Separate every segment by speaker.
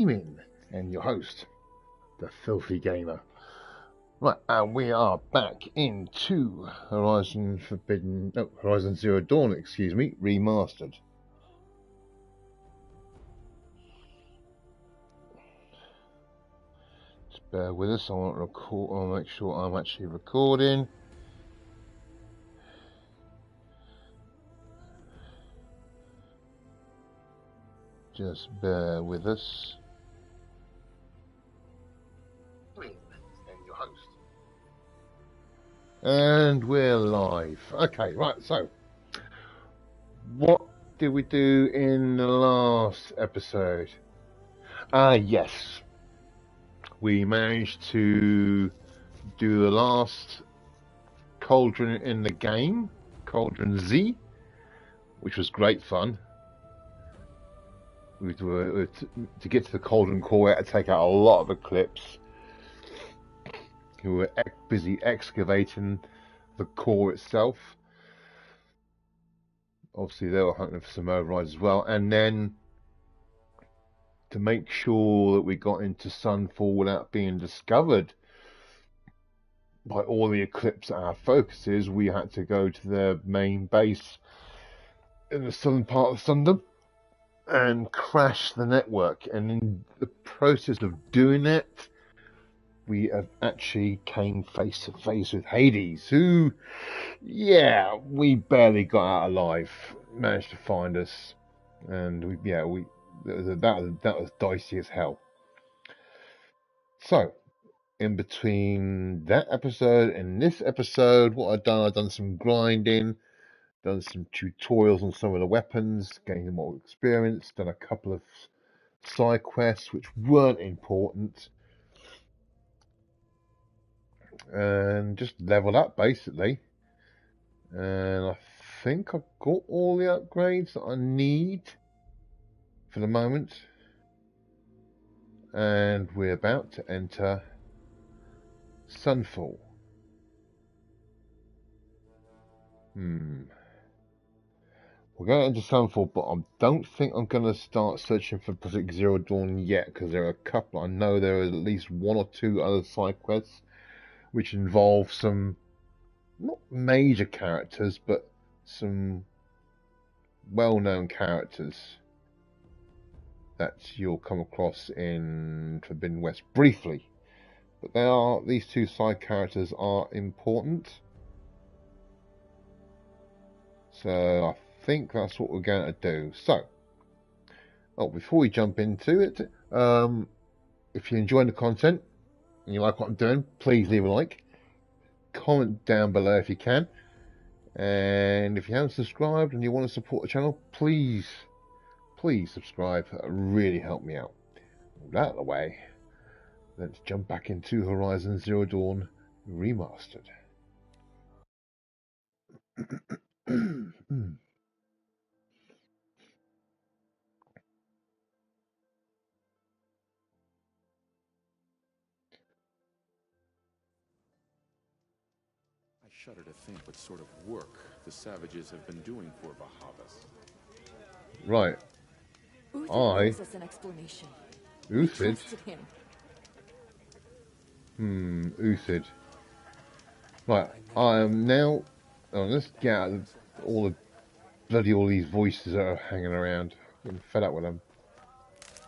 Speaker 1: Gaming and your host, the Filthy Gamer. Right, and we are back into Horizon Zero Dawn, remastered. Just bear with us. I'll make sure I'm actually recording. Just bear with us. And your host. And we're live. Okay, right, so what did we do in the last episode? Yes. We managed to do the last cauldron in the game, Cauldron Z, which was great fun. To get to the cauldron core, we had to take out a lot of Eclipse, who were busy excavating the core itself. Obviously, they were hunting for some overrides as well, and then to make sure that we got into Sunfall without being discovered by all the Eclipse at our focuses, we had to go to their main base in the southern part of Sundom and crash the network. And in the process of doing that, we have actually came face to face with Hades, who, yeah, we barely got out alive. Managed to find us, and that was dicey as hell. So, in between that episode and this episode, what I've done some grinding, done some tutorials on some of the weapons, gained more experience, done a couple of side quests which weren't important, and just leveled up basically. And I think I've got all the upgrades that I need for the moment. And we're about to enter Sunfall. We're going to enter Sunfall, but I don't think I'm going to start searching for Project Zero Dawn yet, because there are a couple. I know there are at least one or two other side quests which involve some, not major characters, but some well-known characters that you'll come across in Forbidden West briefly. But these two side characters are important. So I think that's what we're going to do. So, before we jump into it, if you're enjoying the content and you like what I'm doing, please leave a like. Comment down below if you can. And if you haven't subscribed and you want to support the channel, please subscribe. That would really help me out. With that out of the way, let's jump back into Horizon Zero Dawn Remastered.
Speaker 2: I shudder to think what sort of work the savages have been doing for Bahavas.
Speaker 1: Right.
Speaker 3: Uthid gives us an explanation.
Speaker 1: Uthid?
Speaker 3: Him.
Speaker 1: Uthid. Right, I am now... Oh, let's get out of all these voices that are hanging around. I'm fed up with them.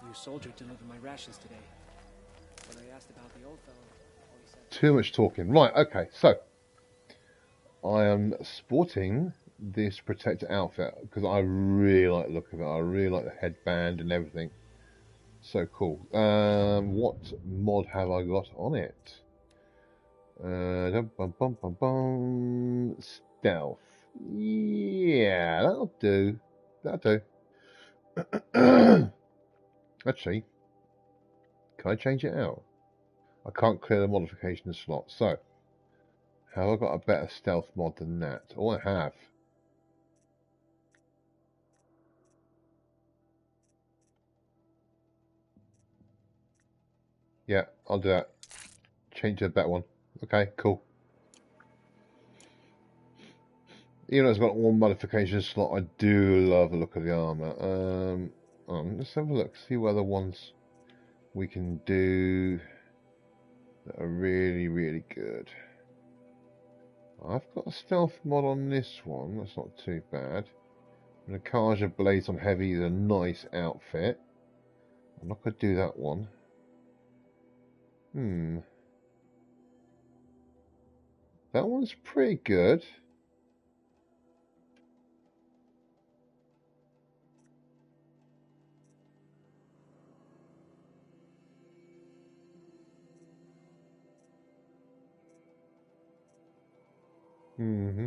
Speaker 4: Your soldier delivered my rations today. When I asked about the old fellow, all he said...
Speaker 1: Too much talking. Right, okay, so... I am sporting this protector outfit because I really like the look of it. I really like the headband and everything. So cool. What mod have I got on it? Stealth. Yeah, that'll do. That'll do. Actually, can I change it out? I can't clear the modification slot. So, have I got a better stealth mod than that? Oh, I have. Yeah, I'll do that. Change to a better one. Okay, cool. Even though it's got one modification slot, I do love the look of the armor. Let's have a look, see what other ones we can do that are really, really good. I've got a stealth mod on this one. That's not too bad. And the Kaja Blades on Heavy is a nice outfit. I'm not going to do that one. That one's pretty good. Mm-hmm.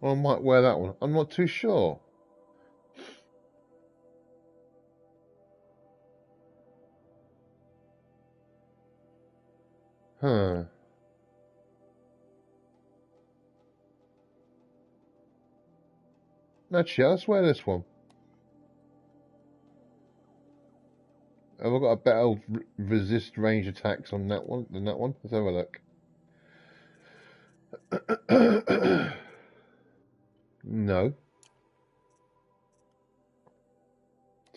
Speaker 1: I might wear that one. I'm not too sure. Huh. Actually, let's wear this one. Have I got a better resist range attacks on that one than that one? Let's have a look. No.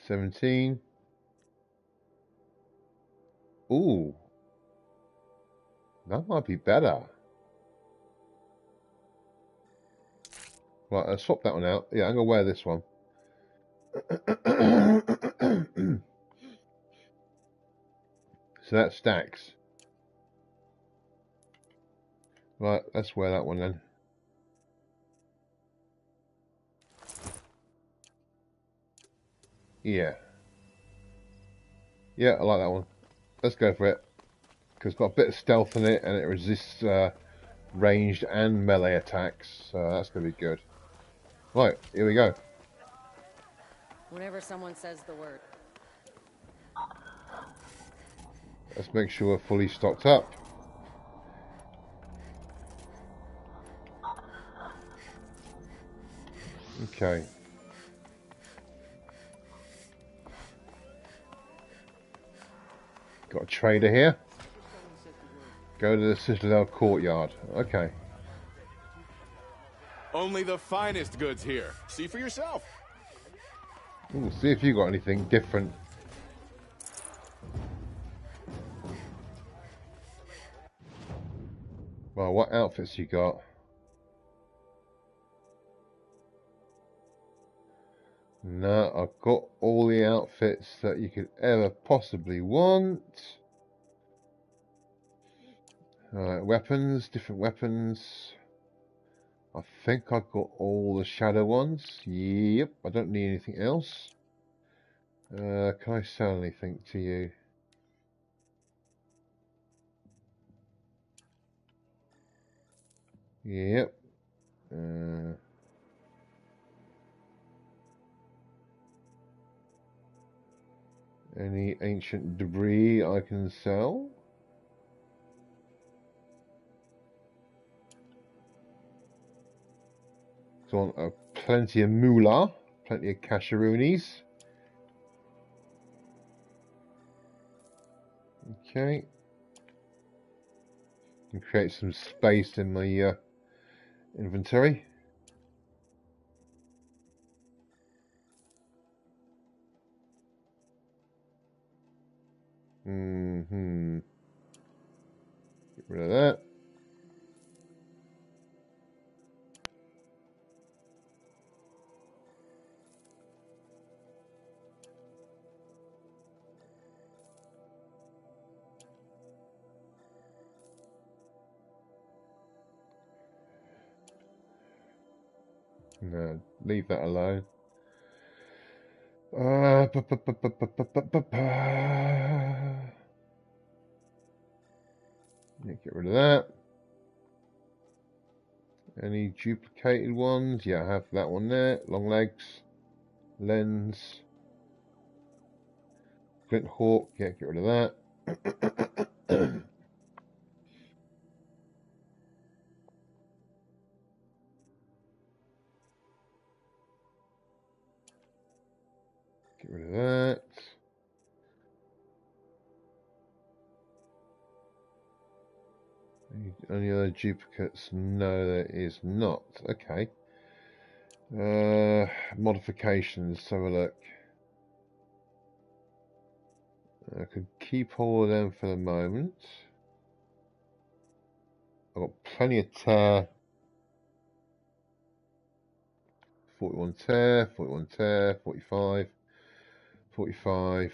Speaker 1: 17. Ooh. That might be better. Right, I'll swap that one out. Yeah, I'm going to wear this one. So that stacks. Right, let's wear that one then. Yeah. Yeah, I like that one. Let's go for it. Because it's got a bit of stealth in it and it resists ranged and melee attacks. So that's going to be good. Right, here we go.
Speaker 5: Whenever someone says the word.
Speaker 1: Let's make sure we're fully stocked up. Okay. Got a trader here. Go to the Citadel courtyard. Okay.
Speaker 2: Only the finest goods here. See for yourself.
Speaker 1: Ooh, see if you got anything different. Well, what outfits you got? No, I've got all the outfits that you could ever possibly want. Alright, weapons, different weapons. I think I've got all the shadow ones. Yep, I don't need anything else. Can I sell anything to you? Yep. Any ancient debris I can sell? So plenty of moolah, plenty of casheroonies. Okay. And create some space in my inventory. Get rid of that. No, leave that alone. Get rid of that. Any duplicated ones? Yeah, I have that one there. Long legs. Lens. Flint Hawk. Yeah, get rid of that. Get rid of that. Any other duplicates? No, there is not. Okay. Modifications. Let's have a look. I could keep all of them for the moment. I've got plenty of tear. 41 tear, 41 tear, 45, 45,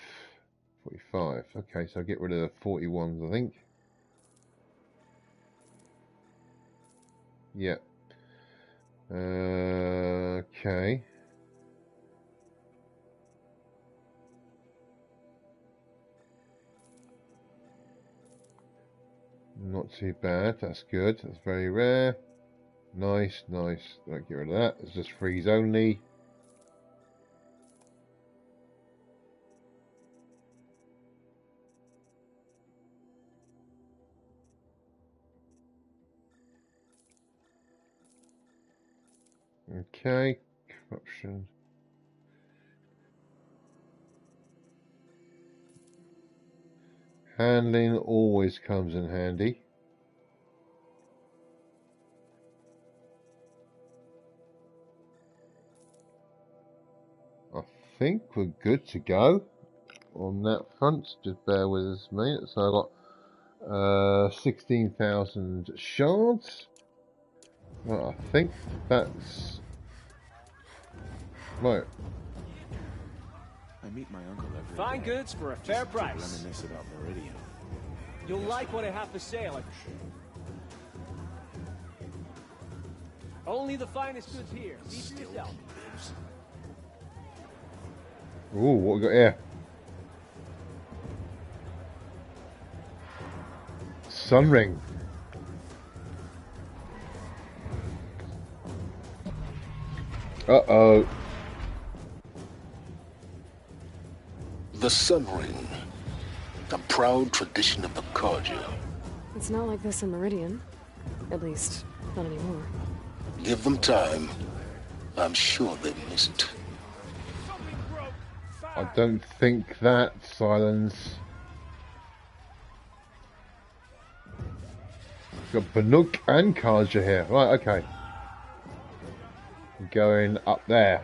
Speaker 1: 45. Okay, so I'll get rid of the 41s, I think. Yeah. Okay. Not too bad. That's good. That's very rare. Nice, nice. Don't get rid of that. It's just freeze only. Okay. Corruption. Handling always comes in handy. I think we're good to go on that front. Just bear with us a minute. So I got 16,000 shards. Well, I think that's right.
Speaker 2: I meet my uncle every
Speaker 4: Fine
Speaker 2: day.
Speaker 4: goods for a fair
Speaker 2: To
Speaker 4: price.
Speaker 2: reminisce about Meridian.
Speaker 4: You'll like what I have to say. Only the finest goods here. See for yourself.
Speaker 1: Ooh, what we got here? Sun ring. Uh-oh.
Speaker 5: The Sun Ring, a proud tradition of the Carja.
Speaker 3: It's not like this in Meridian. At least, not anymore.
Speaker 5: Give them time. I'm sure they miss it.
Speaker 1: I don't think that, Silence. Got Banuk and Karja here. Right, okay. Going up there.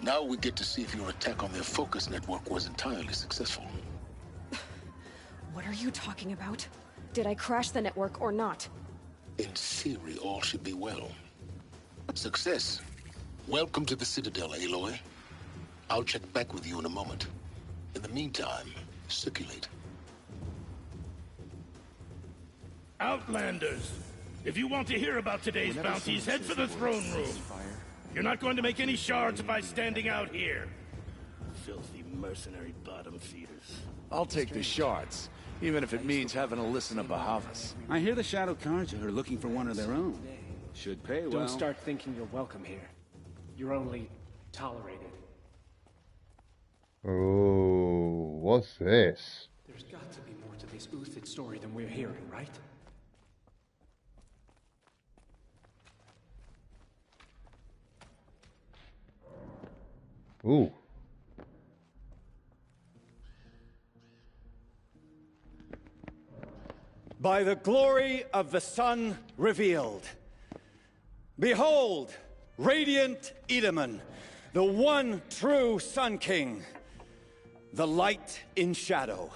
Speaker 5: Now we get to see if your attack on their focus network was entirely successful.
Speaker 3: What are you talking about? Did I crash the network or not?
Speaker 5: In theory, all should be well. Success. Welcome to the Citadel, Aloy. I'll check back with you in a moment. In the meantime, circulate.
Speaker 6: Outlanders! If you want to hear about today's bounties, head for the throne room. You're not going to make any shards by standing out here. Filthy mercenary bottom feeders.
Speaker 7: I'll take the shards, even if it means having to listen to Bahavas.
Speaker 8: I hear the Shadow Carja are looking for one of their own. Should pay well.
Speaker 4: Don't start thinking you're welcome here. You're only tolerated.
Speaker 1: Oh, what's this?
Speaker 4: There's got to be more to this Uthid story than we're hearing, right?
Speaker 1: Ooh.
Speaker 9: By the glory of the sun revealed. Behold, radiant Edaman, the one true Sun King, the light in shadow,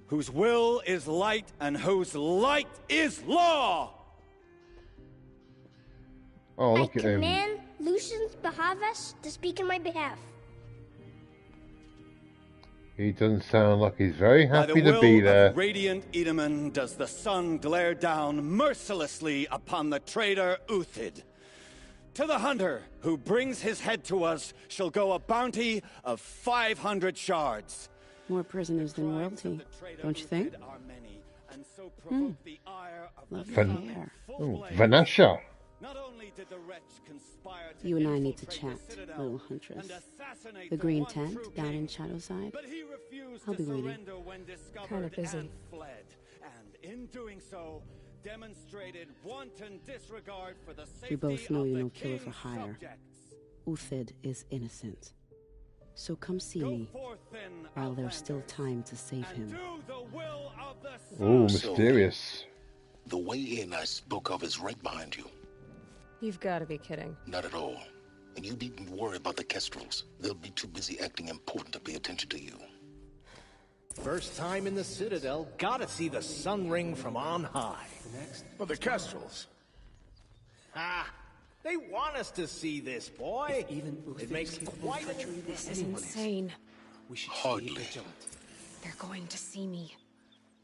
Speaker 9: whose will is light and whose light is law!
Speaker 1: Oh, look at him.
Speaker 10: I command Lucius Bahavas to speak in my behalf.
Speaker 1: He doesn't sound like he's very happy
Speaker 9: By the
Speaker 1: to be
Speaker 9: will
Speaker 1: there.
Speaker 9: of radiant Edaman does the sun glare down mercilessly upon the traitor Uthid. To the hunter who brings his head to us shall go a bounty of 500 shards.
Speaker 11: More prisoners than royalty, don't you think? Lovely hair.
Speaker 1: Oh, Vanessa.
Speaker 11: You and I need to chat, little huntress. The green tent down in Shadowside. I'll be waiting.
Speaker 3: Kind of busy.
Speaker 9: And in doing so, demonstrated wanton disregard for the safety
Speaker 11: We both know
Speaker 9: of
Speaker 11: you're
Speaker 9: the
Speaker 11: no killer for
Speaker 9: king's
Speaker 11: hire.
Speaker 9: subjects.
Speaker 11: Uthid is innocent. So come see me, while there's still time to save him.
Speaker 1: Oh,
Speaker 5: So,
Speaker 1: mysterious.
Speaker 5: the way in I spoke of is right behind you.
Speaker 3: You've got to be kidding.
Speaker 5: Not at all. And you needn't worry about the Kestrels. They'll be too busy acting important to pay attention to you.
Speaker 12: First time in the Citadel, gotta see the sun ring from on high.
Speaker 7: But the Kestrels.
Speaker 12: Ah, they want us to see this, boy. It makes quite a...
Speaker 3: This is insane.
Speaker 5: Hardly.
Speaker 3: They're going to see me.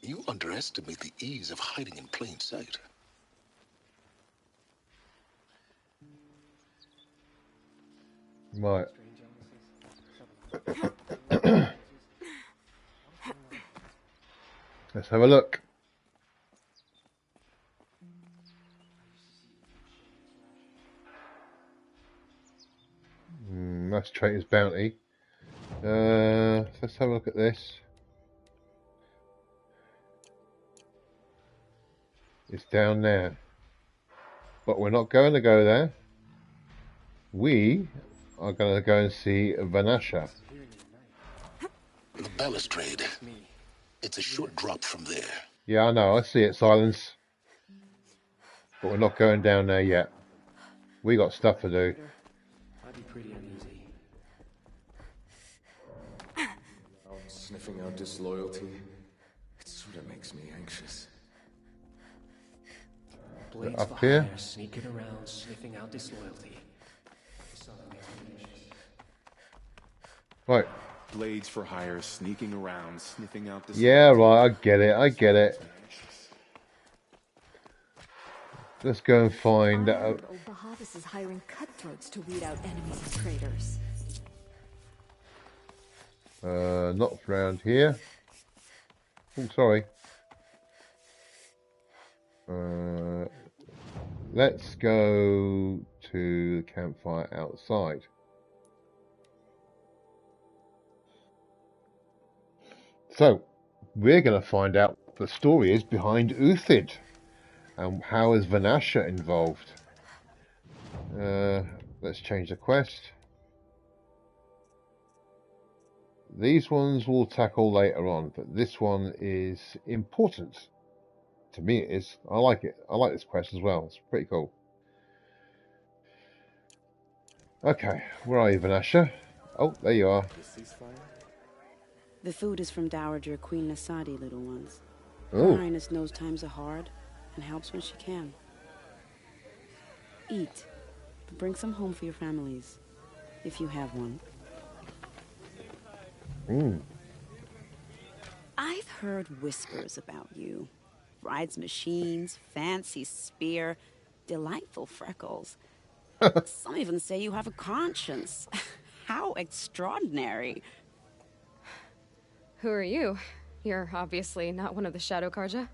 Speaker 5: You underestimate the ease of hiding in plain sight.
Speaker 1: Right. Let's have a look. That's Traitor's Bounty. Let's have a look at this. It's down there. But we're not going to go there. We are going to go and see Vanasha.
Speaker 5: The balustrade. It's a short drop from there.
Speaker 1: Yeah, I know. I see it, Silence. But we're not going down there yet. We got stuff to do.
Speaker 4: I'd be pretty uneasy.
Speaker 2: Sniffing out disloyalty. It sort of makes me anxious.
Speaker 4: Blades
Speaker 1: Up
Speaker 4: for
Speaker 1: here?
Speaker 4: hire, sneaking around, sniffing out disloyalty.
Speaker 1: Right.
Speaker 2: Blades for hire, sneaking around, sniffing out this.
Speaker 1: Yeah, right. I get it. I get it. Let's go and find out.
Speaker 13: Old Bahavis is hiring cutthroats to weed out enemies and traitors.
Speaker 1: Not around here. Oh, sorry. Let's go to the campfire outside. So, we're going to find out what the story is behind Uthid. And how is Vanasha involved? Let's change the quest. These ones we'll tackle later on, but this one is important. To me it is. I like it. I like this quest as well. It's pretty cool. Okay, where are you, Vanasha? Oh, there you are.
Speaker 11: The food is from Dowager Queen Nasadi, little ones.
Speaker 1: Oh.
Speaker 11: Her Highness knows times are hard and helps when she can. Eat, but bring some home for your families, if you have one. I've heard whispers about you. Rides machines, fancy spear, delightful freckles. Some even say you have a conscience. How extraordinary.
Speaker 3: Who are you? You're obviously not one of the Shadow Karja.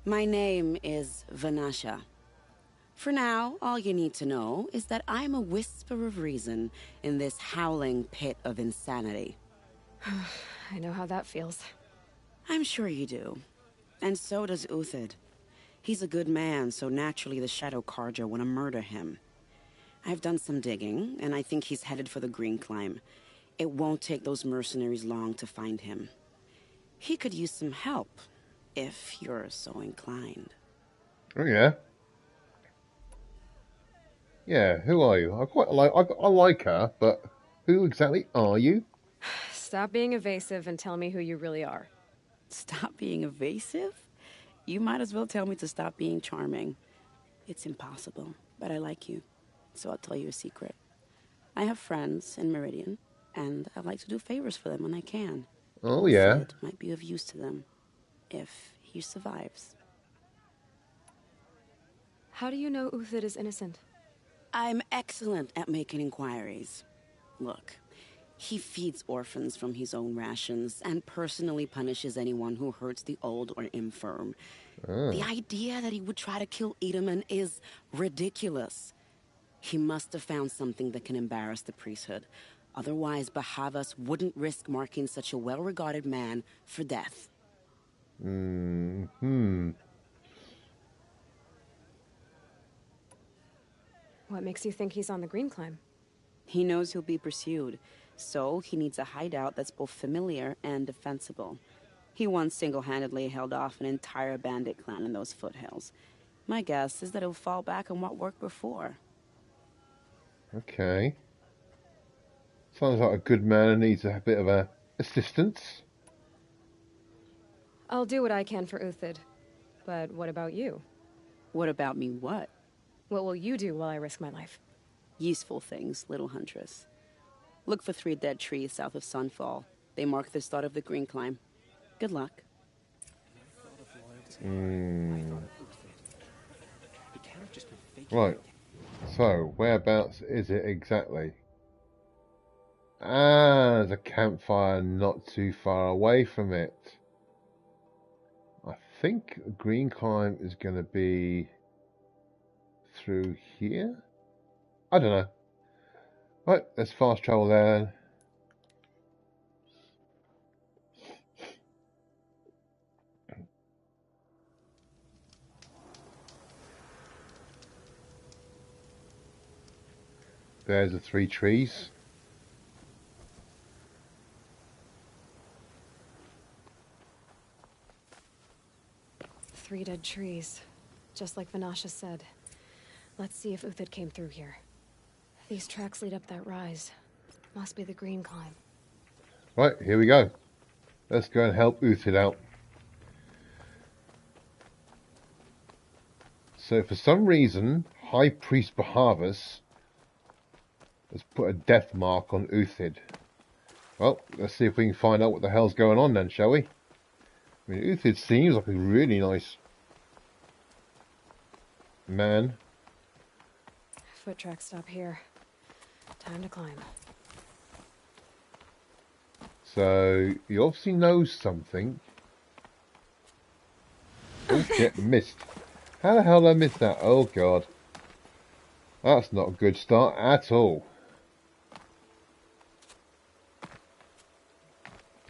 Speaker 11: My name is Vanasha. For now, all you need to know is that I'm a whisper of reason in this howling pit of insanity.
Speaker 3: I know how that feels.
Speaker 11: I'm sure you do. And so does Uthid. He's a good man, so naturally the Shadow Karja want to murder him. I've done some digging, and I think he's headed for the Green Climb. It won't take those mercenaries long to find him. He could use some help, if you're so inclined.
Speaker 1: Oh yeah. Yeah, who are you? I like her, but who exactly are you?
Speaker 3: Stop being evasive and tell me who you really are.
Speaker 11: Stop being evasive? You might as well tell me to stop being charming. It's impossible, but I like you, so I'll tell you a secret. I have friends in Meridian, and I like to do favors for them when I can.
Speaker 1: Oh yeah.
Speaker 11: It might be of use to them, if he survives.
Speaker 3: How do you know Uthid is innocent?
Speaker 11: I'm excellent at making inquiries. Look, he feeds orphans from his own rations and personally punishes anyone who hurts the old or infirm. The idea that he would try to kill Edelman is ridiculous. He must have found something that can embarrass the priesthood. Otherwise, Bahavas wouldn't risk marking such a well-regarded man for death.
Speaker 3: What makes you think he's on the Green Climb?
Speaker 11: He knows he'll be pursued, So he needs a hideout that's both familiar and defensible. He once single-handedly held off an entire bandit clan in those foothills. My guess is that he'll fall back on what worked before.
Speaker 1: Okay. Sounds like a good man who needs a bit of assistance.
Speaker 3: I'll do what I can for Uthid. But what about you?
Speaker 11: What about me what?
Speaker 3: What will you do while I risk my life?
Speaker 11: Useful things, little huntress. Look for 3 dead trees south of Sunfall. They mark the start of the green climb. Good luck.
Speaker 1: Right. So, whereabouts is it exactly? Ah, there's a campfire not too far away from it. I think the green climb is going to be through here? I don't know. Right, let's fast travel there. There's the 3 trees.
Speaker 3: Three dead trees. Just like Vanasha said. Let's see if Uthid came through here. These tracks lead up that rise. Must be the green climb.
Speaker 1: Right, here we go. Let's go and help Uthid out. So for some reason, High Priest Bahavas has put a death mark on Uthid. Well, let's see if we can find out what the hell's going on then, shall we? I mean, Uthid seems like a really nice man.
Speaker 3: Foot tracks stop here. Time to climb.
Speaker 1: So, he obviously knows something. Oh shit, missed. How the hell did I miss that? Oh god. That's not a good start at all.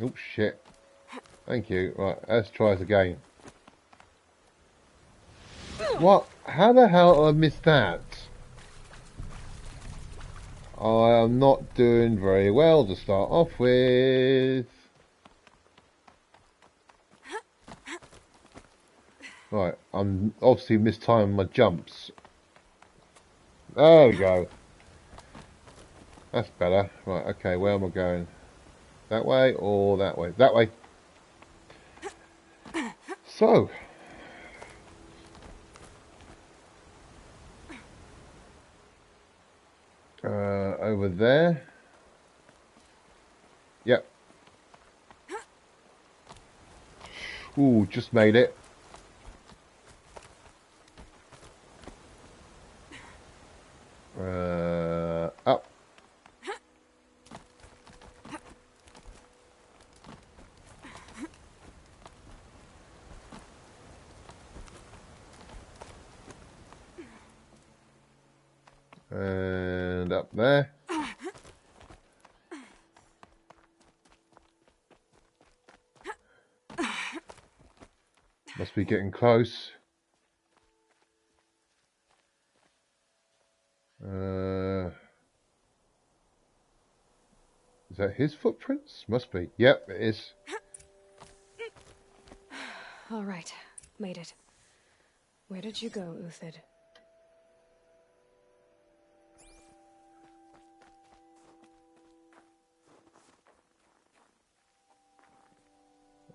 Speaker 1: Oh shit. Thank you. Right, let's try it again. What? How the hell did I miss that? I am not doing very well to start off with. Right, I'm obviously mistiming my jumps. There we go. That's better. Right, okay, where am I going? That way or that way? That way. So. Over there. Yep. Ooh, just made it. Up. And up there. Must be getting close. Is that his footprints? Must be. Yep, it is.
Speaker 3: All right, made it. Where did you go, Uthid?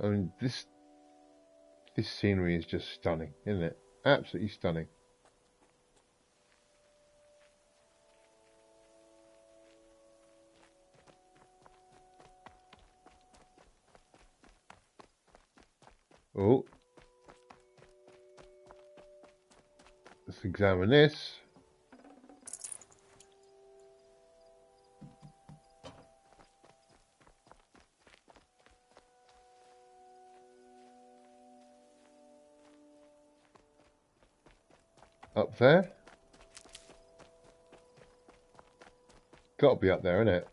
Speaker 1: I mean, this scenery is just stunning, isn't it? Absolutely stunning. Oh. Let's examine this. Up there? Gotta be up there, innit?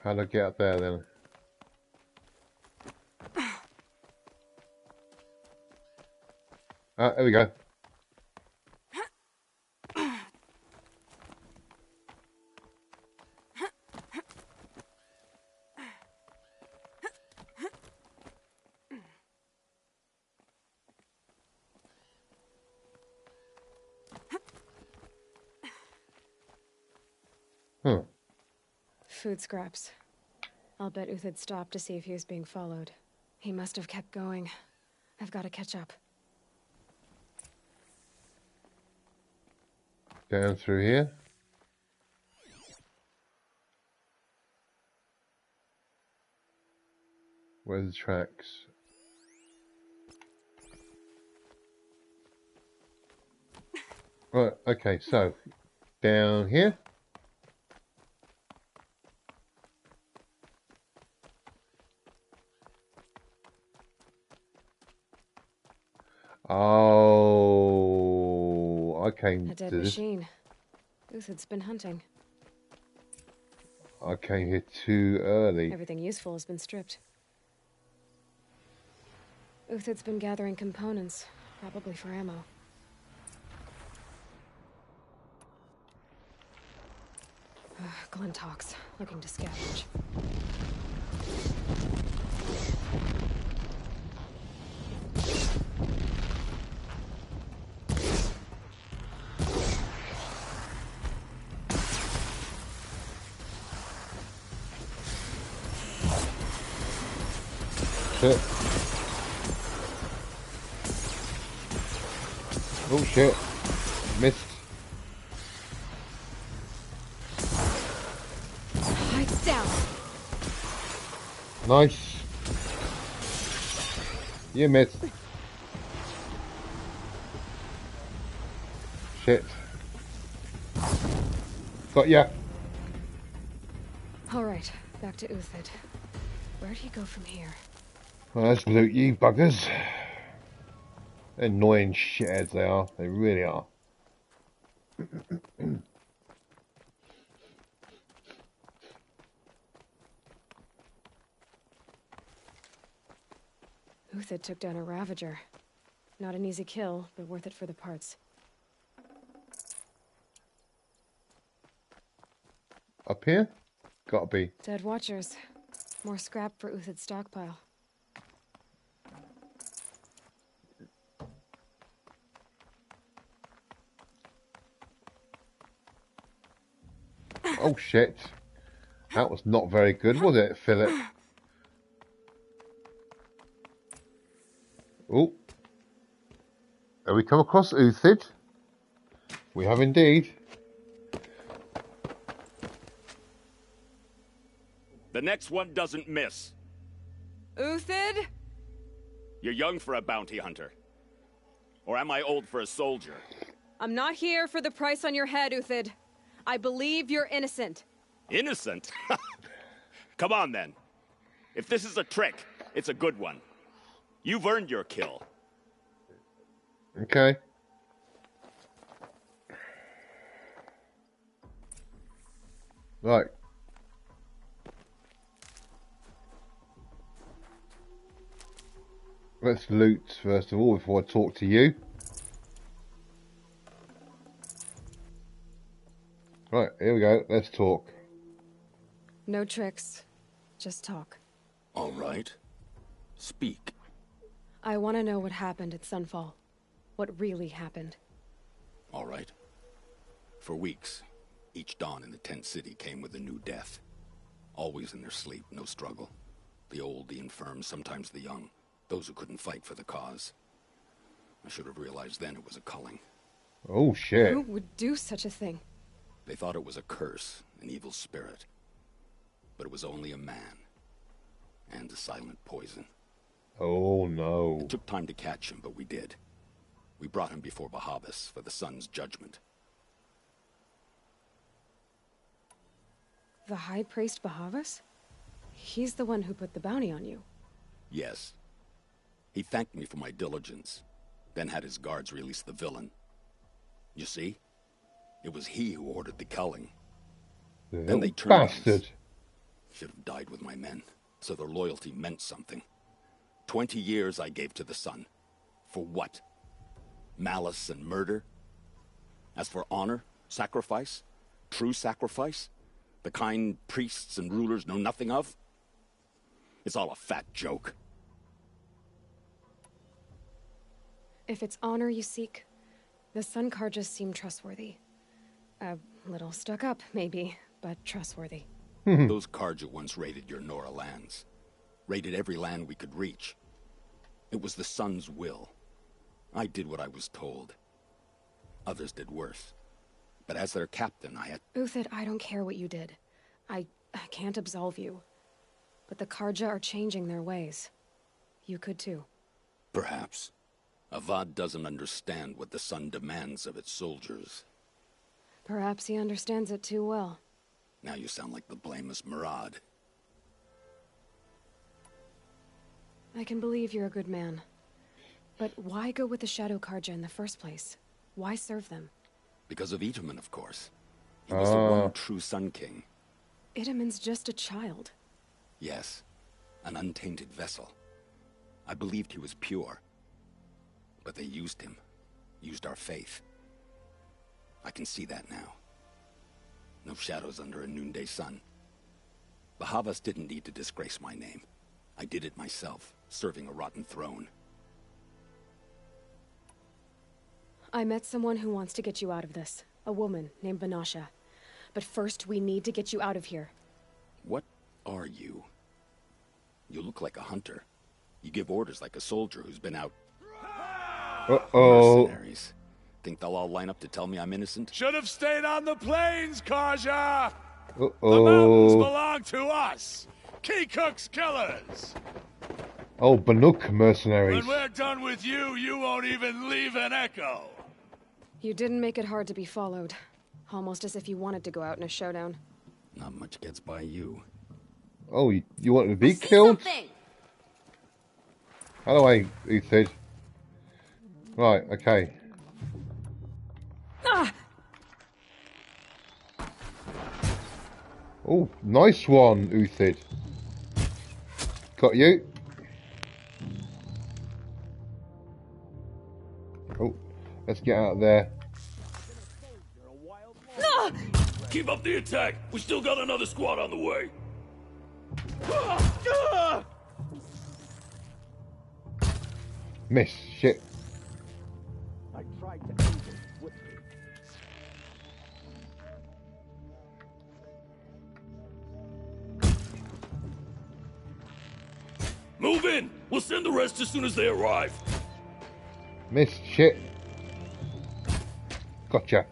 Speaker 1: How do I get up there then? Ah, there we go.
Speaker 3: Food scraps. I'll bet Uthid stopped to see if he was being followed. He must have kept going. I've got to catch up.
Speaker 1: Down through here. Where's the tracks? Right, okay, so down here. Oh, I came
Speaker 3: A dead
Speaker 1: to this.
Speaker 3: machine. Uthid's been hunting.
Speaker 1: I came here too early.
Speaker 3: Everything useful has been stripped. Uthid's been gathering components, probably for ammo. Glintox, looking to scavenge.
Speaker 1: Shit. Oh shit. Missed.
Speaker 3: Lights down.
Speaker 1: Nice. You missed. Shit. Got ya.
Speaker 3: All right, back to Uthid. Where do you go from here?
Speaker 1: Well, let's loot you buggers. Annoying shitheads they are. They really are.
Speaker 3: Uthid took down a Ravager. Not an easy kill, but worth it for the parts.
Speaker 1: Up here? Gotta be.
Speaker 3: Dead Watchers. More scrap for Uthid's stockpile.
Speaker 1: Oh shit. That was not very good, was it, Philip? Oh. Have we come across Uthid? We have indeed.
Speaker 9: The next one doesn't miss.
Speaker 3: Uthid?
Speaker 9: You're young for a bounty hunter. Or am I old for a soldier?
Speaker 3: I'm not here for the price on your head, Uthid. I believe you're innocent.
Speaker 9: Innocent? Come on, then. If this is a trick, it's a good one. You've earned your kill.
Speaker 1: Okay. Right. Let's loot first of all before I talk to you. Right, here we go. Let's talk.
Speaker 3: No tricks. Just talk.
Speaker 5: All right. Speak.
Speaker 3: I want to know what happened at Sunfall. What really happened.
Speaker 5: All right. For weeks, each dawn in the tent city came with a new death. Always in their sleep, no struggle. The old, the infirm, sometimes the young. Those who couldn't fight for the cause. I should have realized then it was a culling.
Speaker 1: Oh, shit.
Speaker 3: Who would do such a thing?
Speaker 5: They thought it was a curse, an evil spirit. But it was only a man. And a silent poison.
Speaker 1: Oh, no.
Speaker 5: It took time to catch him, but we did. We brought him before Bahavas for the sun's judgment.
Speaker 3: The High Priest Bahavas? He's the one who put the bounty on you.
Speaker 5: Yes. He thanked me for my diligence, then had his guards release the villain. You see? It was he who ordered the culling. Then they turned
Speaker 1: bastard.
Speaker 5: Should have died with my men, so their loyalty meant something. 20 years I gave to the sun. For what? Malice and murder? As for honor, sacrifice, true sacrifice, the kind priests and rulers know nothing of? It's all a fat joke.
Speaker 3: If it's honor you seek, the Sun Carjas seem trustworthy. A little stuck up, maybe, but trustworthy.
Speaker 14: Those Karja once raided your Nora lands. Raided every land we could reach. It was the Sun's will. I did what I was told. Others did worse. But as their captain, I had...
Speaker 3: Uthid, I don't care what you did. I can't absolve you. But the Karja are changing their ways. You could too.
Speaker 14: Perhaps. Avad doesn't understand what the Sun demands of its soldiers.
Speaker 3: Perhaps he understands it too well.
Speaker 14: Now you sound like the blameless Murad.
Speaker 3: I can believe you're a good man. But why go with the Shadow Karja in the first place? Why serve them?
Speaker 14: Because of Itaman, of course. He was the one true Sun King.
Speaker 3: Itaman's just a child.
Speaker 14: Yes, an untainted vessel. I believed he was pure. But they used him. Used our faith. I can see that now. No shadows under a noonday sun. Bahavas didn't need to disgrace my name. I did it myself, serving a rotten throne.
Speaker 3: I met someone who wants to get you out of this. A woman named Vanasha. But first, we need to get you out of here.
Speaker 14: What are you? You look like a hunter. You give orders like a soldier who's been out...
Speaker 1: Uh-oh.
Speaker 14: Mercenaries. Think they'll all line up to tell me I'm innocent?
Speaker 7: Should have stayed on the plains, Karja!
Speaker 1: Uh-oh.
Speaker 7: The mountains belong to us! Keycook's killers!
Speaker 1: Oh, Banuk mercenaries.
Speaker 7: When we're done with you, you won't even leave an echo!
Speaker 3: You didn't make it hard to be followed. Almost as if you wanted to go out in a showdown.
Speaker 14: Not much gets by you.
Speaker 1: Oh, you want to be killed? How do I, Uthid? Right, okay. Oh, nice one, Uthid. Got you. Oh, let's get out of there.
Speaker 6: Keep up the attack. We still got another squad on the way.
Speaker 1: Miss. Shit.
Speaker 12: I tried to end it with
Speaker 6: Move in. We'll send the rest as soon as they arrive.
Speaker 1: Miss. Shit. Gotcha.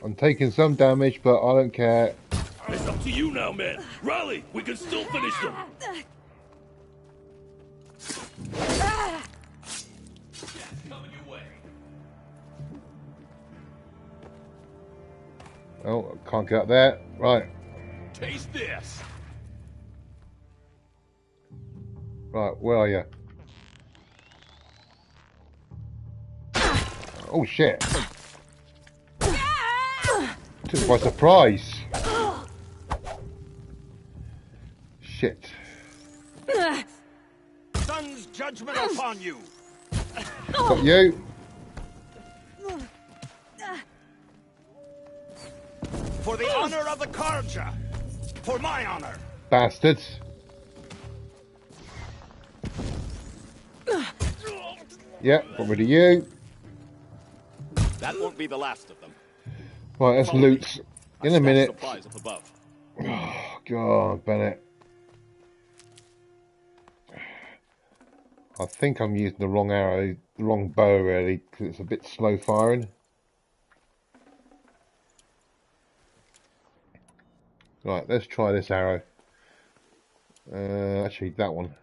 Speaker 1: I'm taking some damage, but I don't care.
Speaker 6: It's up to you now, man. Rally. We can still finish them. Coming your way.
Speaker 1: Oh, I can't get up there. Right.
Speaker 6: Taste this.
Speaker 1: Right, where are you? Oh shit. Took me by surprise. Shit.
Speaker 12: Sun's judgment upon you.
Speaker 1: Got you.
Speaker 12: For the honor of the Karja. For my honor.
Speaker 1: Bastards. Yep, got rid of you.
Speaker 14: That won't be the last of them.
Speaker 1: Right, let's loot in a minute.
Speaker 14: Supplies up above.
Speaker 1: Oh, God, Bennett. I think I'm using the wrong arrow, the wrong bow, really, because it's a bit slow firing. Right, let's try this arrow. Actually, that one.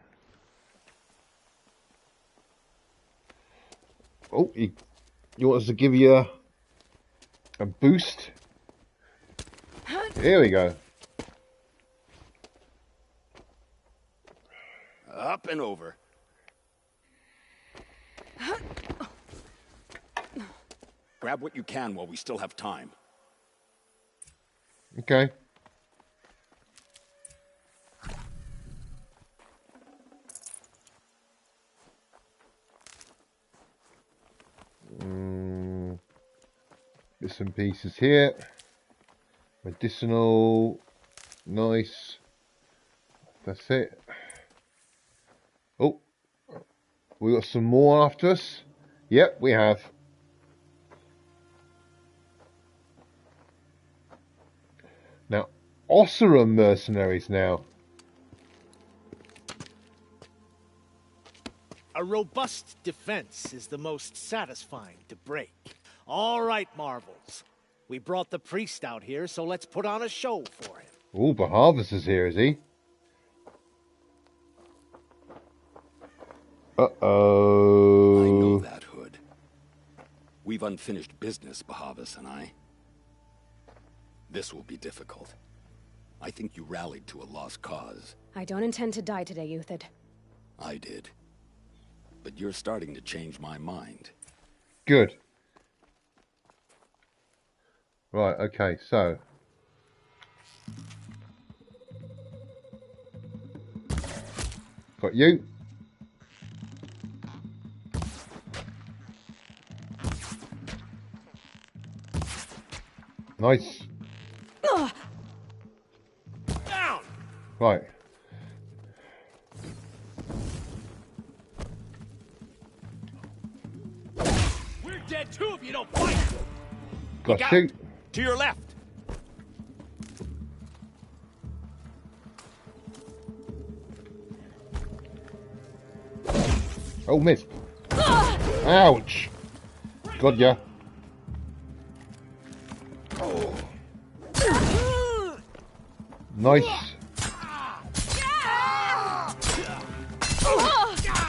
Speaker 1: Oh, you want us to give you a boost? Here we go.
Speaker 14: Up and over. Grab what you can while we still have time.
Speaker 1: Okay. Bits and pieces here. Medicinal. Nice. That's it. Oh, we got some more after us. Yep, we have. Now, Ossurum mercenaries now.
Speaker 12: A robust defense is the most satisfying to break. All right, Marvels. We brought the priest out here, so let's put on a show for him.
Speaker 1: Oh, Bahavas is here, is he? Uh-oh.
Speaker 14: I know that, Hood. We've unfinished business, Bahavas and I. This will be difficult. I think you rallied to a lost cause.
Speaker 3: I don't intend to die today, Uthid.
Speaker 14: I did. But you're starting to change my mind.
Speaker 1: Good. Right, okay, so. Got you. Nice.
Speaker 12: Down!
Speaker 1: Right.
Speaker 12: We're dead too if you don't fight!
Speaker 1: Got shoot.
Speaker 12: To your left!
Speaker 1: Oh, missed. Ouch. Got ya. Nice.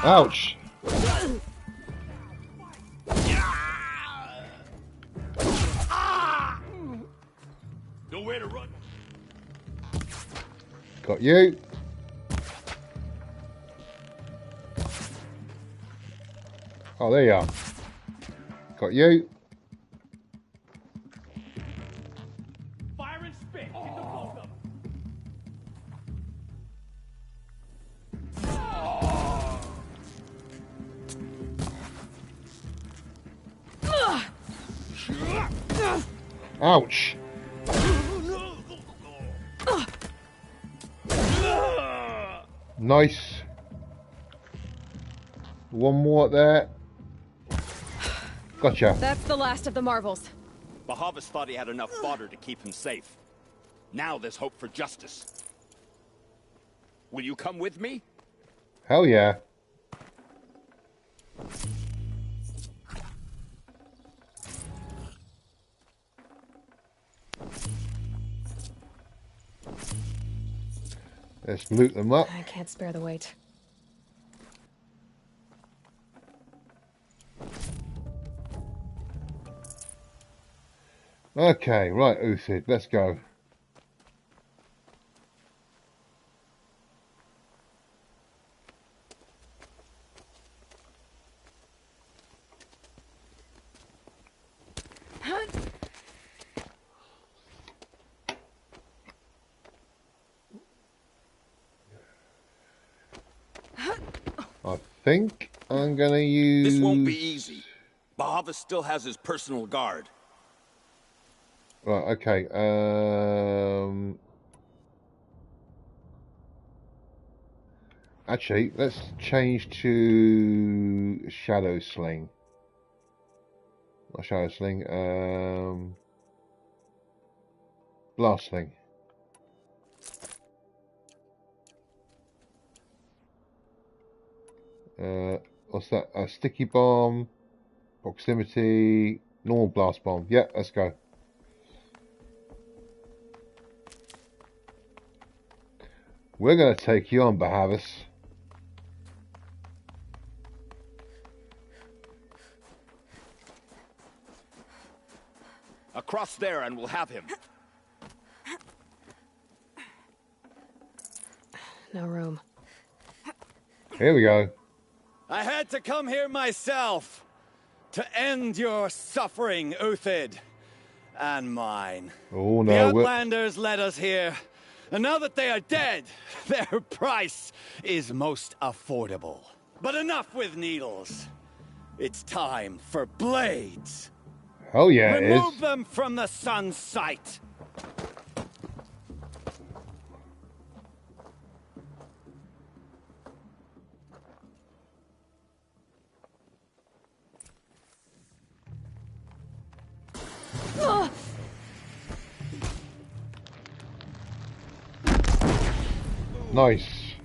Speaker 1: Ouch.
Speaker 6: Nowhere to run.
Speaker 1: Got you. Oh, there you are. Got you.
Speaker 12: Fire and spit! Hit the both of them!
Speaker 1: Ouch. Nice. One more there. Gotcha.
Speaker 3: That's the last of the Marvels.
Speaker 9: Bahavas thought he had enough fodder to keep him safe. Now there's hope for justice. Will you come with me?
Speaker 1: Hell yeah. Let's loot them up.
Speaker 3: I can't spare the weight.
Speaker 1: Okay, right, Uthid, let's go. I think I'm gonna use...
Speaker 9: This won't be easy. Bahavas still has his personal guard.
Speaker 1: Right, okay, actually, let's change to Shadow Sling. Not Shadow Sling, Blast Sling. What's that? Sticky Bomb, Proximity, Normal Blast Bomb. Yeah, let's go. We're going to take you on, Bahavas.
Speaker 9: Across there and we'll have him.
Speaker 3: No room.
Speaker 1: Here we go.
Speaker 9: I had to come here myself to end your suffering, Uthid, and mine.
Speaker 1: Oh
Speaker 9: The
Speaker 1: no.
Speaker 9: Outlanders led us here, and now that they are dead, their price is most affordable. But enough with needles. It's time for blades.
Speaker 1: Hell yeah, it is.
Speaker 9: Remove them from the sun's sight.
Speaker 1: Nice.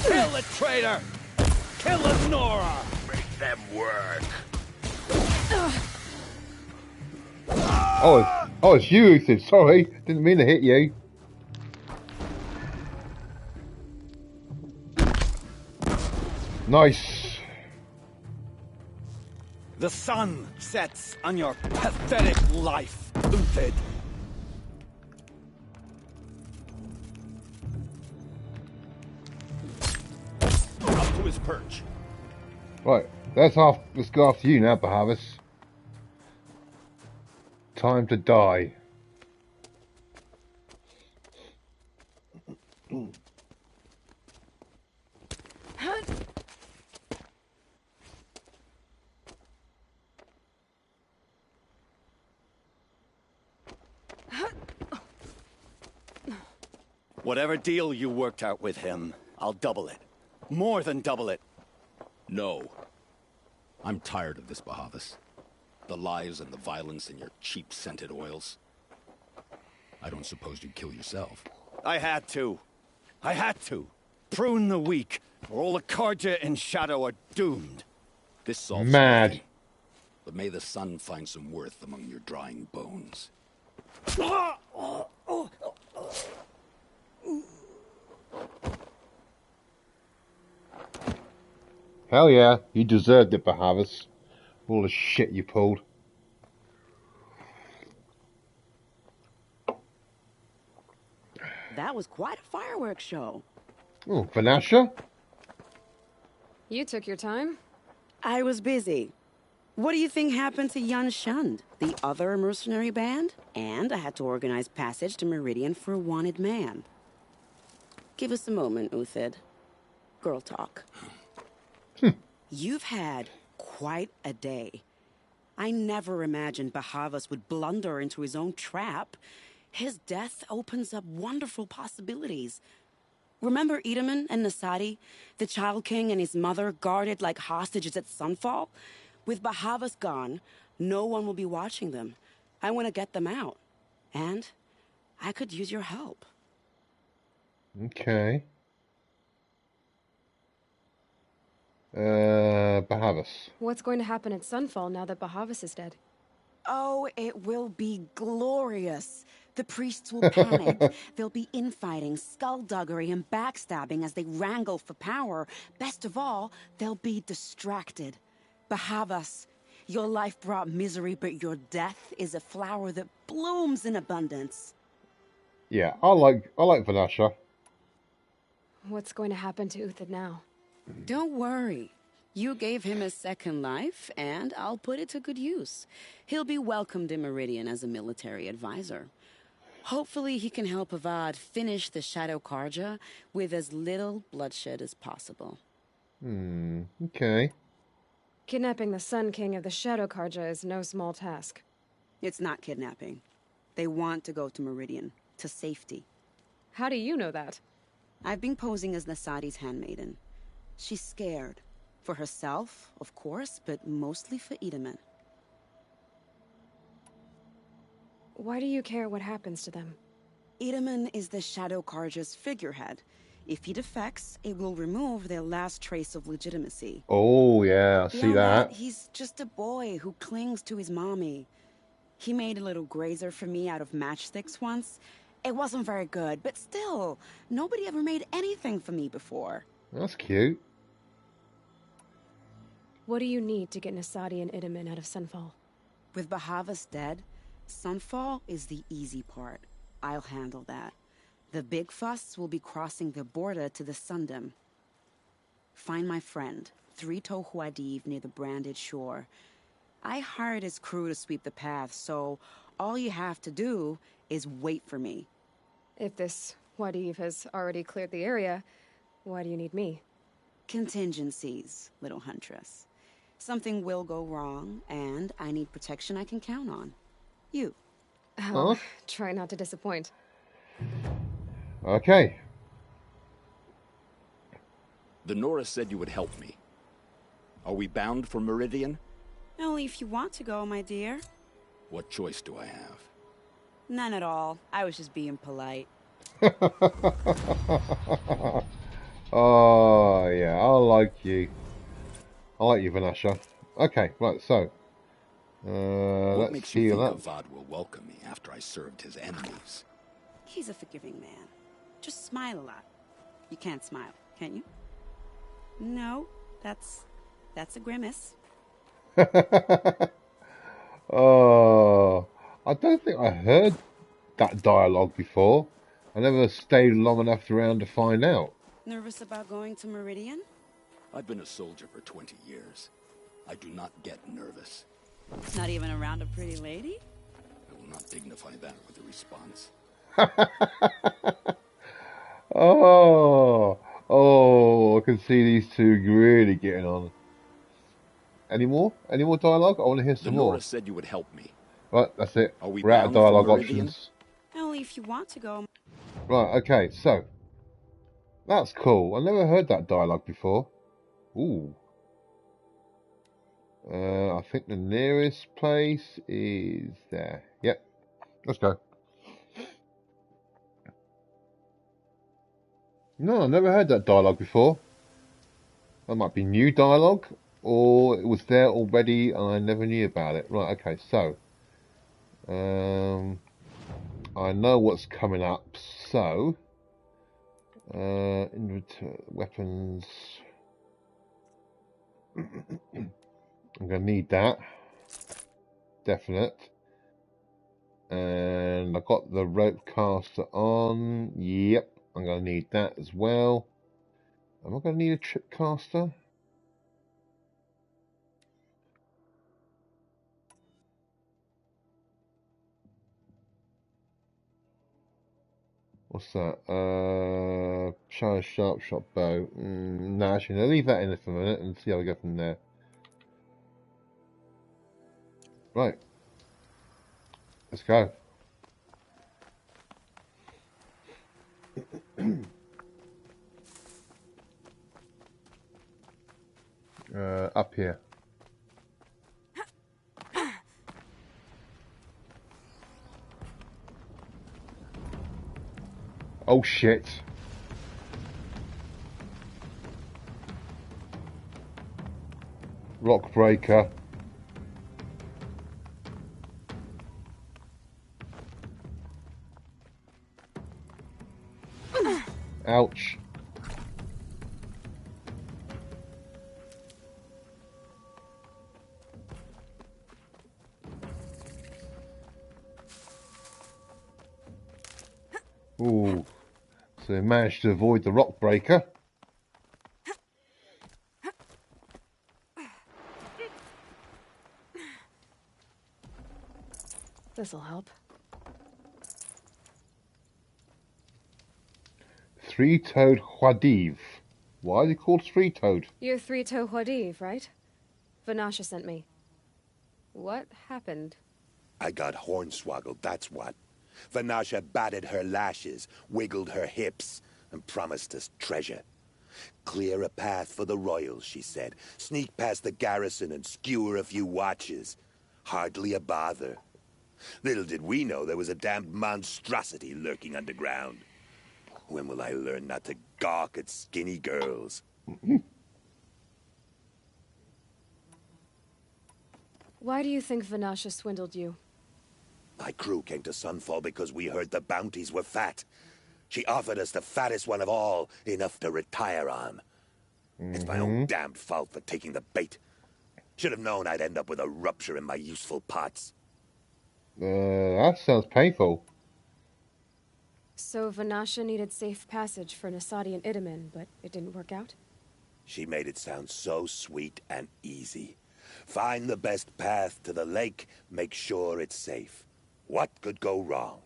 Speaker 9: Kill the traitor! Kill Nora!
Speaker 7: Make them work.
Speaker 1: Oh, it's you, Ethan. Sorry, didn't mean to hit you. Nice.
Speaker 9: The sun sets on your pathetic life, Uthid.
Speaker 7: Up to his perch.
Speaker 1: Right, let's go after you now, Bahavis. Time to die.
Speaker 9: Whatever deal you worked out with him, I'll double it. More than double it.
Speaker 14: No. I'm tired of this, Bahavis. The lies and the violence and your cheap scented oils. I don't suppose you'd kill yourself.
Speaker 9: I had to. I had to. Prune the weak, or all the Karja in Shadow are doomed.
Speaker 14: This solves
Speaker 1: Mad.
Speaker 14: nothing. But may the sun find some worth among your drying bones.
Speaker 1: Hell yeah, you deserved it, Bahavis. All the shit you pulled.
Speaker 11: That was quite a fireworks show.
Speaker 1: Oh, Vanasha?
Speaker 3: You took your time.
Speaker 11: I was busy. What do you think happened to Jan Shund, the other mercenary band? And I had to organize passage to Meridian for a wanted man. Give us a moment, Uthid. Girl talk. You've had quite a day. I never imagined Bahavas would blunder into his own trap. His death opens up wonderful possibilities. Remember Edaman and Nasadi, the Child King and his mother guarded like hostages at Sunfall? With Bahavas gone, no one will be watching them. I want to get them out. And I could use your help.
Speaker 1: Okay. Bahavas.
Speaker 3: What's going to happen at Sunfall now that Bahavas is dead?
Speaker 11: Oh, it will be glorious. The priests will panic. There'll be infighting, skullduggery, and backstabbing as they wrangle for power. Best of all, they'll be distracted. Bahavas, your life brought misery, but your death is a flower that blooms in abundance.
Speaker 1: Yeah, I like Vanasha.
Speaker 3: What's going to happen to Uthid now?
Speaker 11: Don't worry. You gave him a second life, and I'll put it to good use. He'll be welcomed in Meridian as a military advisor. Hopefully he can help Avad finish the Shadow Karja with as little bloodshed as possible.
Speaker 1: Okay.
Speaker 3: Kidnapping the Sun King of the Shadow Karja is no small task.
Speaker 11: It's not kidnapping. They want to go to Meridian, to safety.
Speaker 3: How do you know that?
Speaker 11: I've been posing as Nasadi's handmaiden. She's scared. For herself, of course, but mostly for Edaman.
Speaker 3: Why do you care what happens to them?
Speaker 11: Edaman is the Shadow Karja's figurehead. If he defects, it will remove their last trace of legitimacy.
Speaker 1: Oh, yeah, I see that.
Speaker 11: He's just a boy who clings to his mommy. He made a little grazer for me out of matchsticks once. It wasn't very good, but still, nobody ever made anything for me before.
Speaker 1: That's cute.
Speaker 3: What do you need to get Nasadi and Edaman out of Sunfall?
Speaker 11: With Bahavas dead, Sunfall is the easy part. I'll handle that. The big fuss will be crossing the border to the Sundom. Find my friend, 3-Toe Huadiv, near the branded shore. I hired his crew to sweep the path, so all you have to do is wait for me.
Speaker 3: If this Huadiv has already cleared the area, why do you need me?
Speaker 11: Contingencies, little huntress. Something will go wrong, and I need protection I can count on. You.
Speaker 3: Oh, try not to disappoint.
Speaker 1: Okay.
Speaker 14: The Nora said you would help me. Are we bound for Meridian?
Speaker 11: Only if you want to go, my dear.
Speaker 14: What choice do I have?
Speaker 11: None at all. I was just being polite.
Speaker 1: Oh, yeah, I like you. I like you, Vanessa. Okay, right, so.
Speaker 14: What
Speaker 1: Let's
Speaker 14: makes you
Speaker 1: heal
Speaker 14: think
Speaker 1: up.
Speaker 14: Avad will welcome me after I served his enemies?
Speaker 11: He's a forgiving man. Just smile a lot. You can't smile, can you? No, that's a grimace.
Speaker 1: Oh, I don't think I heard that dialogue before. I never stayed long enough around to find out.
Speaker 11: Nervous about going to Meridian?
Speaker 14: I've been a soldier for 20 years. I do not get nervous.
Speaker 11: Not even around a pretty lady?
Speaker 14: I will not dignify that with a response.
Speaker 1: Oh, I can see these two really getting on. Any more? Any more dialogue? I want to hear some more.
Speaker 14: Nora said you would help me.
Speaker 1: Right, that's it.
Speaker 14: Are we
Speaker 1: We're out of
Speaker 14: bound for
Speaker 1: dialogue
Speaker 14: Meridian?
Speaker 1: options.
Speaker 11: Only if you want to go.
Speaker 1: Right, okay, so. That's cool. I never heard that dialogue before. Ooh. I think the nearest place is there. Yep. Let's go. No, I never heard that dialogue before. That might be new dialogue, or it was there already and I never knew about it. Right, okay, so. I know what's coming up, so. Weapons. I'm going to need that. Definite. And I've got the rope caster on. Yep, I'm going to need that as well. Am I going to need a trip caster? What's that? Shine sharp shot bow. No, actually, no, leave that in there for a minute and see how we go from there. Right. Let's go. Up here. Oh shit. Rock breaker. Ouch. Ooh. So we managed to avoid the rock breaker.
Speaker 3: This'll help.
Speaker 1: Three-toed Huadiv. Why is it called three-toed?
Speaker 3: You're Three-Toe Huadiv, right? Vanasha sent me. What happened?
Speaker 15: I got hornswoggled, that's what. Vanasha batted her lashes, wiggled her hips, and promised us treasure. Clear a path for the royals, she said. Sneak past the garrison and skewer a few watches. Hardly a bother. Little did we know there was a damned monstrosity lurking underground. When will I learn not to gawk at skinny girls?
Speaker 3: Why do you think Vanasha swindled you?
Speaker 15: My crew came to Sunfall because we heard the bounties were fat. She offered us the fattest one of all, enough to retire on. It's my own damned fault for taking the bait. Should have known I'd end up with a rupture in my useful parts.
Speaker 1: That sounds painful.
Speaker 3: So Vanasha needed safe passage for Nasadi and Itamen, but it didn't work out?
Speaker 15: She made it sound so sweet and easy. Find the best path to the lake, make sure it's safe. What could go wrong?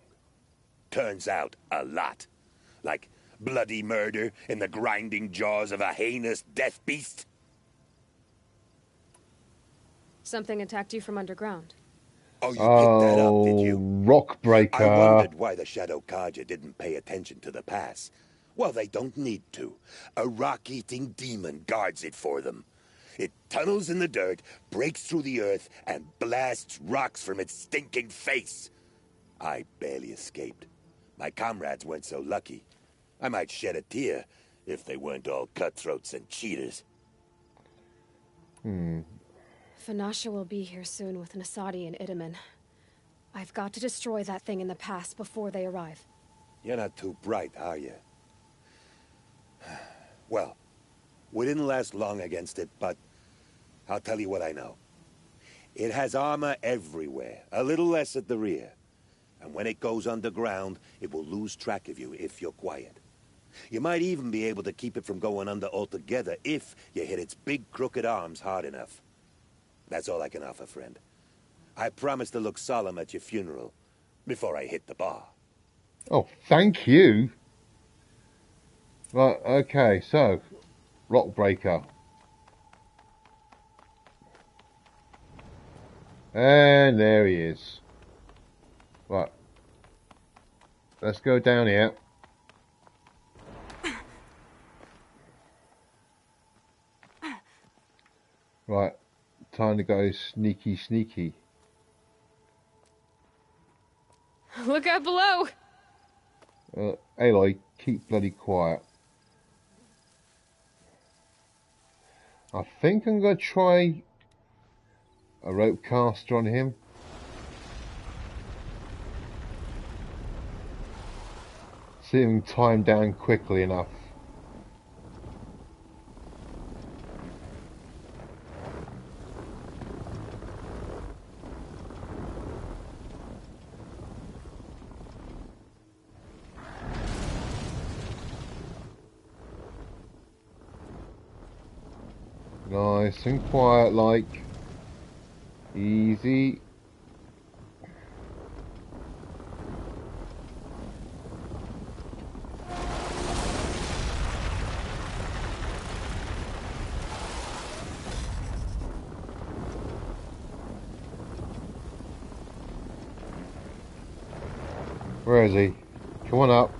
Speaker 15: Turns out, a lot. Like bloody murder in the grinding jaws of a heinous death beast.
Speaker 3: Something attacked you from underground.
Speaker 15: Oh, you picked that up, did you?
Speaker 1: Rock breaker.
Speaker 15: I wondered why the Shadow Kaja didn't pay attention to the pass. Well, they don't need to. A rock-eating demon guards it for them. It tunnels in the dirt, breaks through the earth, and blasts rocks from its stinking face. I barely escaped. My comrades weren't so lucky. I might shed a tear if they weren't all cutthroats and cheaters.
Speaker 3: Vanasha will be here soon with Nasadi and Itamen. I've got to destroy that thing in the pass before they arrive.
Speaker 15: You're not too bright, are you? Well, we didn't last long against it, but I'll tell you what I know. It has armor everywhere, a little less at the rear. And when it goes underground, it will lose track of you if you're quiet. You might even be able to keep it from going under altogether if you hit its big crooked arms hard enough. That's all I can offer, friend. I promise to look solemn at your funeral before I hit the bar.
Speaker 1: Oh, thank you. Right, okay, so Rockbreaker. And there he is. Right. Let's go down here. Right. Time to go sneaky, sneaky.
Speaker 3: Look out below!
Speaker 1: Aloy, keep bloody quiet. I think I'm going to try a rope caster on him. See him time down quickly enough. Nice and quiet like. Easy. Where is he? Come on up.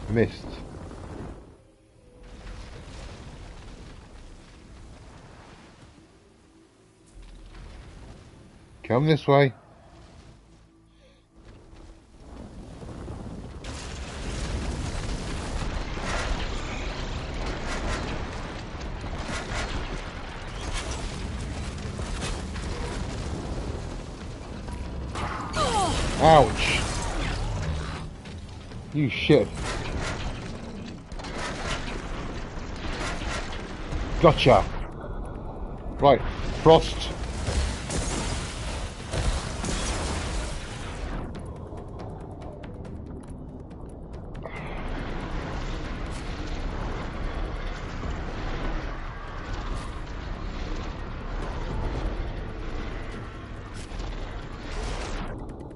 Speaker 1: Missed. Come this way. Ouch. You shit. Gotcha. Right, Frost.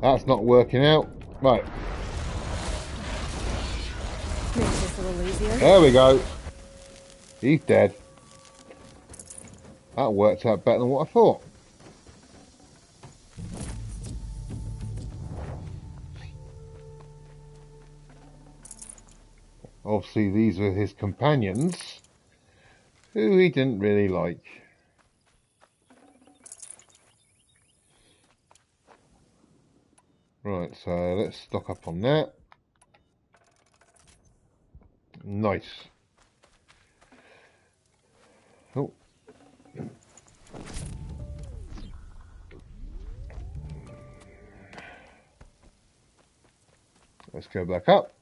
Speaker 1: That's not working out. Right.
Speaker 3: Make this a little easier.
Speaker 1: There we go. He's dead. That worked out better than what I thought. Obviously these were his companions, who he didn't really like. Right, so let's stock up on that. Nice. Oh. Let's go back up.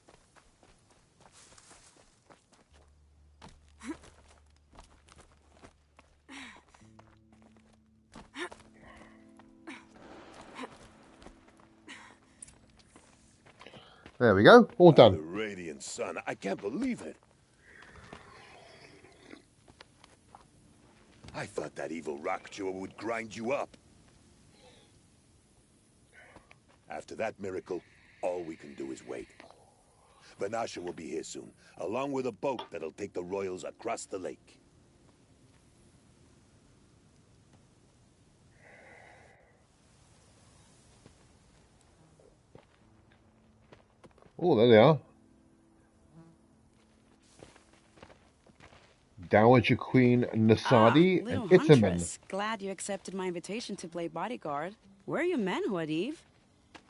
Speaker 1: There we go, all done.
Speaker 15: The radiant sun, I can't believe it. I thought that evil rock chewer would grind you up. After that miracle, all we can do is wait. Vanasha will be here soon, along with a boat that'll take the royals across the lake.
Speaker 1: Oh, there they are. Dowager Queen Nasadi
Speaker 11: Little
Speaker 1: and Itamen.
Speaker 11: Huntress. Glad you accepted my invitation to play bodyguard. Where are your men, Huadiv?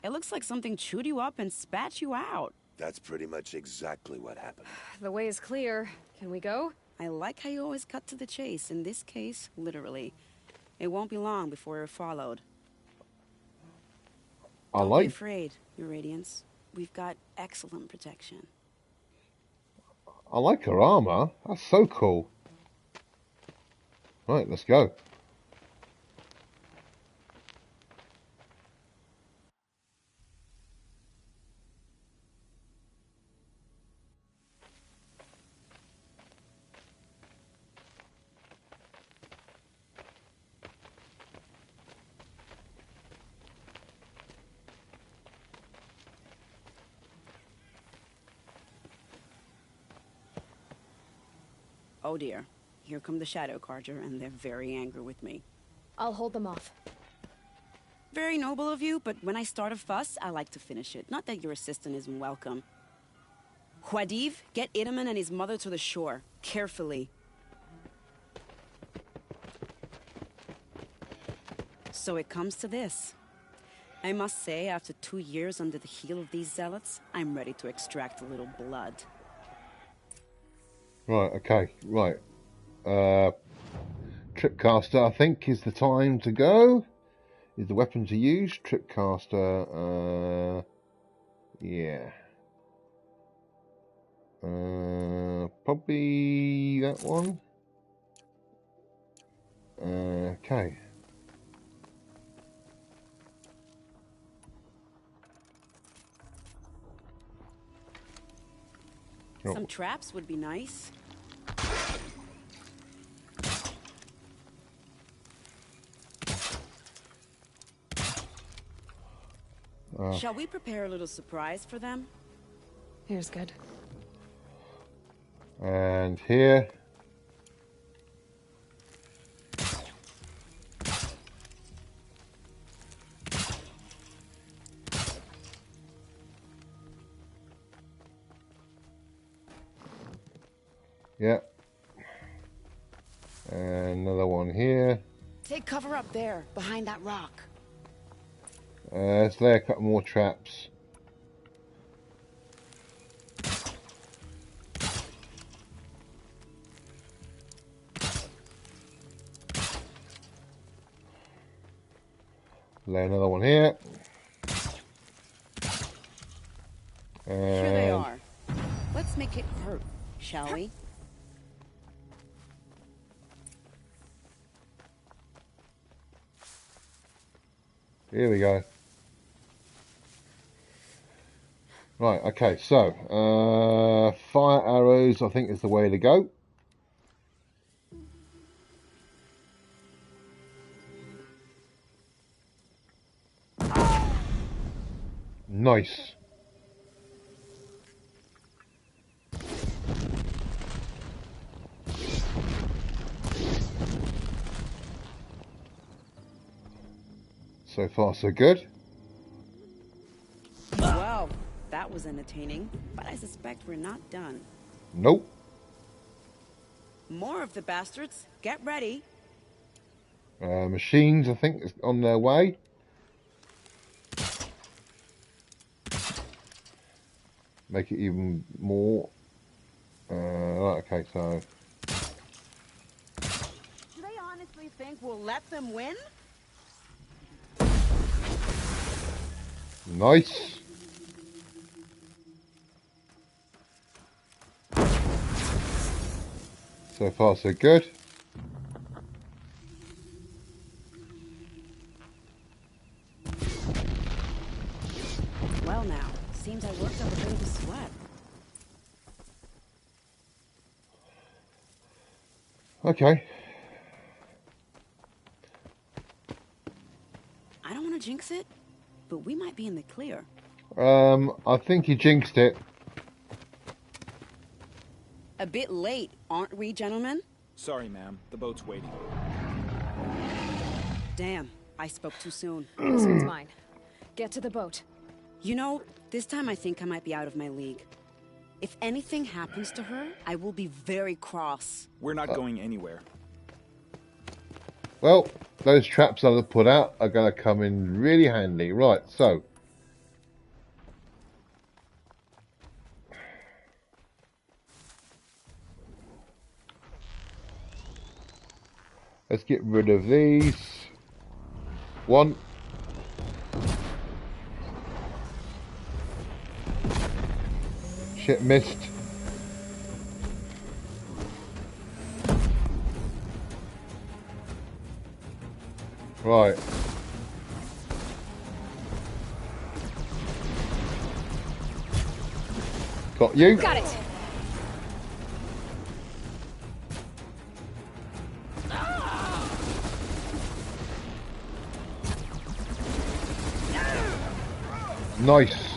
Speaker 11: It looks like something chewed you up and spat you out.
Speaker 15: That's pretty much exactly what happened.
Speaker 3: The way is clear. Can we go?
Speaker 11: I like how you always cut to the chase. In this case, literally. It won't be long before you're followed. Don't be afraid, Your Radiance. We've got excellent protection.
Speaker 1: I like her armor. That's so cool. Right, let's go.
Speaker 11: Oh dear. Here come the Shadow Carter, and they're very angry with me.
Speaker 3: I'll hold them off.
Speaker 11: Very noble of you, but when I start a fuss, I like to finish it. Not that your assistant isn't welcome. Huadiv, get Itamen and his mother to the shore. Carefully. So it comes to this. I must say, after 2 years under the heel of these zealots, I'm ready to extract a little blood.
Speaker 1: Right, okay, right. Tripcaster, I think, is the time to go. Is the weapon to use. Tripcaster, yeah. Probably that one. Okay.
Speaker 11: Some traps would be nice. Shall we prepare a little surprise for them?
Speaker 3: Here's good.
Speaker 1: And here. Yeah. And another one here.
Speaker 11: Take cover up there, behind that rock.
Speaker 1: Let's lay a couple more traps. Lay another one here. And
Speaker 11: here they are. Let's make it hurt, shall we?
Speaker 1: Here we go. Right, okay, so fire arrows I think is the way to go. Nice. So far so good.
Speaker 11: Wow, that was entertaining, but I suspect we're not done.
Speaker 1: Nope.
Speaker 11: More of the bastards. Get ready.
Speaker 1: Machines, I think, is on their way. Make it even more. Right, okay, so.
Speaker 11: Do they honestly think we'll let them win?
Speaker 1: Nice. So far, so good.
Speaker 11: Well now, seems I worked up a bit of a sweat.
Speaker 1: Okay.
Speaker 11: I don't want to jinx it, but we might be in the clear.
Speaker 1: I think you jinxed it.
Speaker 11: A bit late, aren't we, gentlemen?
Speaker 16: Sorry, ma'am. The boat's waiting.
Speaker 11: Damn, I spoke too soon.
Speaker 3: This one's mine. Get to the boat.
Speaker 11: You know, this time I think I might be out of my league. If anything happens to her, I will be very cross.
Speaker 16: We're not going anywhere.
Speaker 1: Well, those traps I've put out are going to come in really handy. Right, so. Let's get rid of these. One. Shit, missed. Right. Got you.
Speaker 3: Got it.
Speaker 1: Nice.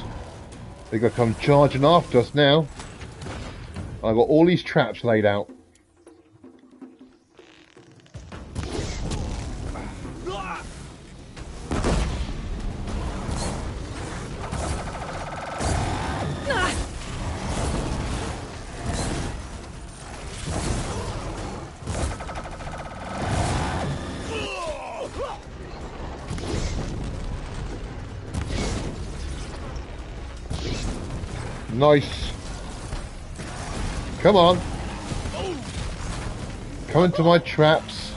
Speaker 1: They're going to come charging after us now. I've got all these traps laid out. Nice. Come on. Come into my traps.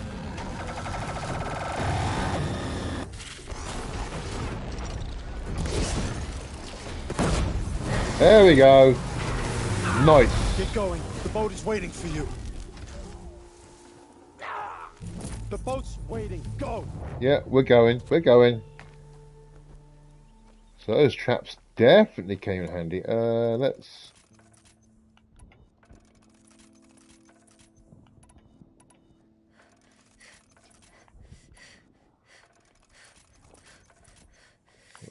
Speaker 1: There we go. Nice.
Speaker 7: Get going. The boat is waiting for you. The boat's waiting. Go.
Speaker 1: Yeah, we're going. We're going. So those traps definitely came in handy. Let's...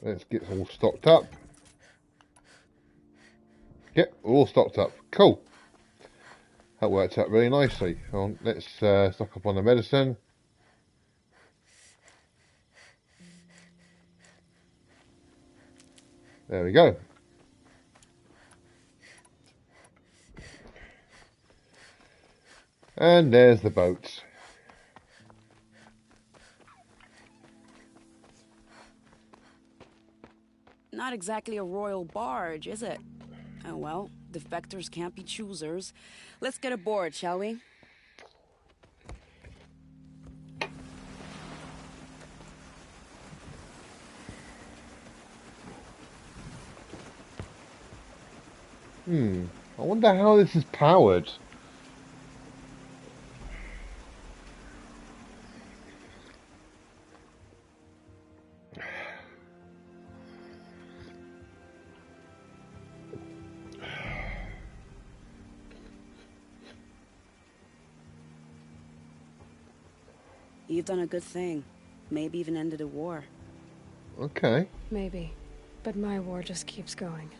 Speaker 1: Let's get all stocked up. Yep, all stocked up. Cool. That worked out really nicely. Let's stock up on the medicine. There we go. And there's the boat.
Speaker 11: Not exactly a royal barge, is it? Oh well, defectors can't be choosers. Let's get aboard, shall we?
Speaker 1: I wonder how this is powered.
Speaker 11: You've done a good thing. Maybe even ended a war.
Speaker 1: Okay.
Speaker 3: Maybe. But my war just keeps going.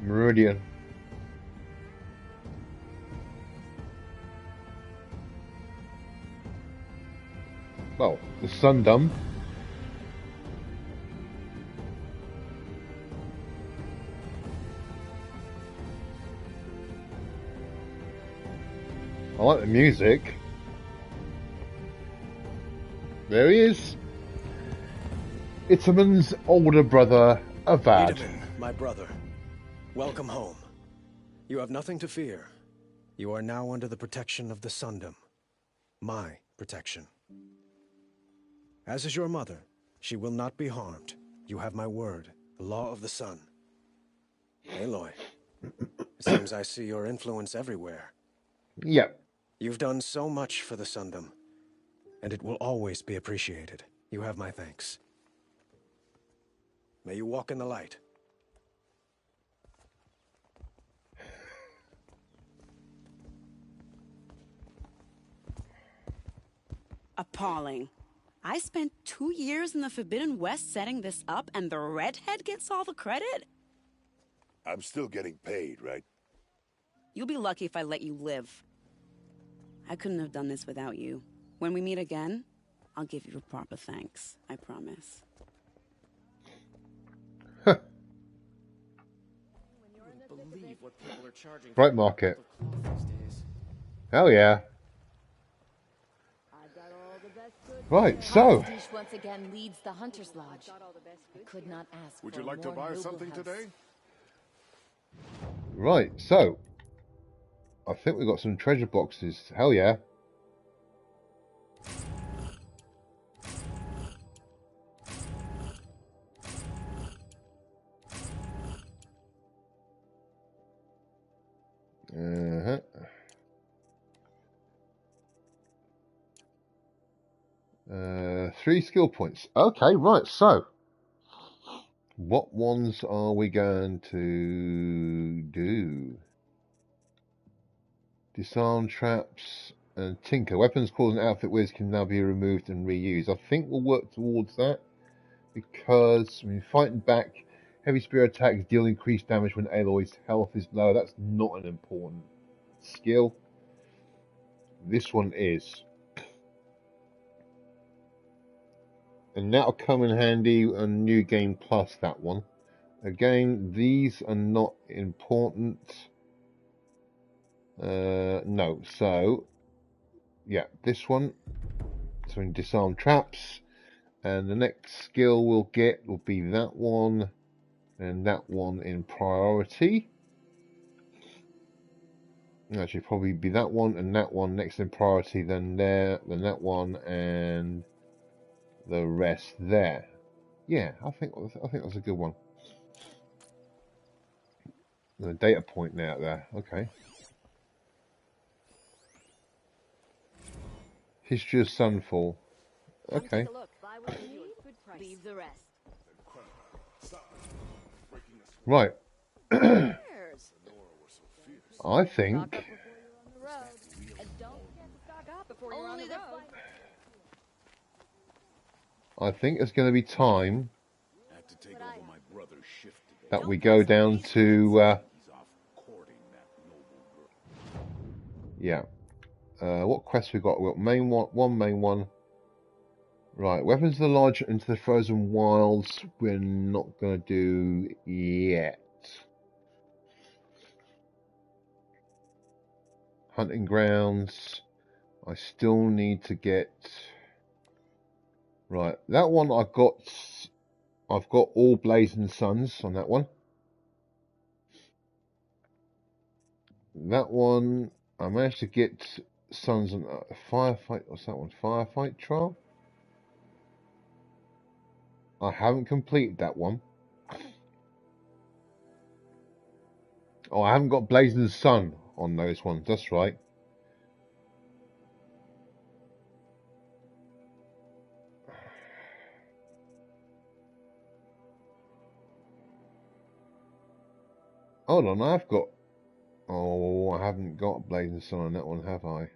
Speaker 1: Meridian. Well, the Sundom. I like the music. There he is. Itaman's older brother, Avad.
Speaker 17: Itaman, my brother. Welcome home. You have nothing to fear. You are now under the protection of the Sundom. My protection. As is your mother, she will not be harmed. You have my word, the law of the sun. Aloy, it seems I see your influence everywhere.
Speaker 1: Yep.
Speaker 17: You've done so much for the Sundom, and it will always be appreciated. You have my thanks. May you walk in the light.
Speaker 11: Appalling. I spent 2 years in the Forbidden West setting this up, and the redhead gets all the credit?
Speaker 15: I'm still getting paid, right?
Speaker 11: You'll be lucky if I let you live. I couldn't have done this without you. When we meet again, I'll give you a proper thanks. I promise.
Speaker 1: Bright market. Hell yeah. Right, so.
Speaker 13: Once again leads the Hunter's Lodge. I could not ask.
Speaker 7: Would you like to buy something today?
Speaker 1: Right, so. I think we've got some treasure boxes. Hell yeah. Uh-huh. Three skill points. Okay, right, so. What ones are we going to do? Disarm traps and tinker. Weapons causing outfit whiz can now be removed and reused. I think we'll work towards that because when you're fighting back, heavy spear attacks deal increased damage when Aloy's health is low. That's not an important skill. This one is. And that'll come in handy on New Game Plus, that one. Again, these are not important. No, so yeah, this one. So in disarm traps, and the next skill we'll get will be that one, and that one in priority. Actually, probably be that one and that one next in priority, then there, then that one, and the rest there. Yeah, I think that's a good one. The data point now there. Okay. History of Sunfall. Okay.
Speaker 13: Leave the rest.
Speaker 1: Right. I think. I think it's going to be time that we go down to. Yeah. What quests we got? We've got main one main one. Right, weapons of the lodge into the frozen wilds. We're not going to do yet. Hunting grounds. I still need to get. Right, that one I've got all blazing suns on that one. That one I managed to get suns on firefight. What's that one? Firefight trial. I haven't completed that one. Oh, I haven't got blazing sun on those ones. That's right. Hold on, I've got. Oh, I haven't got blazing sun on that one, have I?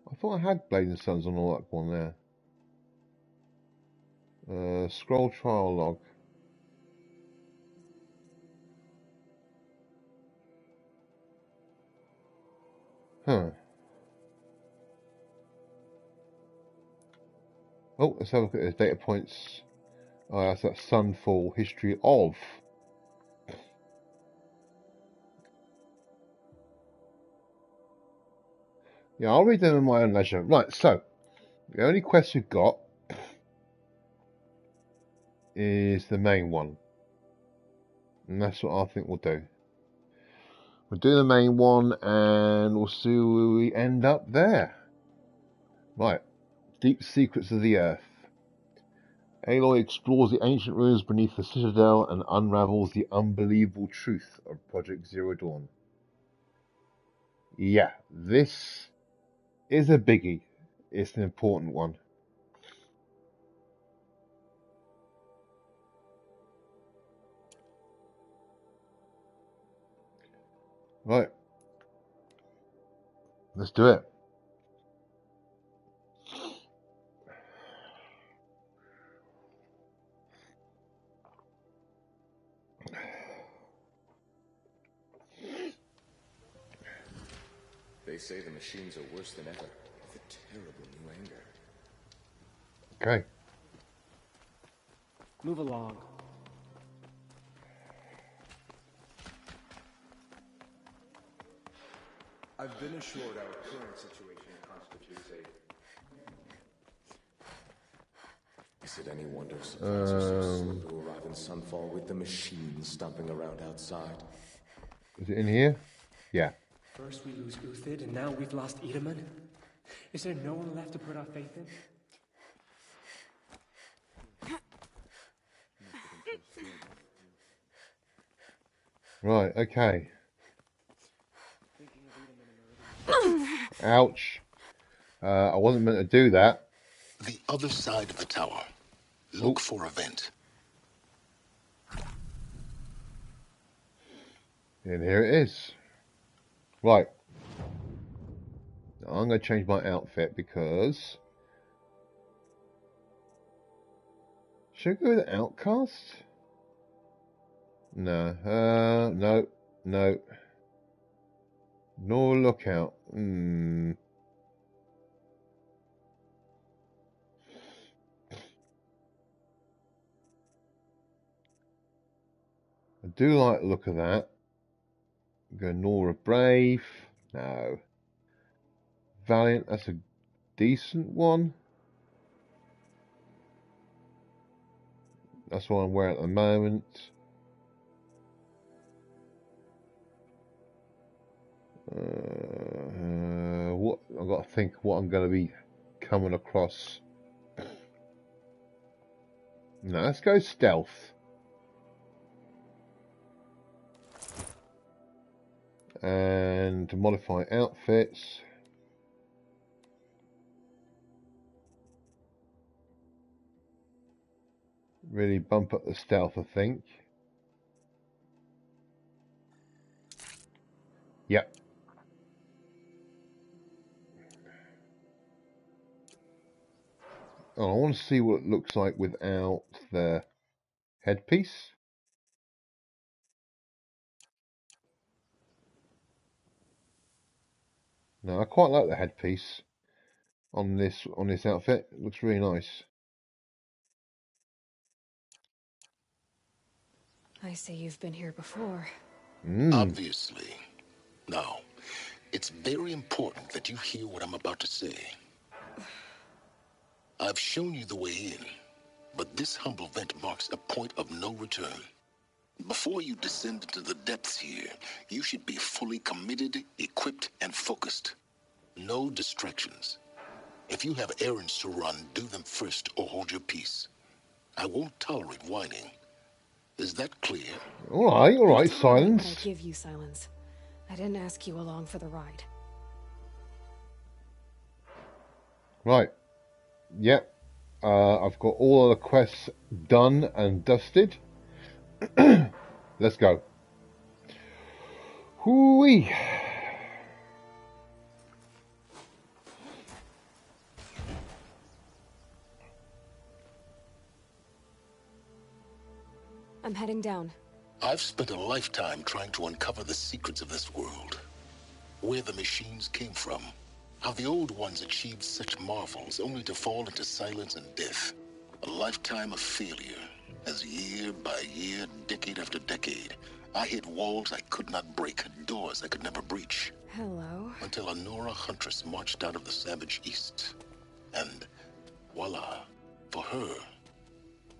Speaker 1: I thought I had blazing suns on all that one there. Scroll trial log. Huh. Oh, let's have a look at the data points. Oh, that's that Sunfall history of. Yeah, I'll read them in my own leisure. Right, so the only quest we've got is the main one, and that's what I think we'll do. We'll do the main one, and we'll see where we end up there. Right, deep secrets of the earth. Aloy explores the ancient ruins beneath the Citadel and unravels the unbelievable truth of Project Zero Dawn. Yeah, this is a biggie. It's an important one. Right. Let's do it.
Speaker 2: They say the machines are worse than ever, with a terrible new anger.
Speaker 1: Okay.
Speaker 4: Move along.
Speaker 18: I've been assured our current situation constitutes a...
Speaker 2: Is it any wonder supplies are so slow to arrive in Sunfall with the machines stomping around outside?
Speaker 1: Is it in here? Yeah.
Speaker 4: First we lose Uthid, and now we've lost Itaman. Is there no one left to put our faith in?
Speaker 1: Right, okay. Ouch. I wasn't meant to do that.
Speaker 5: The other side of the tower. Look for a vent.
Speaker 1: And here it is. Right. I'm going to change my outfit because... Should I go with Outcast? No. No. No. No Lookout. I do like the look of that. Go Nora Brave. No. Valiant, that's a decent one. That's what I'm wearing at the moment. What I've got to think what I'm going to be coming across. No, let's go stealth. And to modify outfits. Really bump up the stealth, I think. Yep. Oh, I want to see what it looks like without the headpiece. No, I quite like the headpiece on this outfit. It looks really nice.
Speaker 3: I see you've been here before.
Speaker 5: Obviously. Now, it's very important that you hear what I'm about to say. I've shown you the way in, but this humble vent marks a point of no return. Before you descend into the depths here, you should be fully committed, equipped, and focused. No distractions. If you have errands to run, do them first or hold your peace. I won't tolerate whining. Is that clear?
Speaker 1: All right, silence.
Speaker 3: I give you silence. I didn't ask you along for the ride.
Speaker 1: Right. Yep. I've got all of the quests done and dusted. Let's go. Hoo-wee.
Speaker 3: I'm heading down.
Speaker 5: I've spent a lifetime trying to uncover the secrets of this world. Where the machines came from. How the old ones achieved such marvels only to fall into silence and death. A lifetime of failure, as year by year, decade after decade, I hit walls I could not break, doors I could never breach.
Speaker 3: Hello.
Speaker 5: Until a Nora huntress marched out of the savage east. And voila, for her,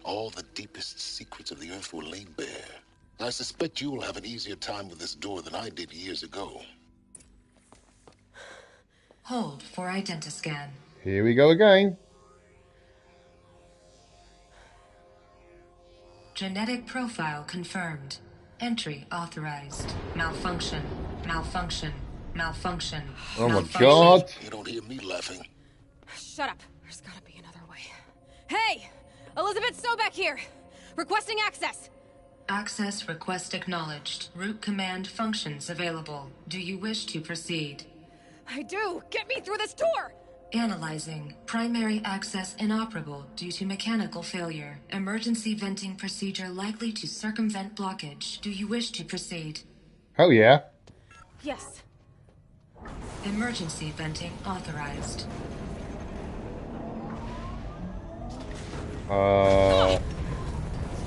Speaker 5: all the deepest secrets of the earth were laid bare. I suspect you will have an easier time with this door than I did years ago.
Speaker 19: Hold for identiscan.
Speaker 1: Here we go again.
Speaker 19: Genetic profile confirmed. Entry authorized. Malfunction. Malfunction. Malfunction.
Speaker 1: Oh my
Speaker 19: Malfunction.
Speaker 1: god!
Speaker 5: You don't hear me laughing.
Speaker 3: Shut up. There's gotta be another way. Hey! Elizabeth Sobeck here! Requesting access!
Speaker 19: Access request acknowledged. Root command functions available. Do you wish to proceed?
Speaker 3: I do! Get me through this door!
Speaker 19: Analyzing. Primary access inoperable due to mechanical failure. Emergency venting procedure likely to circumvent blockage. Do you wish to proceed?
Speaker 1: Hell yeah.
Speaker 3: Yes.
Speaker 19: Emergency venting authorized.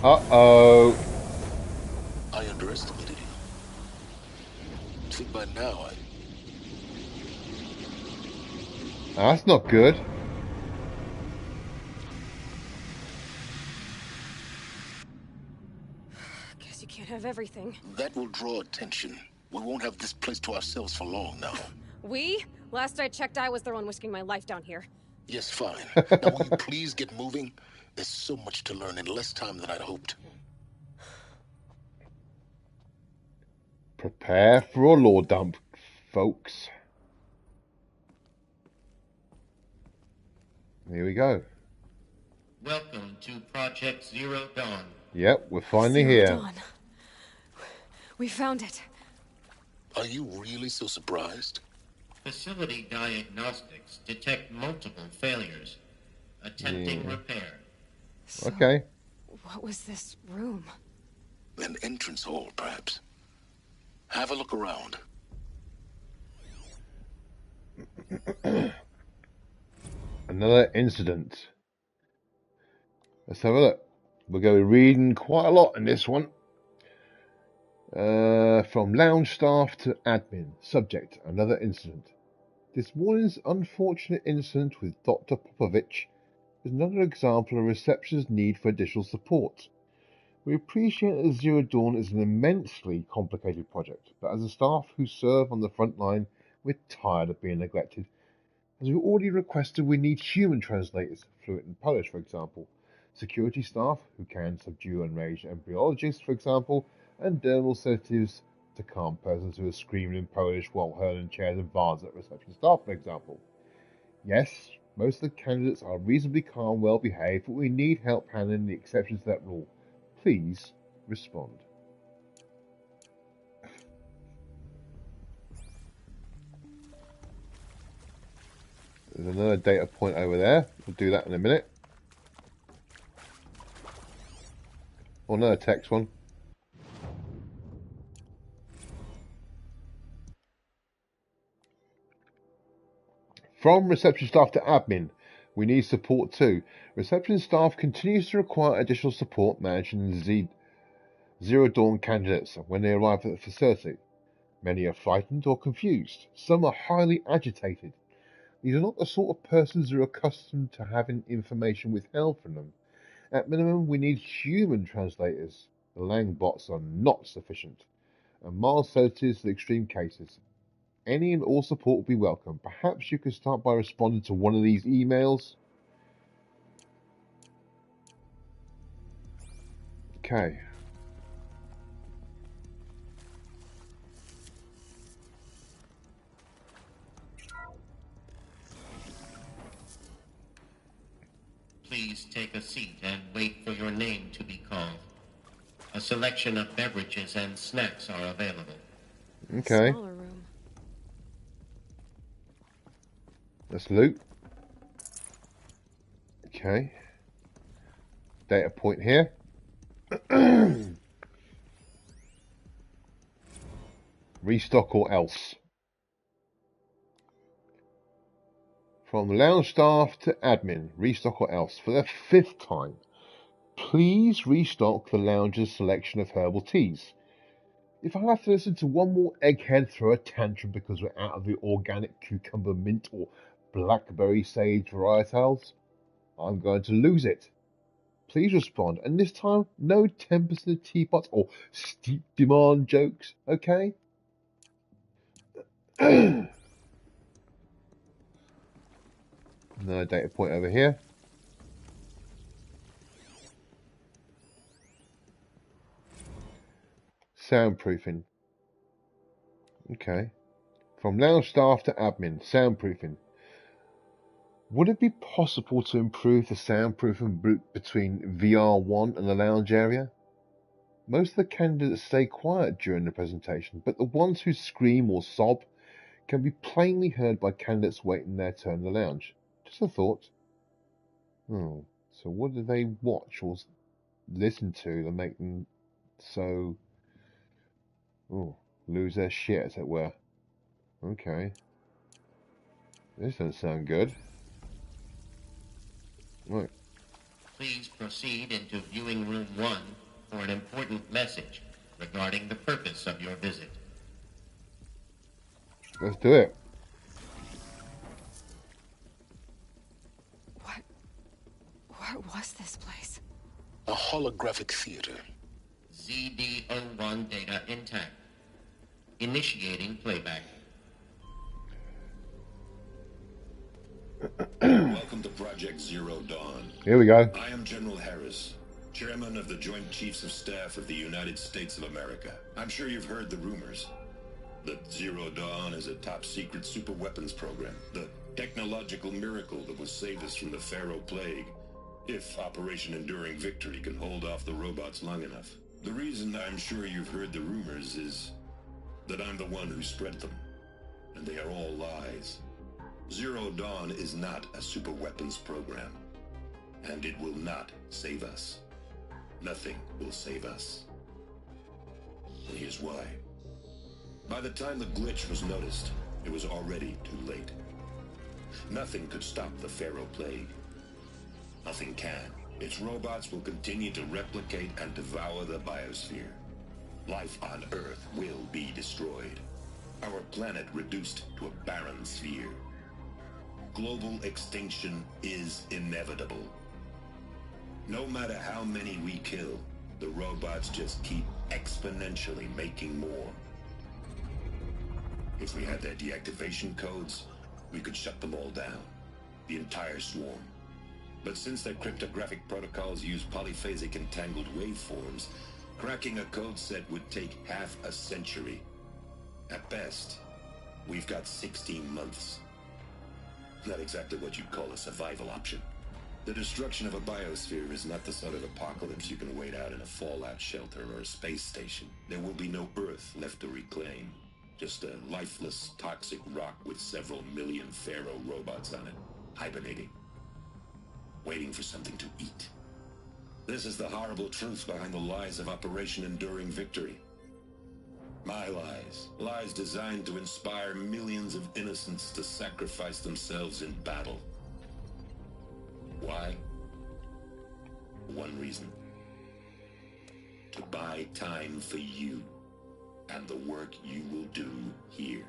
Speaker 1: Uh-oh.
Speaker 5: I underestimated you. Think by now
Speaker 1: That's not good.
Speaker 3: Guess you can't have everything.
Speaker 5: that will draw attention. We won't have this place to ourselves for long now.
Speaker 3: We? Last I checked, I was the one risking my life down here.
Speaker 5: Yes, fine. Now will you please get moving? There's so much to learn in less time than I'd hoped.
Speaker 1: Prepare for a law dump, folks. Here we go.
Speaker 20: Welcome to Project Zero Dawn.
Speaker 1: Yep, we're finally
Speaker 3: Zero
Speaker 1: here.
Speaker 3: Dawn. We found it.
Speaker 5: Are you really so surprised?
Speaker 20: Facility diagnostics detect multiple failures. Attempting repair.
Speaker 3: So,
Speaker 1: Okay.
Speaker 3: what was this room?
Speaker 5: An entrance hall, perhaps. Have a look around.
Speaker 1: Another incident. Let's have a look. We're going to be reading quite a lot in this one. From lounge staff to admin. Subject, another incident. This morning's unfortunate incident with Dr. Popovich is another example of reception's need for additional support. We appreciate that Zero Dawn is an immensely complicated project, but as a staff who serve on the front line, we're tired of being neglected. As we already requested, we need human translators, fluent in Polish, for example, security staff who can subdue enraged embryologists, for example, and dermal sedatives to calm persons who are screaming in Polish while hurling chairs and vases at reception staff, for example. Yes, most of the candidates are reasonably calm, well behaved, but we need help handling the exceptions to that rule. Please respond. There's another data point over there. We'll do that in a minute. Or another text one. From reception staff to admin, we need support too. Reception staff continues to require additional support managing Zero Dawn candidates when they arrive at the facility. Many are frightened or confused. Some are highly agitated. These are not the sort of persons who are accustomed to having information withheld from them. At minimum, we need human translators. The Lang bots are not sufficient. And mild sedatives for extreme cases. Any and all support will be welcome. Perhaps you could start by responding to one of these emails. Okay.
Speaker 20: Please take a seat and wait for your name to be called. A selection of beverages and snacks are available.
Speaker 1: Okay.
Speaker 3: Smaller room.
Speaker 1: Let's loot. Okay. Data point here. Restock or else. From lounge staff to admin, restock or else. For the 5th time, please restock the lounge's selection of herbal teas. If I have to listen to one more egghead throw a tantrum because we're out of the organic cucumber mint or blackberry sage varietals, I'm going to lose it. Please respond, and this time, no tempest in the teapot or steep demand jokes, okay? Another data point over here. Soundproofing. Okay. From lounge staff to admin. Soundproofing. Would it be possible to improve the soundproofing between VR1 and the lounge area? Most of the candidates stay quiet during the presentation, but the ones who scream or sob can be plainly heard by candidates waiting their turn in the lounge. Just a thought. Oh, so what do they watch or listen to that make them so lose their shit, as it were? Okay. This doesn't sound good. Right.
Speaker 20: Please proceed into viewing room 1 for an important message regarding the purpose of your visit.
Speaker 1: Let's do it.
Speaker 3: What was this place?
Speaker 5: A holographic theater.
Speaker 20: ZD-01 data intact. Initiating playback.
Speaker 21: Welcome to Project Zero Dawn.
Speaker 1: Here we go.
Speaker 21: I am General Harris, Chairman of the Joint Chiefs of Staff of the United States of America. I'm sure you've heard the rumors that Zero Dawn is a top-secret superweapons program, the technological miracle that will save us from the Pharaoh Plague, if Operation Enduring Victory can hold off the robots long enough. The reason I'm sure you've heard the rumors is that I'm the one who spread them, and they are all lies. Zero Dawn is not a superweapons program, and it will not save us. Nothing will save us. And here's why. By the time the glitch was noticed, it was already too late. Nothing could stop the Pharaoh Plague. Nothing can. Its robots will continue to replicate and devour the biosphere. Life on Earth will be destroyed. Our planet reduced to a barren sphere. Global extinction is inevitable. No matter how many we kill, the robots just keep exponentially making more. If we had their deactivation codes, we could shut them all down. The entire swarm. But since their cryptographic protocols use polyphasic entangled waveforms, cracking a code set would take half a century. At best, we've got 16 months. Not exactly what you'd call a survival option. The destruction of a biosphere is not the sort of apocalypse you can wait out in a fallout shelter or a space station. There will be no Earth left to reclaim. Just a lifeless, toxic rock with several million Pharaoh robots on it, hibernating. Waiting for something to eat. This is the horrible truth behind the lies of Operation Enduring Victory. My lies. Lies designed to inspire millions of innocents to sacrifice themselves in battle. Why? One reason. To buy time for you and the work you will do here.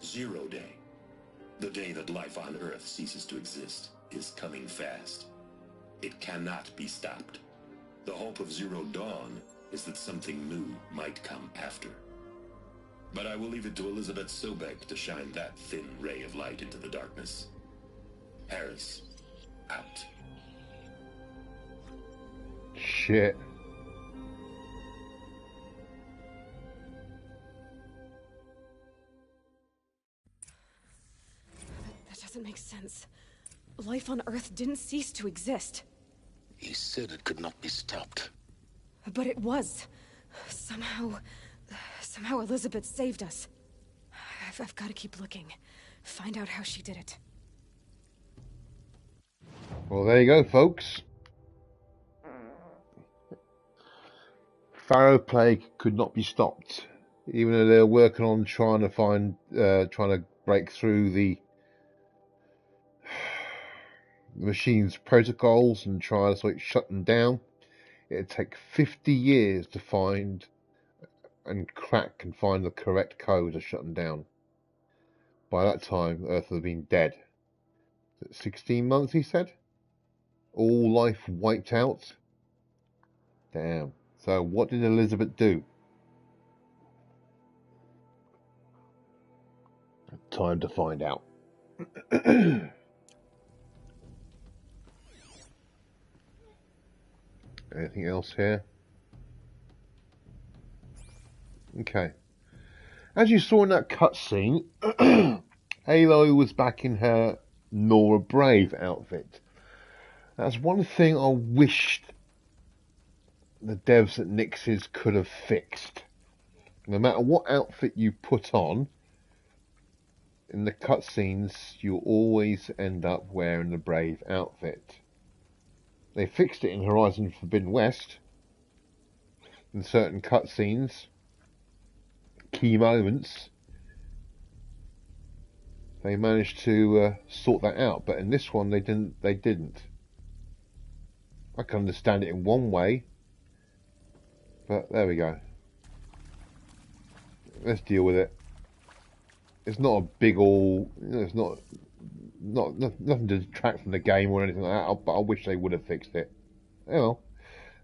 Speaker 21: Zero Day. The day that life on Earth ceases to exist is coming fast. It cannot be stopped. The hope of Zero Dawn is that something new might come after. But I will leave it to Elizabeth Sobek to shine that thin ray of light into the darkness. Harris, out.
Speaker 1: Shit.
Speaker 3: That doesn't make sense. Life on Earth didn't cease to exist.
Speaker 5: He said it could not be stopped.
Speaker 3: But it was. Somehow Elizabeth saved us. I've got to keep looking. Find out how she did it.
Speaker 1: Well, there you go, folks. Pharaoh Plague could not be stopped, even though they're working on trying to break through the machine's protocols and try to shut them down. It'd take 50 years to find and crack and find the correct code to shut them down. By that time, Earth would have been dead. 16 months, he said? All life wiped out? Damn. So what did Elizabeth do? Time to find out. Anything else here? Okay. As you saw in that cutscene, Aloy was back in her Nora Brave outfit. That's one thing I wished the devs at Nix's could have fixed. No matter what outfit you put on, in the cutscenes, you'll always end up wearing the Brave outfit. They fixed it in Horizon Forbidden West. In certain cutscenes, key moments, they managed to sort that out, but in this one they didn't. I can understand it in one way, but there we go. Let's deal with it. It's not a big all, it's nothing to detract from the game or anything like that, but I wish they would have fixed it. Oh well,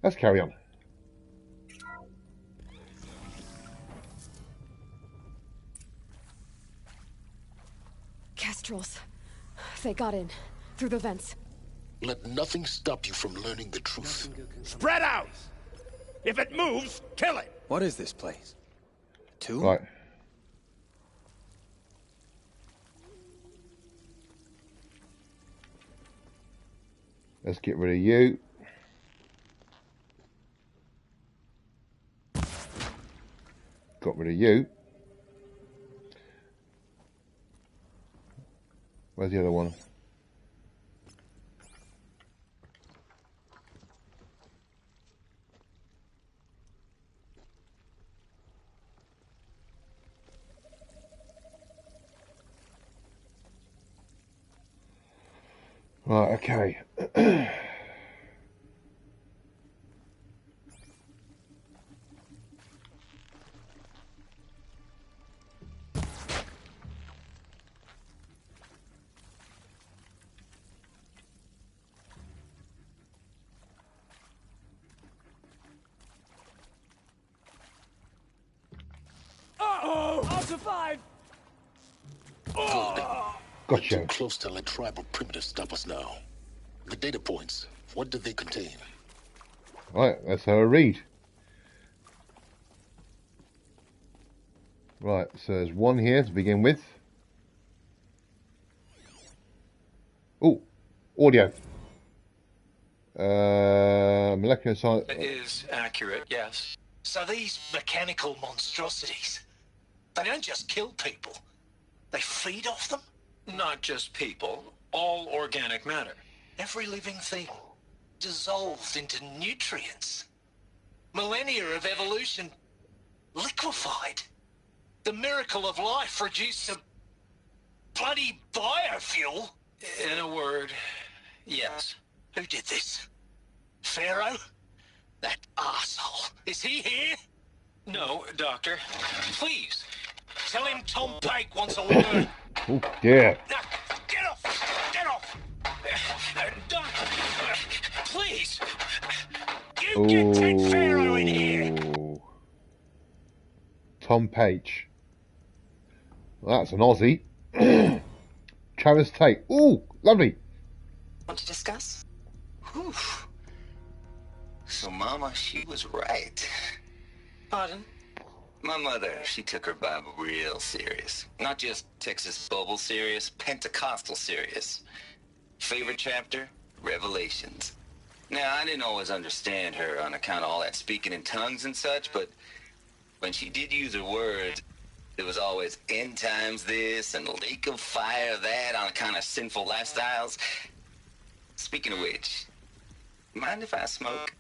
Speaker 1: let's carry on.
Speaker 3: Kestrels. They got in. Through the vents.
Speaker 5: Let nothing stop you from learning the truth.
Speaker 7: Spread out! If it moves, kill it!
Speaker 17: What is this place? Two?
Speaker 1: Right. Let's get rid of you. Got rid of you. Where's the other one? Right, okay.
Speaker 7: I'll survive!
Speaker 1: Gotcha.
Speaker 5: We're too close to let tribal primitives stop us now. The data points, what do they contain?
Speaker 1: Right, let's have a read. Right, so there's one here to begin with. Oh, audio. Molecular science.
Speaker 8: It is accurate, yes. So these mechanical monstrosities, they don't just kill people. They feed off them? Not just people, all organic matter. Every living thing dissolved into nutrients. Millennia of evolution liquefied. The miracle of life reduced to bloody biofuel. In a word, yes. Who did this? Pharaoh? That arsehole. Is he here? No, Doctor. Please, tell him Tom Pike wants a word.
Speaker 1: Oh, dear.
Speaker 8: Now, get off! Get off! Doctor, please! You get Ted Pharaoh in here!
Speaker 1: Tom Page. Well, that's an Aussie. Travis Tate. Ooh, lovely.
Speaker 22: Want to discuss? Whew. So, Mama, she was right.
Speaker 8: Pardon?
Speaker 22: My mother, she took her Bible real serious. Not just Texas Bubble serious, Pentecostal serious. Favorite chapter? Revelations. Now, I didn't always understand her on account of all that speaking in tongues and such, but when she did use her words, it was always end times this and lake of fire that on account of sinful lifestyles. Speaking of which, mind if I smoke?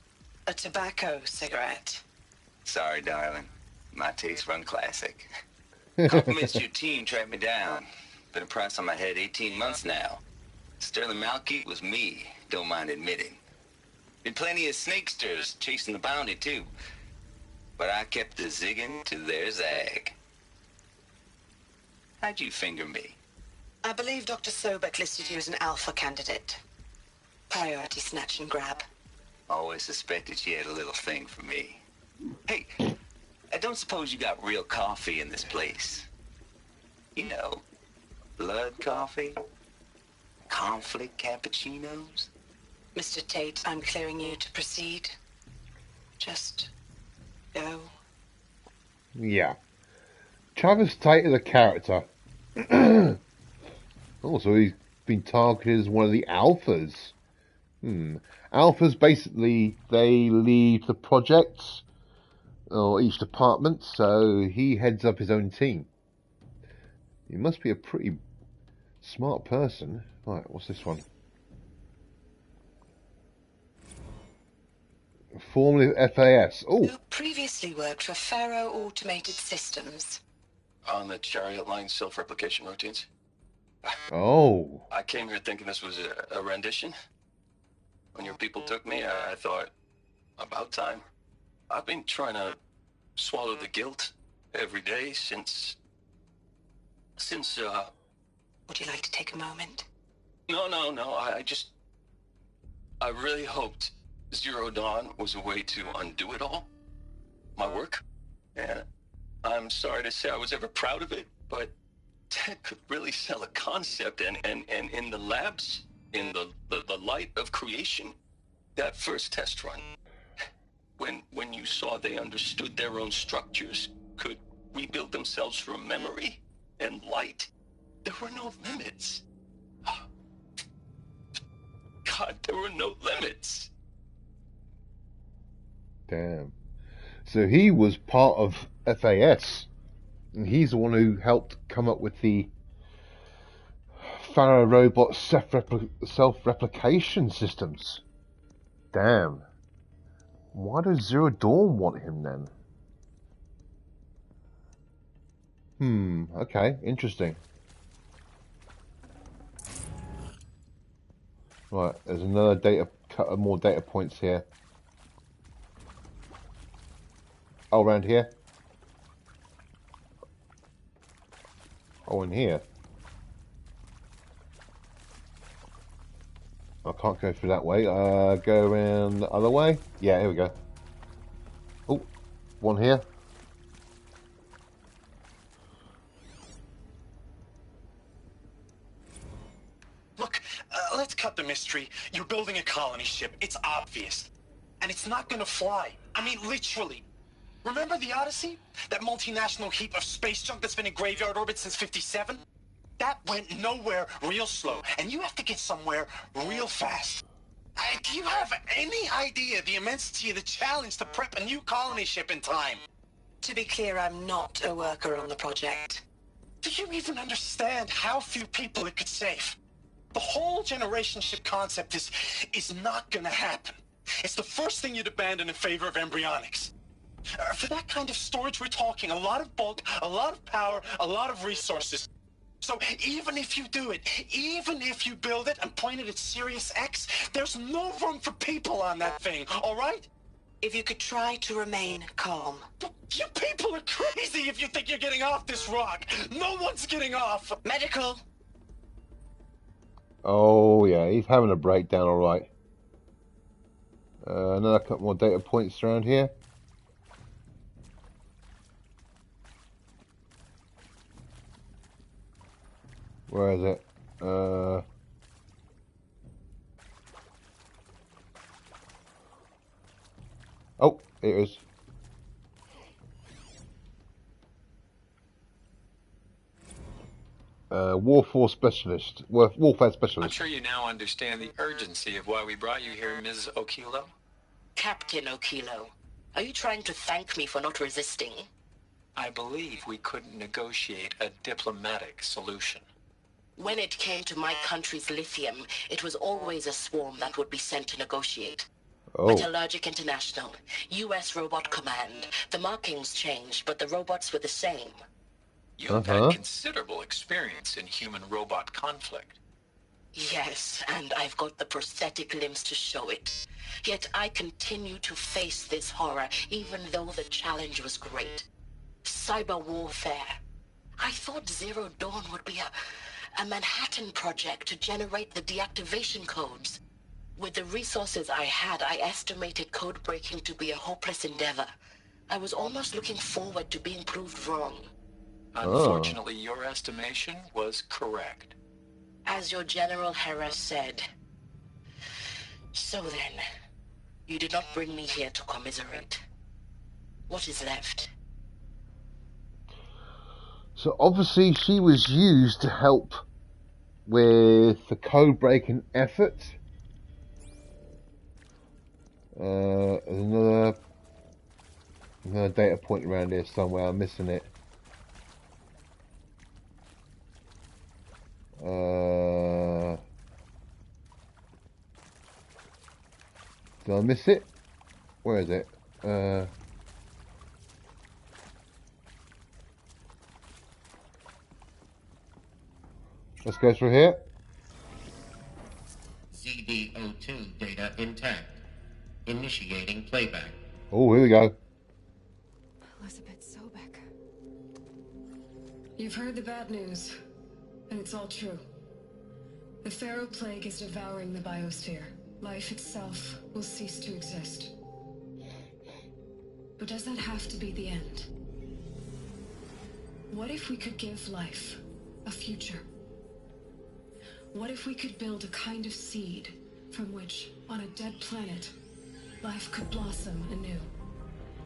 Speaker 22: A tobacco cigarette. Sorry, darling. My taste run classic. Compliments your team tracked me down. Been a price on my head 18 months now. Sterling Malkeet was me, don't mind admitting. Been plenty of snakesters chasing the bounty, too. But I kept the zigging to their zag. How'd you finger me? I believe Dr. Sobek listed you as an alpha candidate. Priority snatch and grab. Always suspected she had a little thing for me. Hey, I don't suppose you got real coffee in this place. You know, blood coffee? Conflict cappuccinos? Mr. Tate, I'm clearing you to proceed. Just go.
Speaker 1: Yeah. Travis Tate is a character. Also, he's been targeted as one of the alphas. Alphas, basically, they lead the projects, or each department, so he heads up his own team. He must be a pretty smart person. Right, what's this one? Formerly FAS. Oh!
Speaker 6: Who previously worked for Faro Automated Systems.
Speaker 10: On the Chariot Line self-replication routines.
Speaker 1: Oh.
Speaker 10: I came here thinking this was a rendition. When your people took me, I thought, about time. I've been trying to swallow the guilt every day since...
Speaker 6: Would you like to take a moment?
Speaker 10: No, I really hoped Zero Dawn was a way to undo it all. My work. And I'm sorry to say I was ever proud of it, but Ted could really sell a concept, and in the labs, in the light of creation, that first test run, when you saw they understood their own structures, could rebuild themselves from memory and light, there were no limits. God, there were no limits.
Speaker 1: Damn. So he was part of FAS. And he's the one who helped come up with the Pharaoh robot self-replication systems. Damn. Why does Zero Dawn want him then? Okay, interesting. Right, there's another more data points here. Oh, around here? Oh, in here. I can't go through that way. Go around the other way? Yeah, here we go. Oh, one here.
Speaker 23: Look, let's cut the mystery. You're building a colony ship. It's obvious. And it's not gonna fly. I mean, literally. Remember the Odyssey? That multinational heap of space junk that's been in graveyard orbit since '57? That went nowhere real slow, and you have to get somewhere real fast. Do you have any idea the immensity of the challenge to prep a new colony ship in time?
Speaker 6: To be clear, I'm not a worker on the project.
Speaker 23: Do you even understand how few people it could save? The whole generation ship concept is not gonna happen. It's the first thing you'd abandon in favor of embryonics. For that kind of storage, we're talking a lot of bulk, a lot of power, a lot of resources. So even if you do it, even if you build it and point it at Sirius X, there's no room for people on that thing, all right?
Speaker 6: If you could try to remain calm.
Speaker 23: You people are crazy if you think you're getting off this rock. No one's getting off.
Speaker 6: Medical.
Speaker 1: Oh, yeah, he's having a breakdown, alright. Another couple more data points around here. Where is it? Oh, here it is. Warfare specialist.
Speaker 8: I'm sure you now understand the urgency of why we brought you here, Ms. Okilo.
Speaker 6: Captain Okilo, are you trying to thank me for not resisting?
Speaker 8: I believe we couldn't negotiate a diplomatic solution.
Speaker 6: When it came to my country's lithium, it was always a swarm that would be sent to negotiate.
Speaker 1: Oh.
Speaker 6: Metallurgic International, U.S. Robot Command. The markings changed, but the robots were the same.
Speaker 8: You've had considerable experience in human-robot conflict.
Speaker 6: Yes, and I've got the prosthetic limbs to show it. Yet I continue to face this horror, even though the challenge was great. Cyber warfare. I thought Zero Dawn would be a Manhattan project to generate the deactivation codes. With the resources I had, I estimated code breaking to be a hopeless endeavor. I was almost looking forward to being proved wrong.
Speaker 8: Unfortunately, your estimation was correct.
Speaker 6: As your General Hera said. So then, you did not bring me here to commiserate. What is left?
Speaker 1: So obviously she was used to help with the code breaking effort. There's another data point around here somewhere. I'm missing it. Did I miss it? Where is it? Let's go through here.
Speaker 20: ZDO2 data intact. Initiating playback.
Speaker 1: Oh, here we go.
Speaker 3: Elizabeth Sobek.
Speaker 19: You've heard the bad news, and it's all true. The Pharaoh Plague is devouring the biosphere. Life itself will cease to exist. But does that have to be the end? What if we could give life a future? What if we could build a kind of seed from which, on a dead planet, life could blossom anew?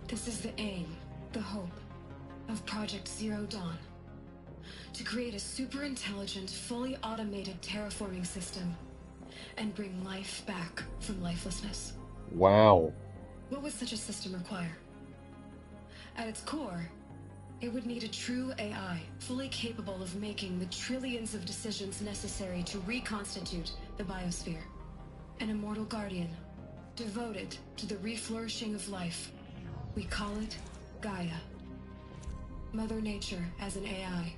Speaker 19: This is the aim, the hope, of Project Zero Dawn. To create a super-intelligent, fully automated terraforming system and bring life back from lifelessness.
Speaker 1: Wow.
Speaker 19: What would such a system require? At its core, it would need a true AI, fully capable of making the trillions of decisions necessary to reconstitute the biosphere. An immortal guardian, devoted to the reflourishing of life. We call it Gaia. Mother Nature as an AI.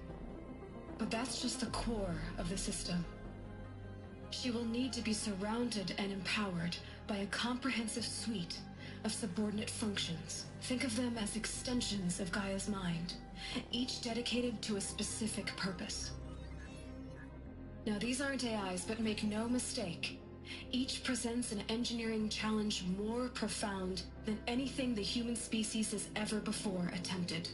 Speaker 19: But that's just the core of the system. She will need to be surrounded and empowered by a comprehensive suite of subordinate functions. Think of them as extensions of Gaia's mind, each dedicated to a specific purpose. Now, these aren't AIs, but make no mistake, each presents an engineering challenge more profound than anything the human species has ever before attempted.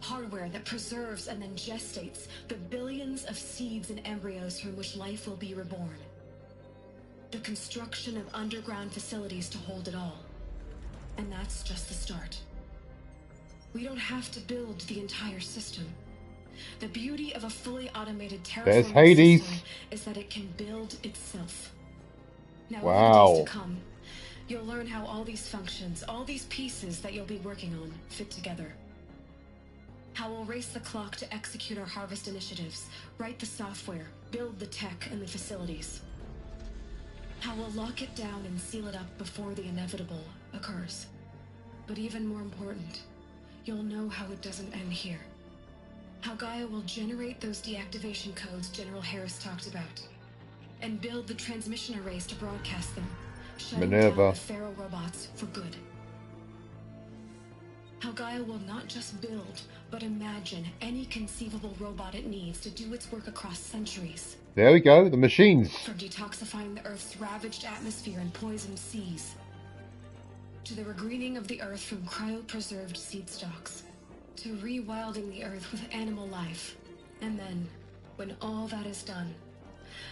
Speaker 19: Hardware that preserves and then gestates the billions of seeds and embryos from which life will be reborn. The construction of underground facilities to hold it all. And that's just the start. We don't have to build the entire system. The beauty of a fully automated terraforming system is that it can build itself. Now, over the days to come, you'll learn how all these functions, all these pieces that you'll be working on, fit together. How we'll race the clock to execute our harvest initiatives, write the software, build the tech and the facilities. How we'll lock it down and seal it up before the inevitable occurs. But even more important, you'll know how it doesn't end here. How Gaia will generate those deactivation codes General Harris talked about, and build the transmission arrays to broadcast them, shutting down the Pharaoh robots for good. How Gaia will not just build, but imagine any conceivable robot it needs to do its work across centuries.
Speaker 1: There we go, the machines.
Speaker 19: From detoxifying the Earth's ravaged atmosphere and poisoned seas, to the regreening of the Earth from cryopreserved seed stocks, to rewilding the Earth with animal life. And then, when all that is done,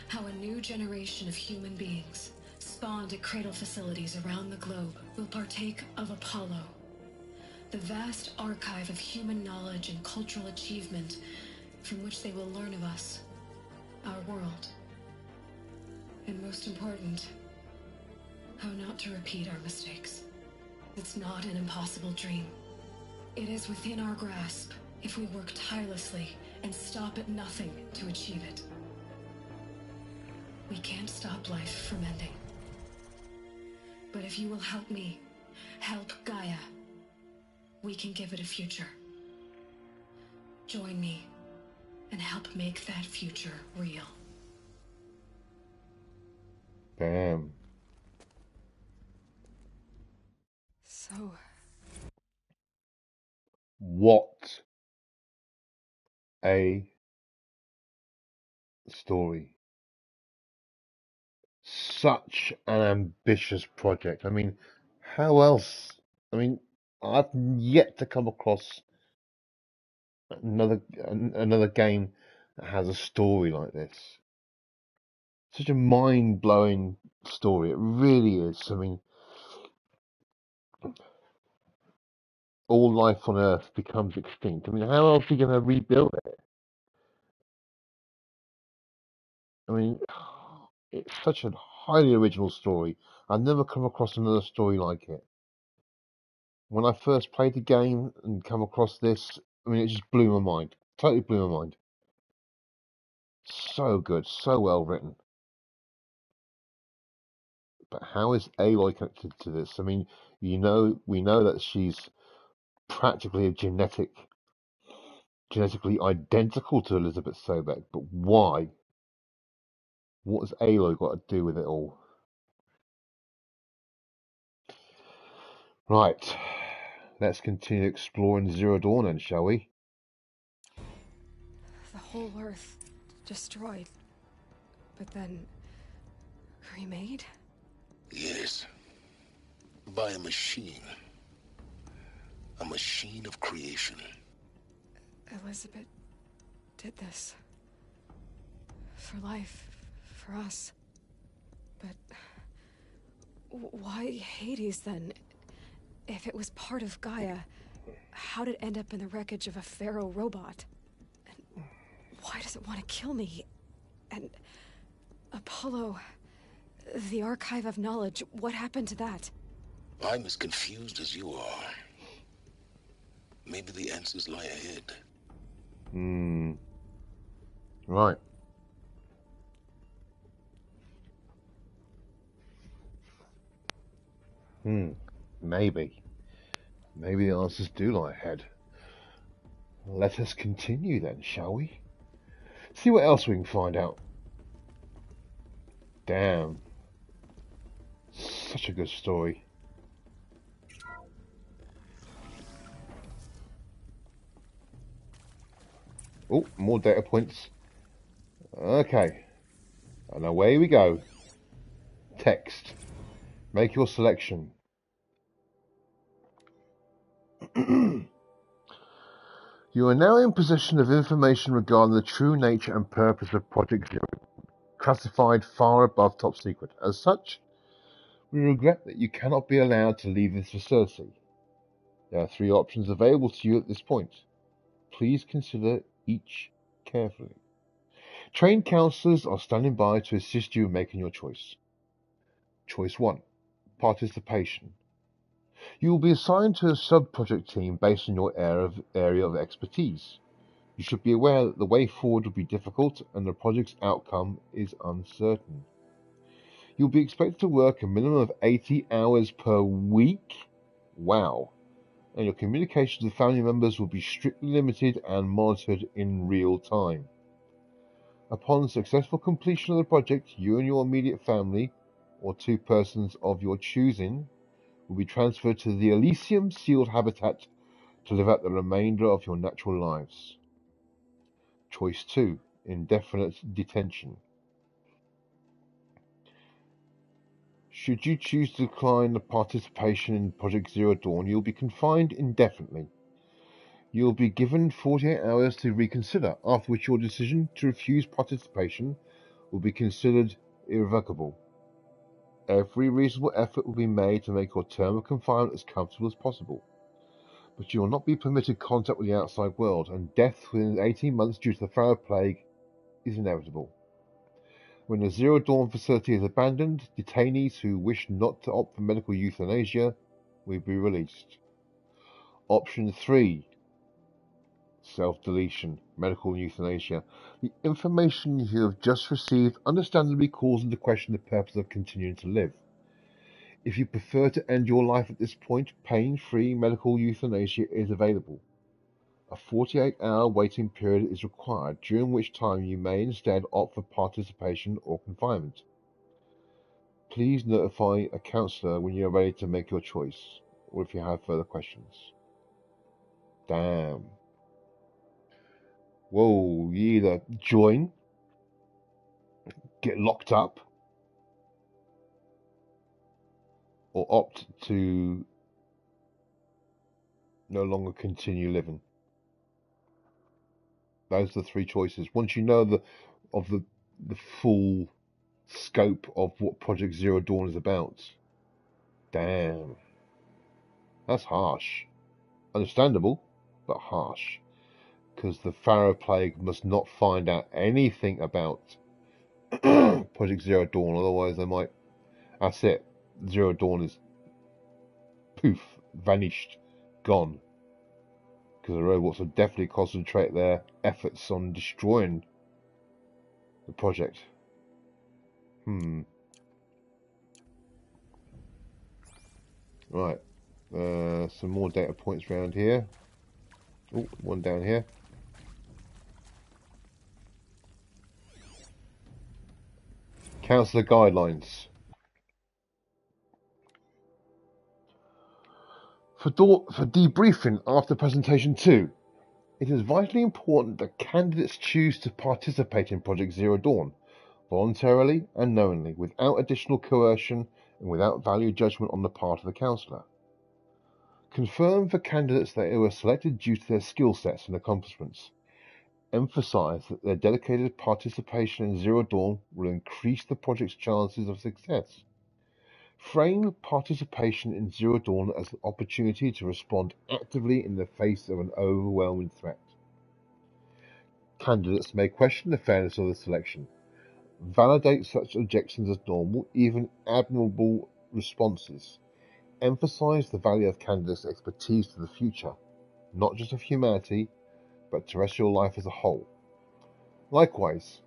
Speaker 19: how a new generation of human beings, spawned at cradle facilities around the globe, will partake of Apollo, the vast archive of human knowledge and cultural achievement from which they will learn of us, our world. And most important, how not to repeat our mistakes. It's not an impossible dream. It is within our grasp if we work tirelessly and stop at nothing to achieve it. We can't stop life from ending. But if you will help me, help Gaia, we can give it a future. Join me and help make that future real.
Speaker 1: Bam.
Speaker 3: So...
Speaker 1: what a story. Such an ambitious project. I mean, how else? I mean, I've yet to come across another game that has a story like this. Such a mind-blowing story. It really is. I mean, all life on Earth becomes extinct. I mean, how else are you going to rebuild it? I mean, it's such a highly original story. I've never come across another story like it. When I first played the game and come across this, I mean, it just blew my mind. Totally blew my mind. So good, so well written. But how is Aloy connected to this? I mean, we know that she's practically genetically identical to Elizabeth Sobek, but why? What has Aloy got to do with it all? Right, let's continue exploring Zero Dawn then, shall we?
Speaker 3: The whole Earth destroyed, but then remade?
Speaker 5: Yes. By a machine. A machine of creation.
Speaker 3: Elizabeth did this. For life, for us. But why Hades then? If it was part of Gaia, how did it end up in the wreckage of a pharaoh robot? And why does it want to kill me? And Apollo, the Archive of Knowledge, what happened to that?
Speaker 5: I'm as confused as you are. Maybe the answers lie ahead.
Speaker 1: Right. Maybe. Maybe the answers do lie ahead. Let us continue then, shall we? See what else we can find out. Damn. Such a good story. Oh, more data points. Okay. And away we go. Text. Make your selection. You are now in possession of information regarding the true nature and purpose of Project Zero, classified far above top secret. As such, we regret that you cannot be allowed to leave this facility. There are 3 options available to you at this point. Please consider each carefully. Trained counselors are standing by to assist you in making your choice. Choice 1. Participation. You will be assigned to a sub-project team based on your area of expertise. You should be aware that the way forward will be difficult and the project's outcome is uncertain. You'll be expected to work a minimum of 80 hours per week. Wow. And your communications with family members will be strictly limited and monitored in real time. Upon successful completion of the project, you and your immediate family, or 2 persons of your choosing, will be transferred to the Elysium sealed habitat to live out the remainder of your natural lives. Choice 2. Indefinite detention. Should you choose to decline the participation in Project Zero Dawn, you'll be confined indefinitely. You'll be given 48 hours to reconsider, after which your decision to refuse participation will be considered irrevocable. Every reasonable effort will be made to make your term of confinement as comfortable as possible. But you will not be permitted contact with the outside world, and death within 18 months due to the Pharaoh Plague is inevitable. When the Zero Dawn facility is abandoned, detainees who wish not to opt for medical euthanasia will be released. Option 3. Self-deletion, medical euthanasia. The information you have just received understandably calls into question the purpose of continuing to live. If you prefer to end your life at this point, pain-free medical euthanasia is available. A 48-hour waiting period is required, during which time you may instead opt for participation or confinement. Please notify a counselor when you are ready to make your choice, or if you have further questions. Damn. Whoa, you either join, get locked up, or opt to no longer continue living. Those are the 3 choices. Once you know the full scope of what Project Zero Dawn is about. Damn. That's harsh. Understandable, but harsh, because the Pharaoh Plague must not find out anything about Project Zero Dawn, otherwise they might... That's it. Zero Dawn is poof, vanished, gone. Because the robots will definitely concentrate their efforts on destroying the project. Right. Some more data points around here. Oh, one down here. Councillor guidelines. For debriefing after presentation 2, it is vitally important that candidates choose to participate in Project Zero Dawn voluntarily and knowingly, without additional coercion and without value judgment on the part of the councillor. Confirm for candidates that they were selected due to their skill sets and accomplishments. Emphasize that their dedicated participation in Zero Dawn will increase the project's chances of success. Frame participation in Zero Dawn as an opportunity to respond actively in the face of an overwhelming threat. Candidates may question the fairness of the selection. Validate such objections as normal, even admirable responses. Emphasize the value of candidates' expertise to the future, not just of humanity, but terrestrial life as a whole. Likewise,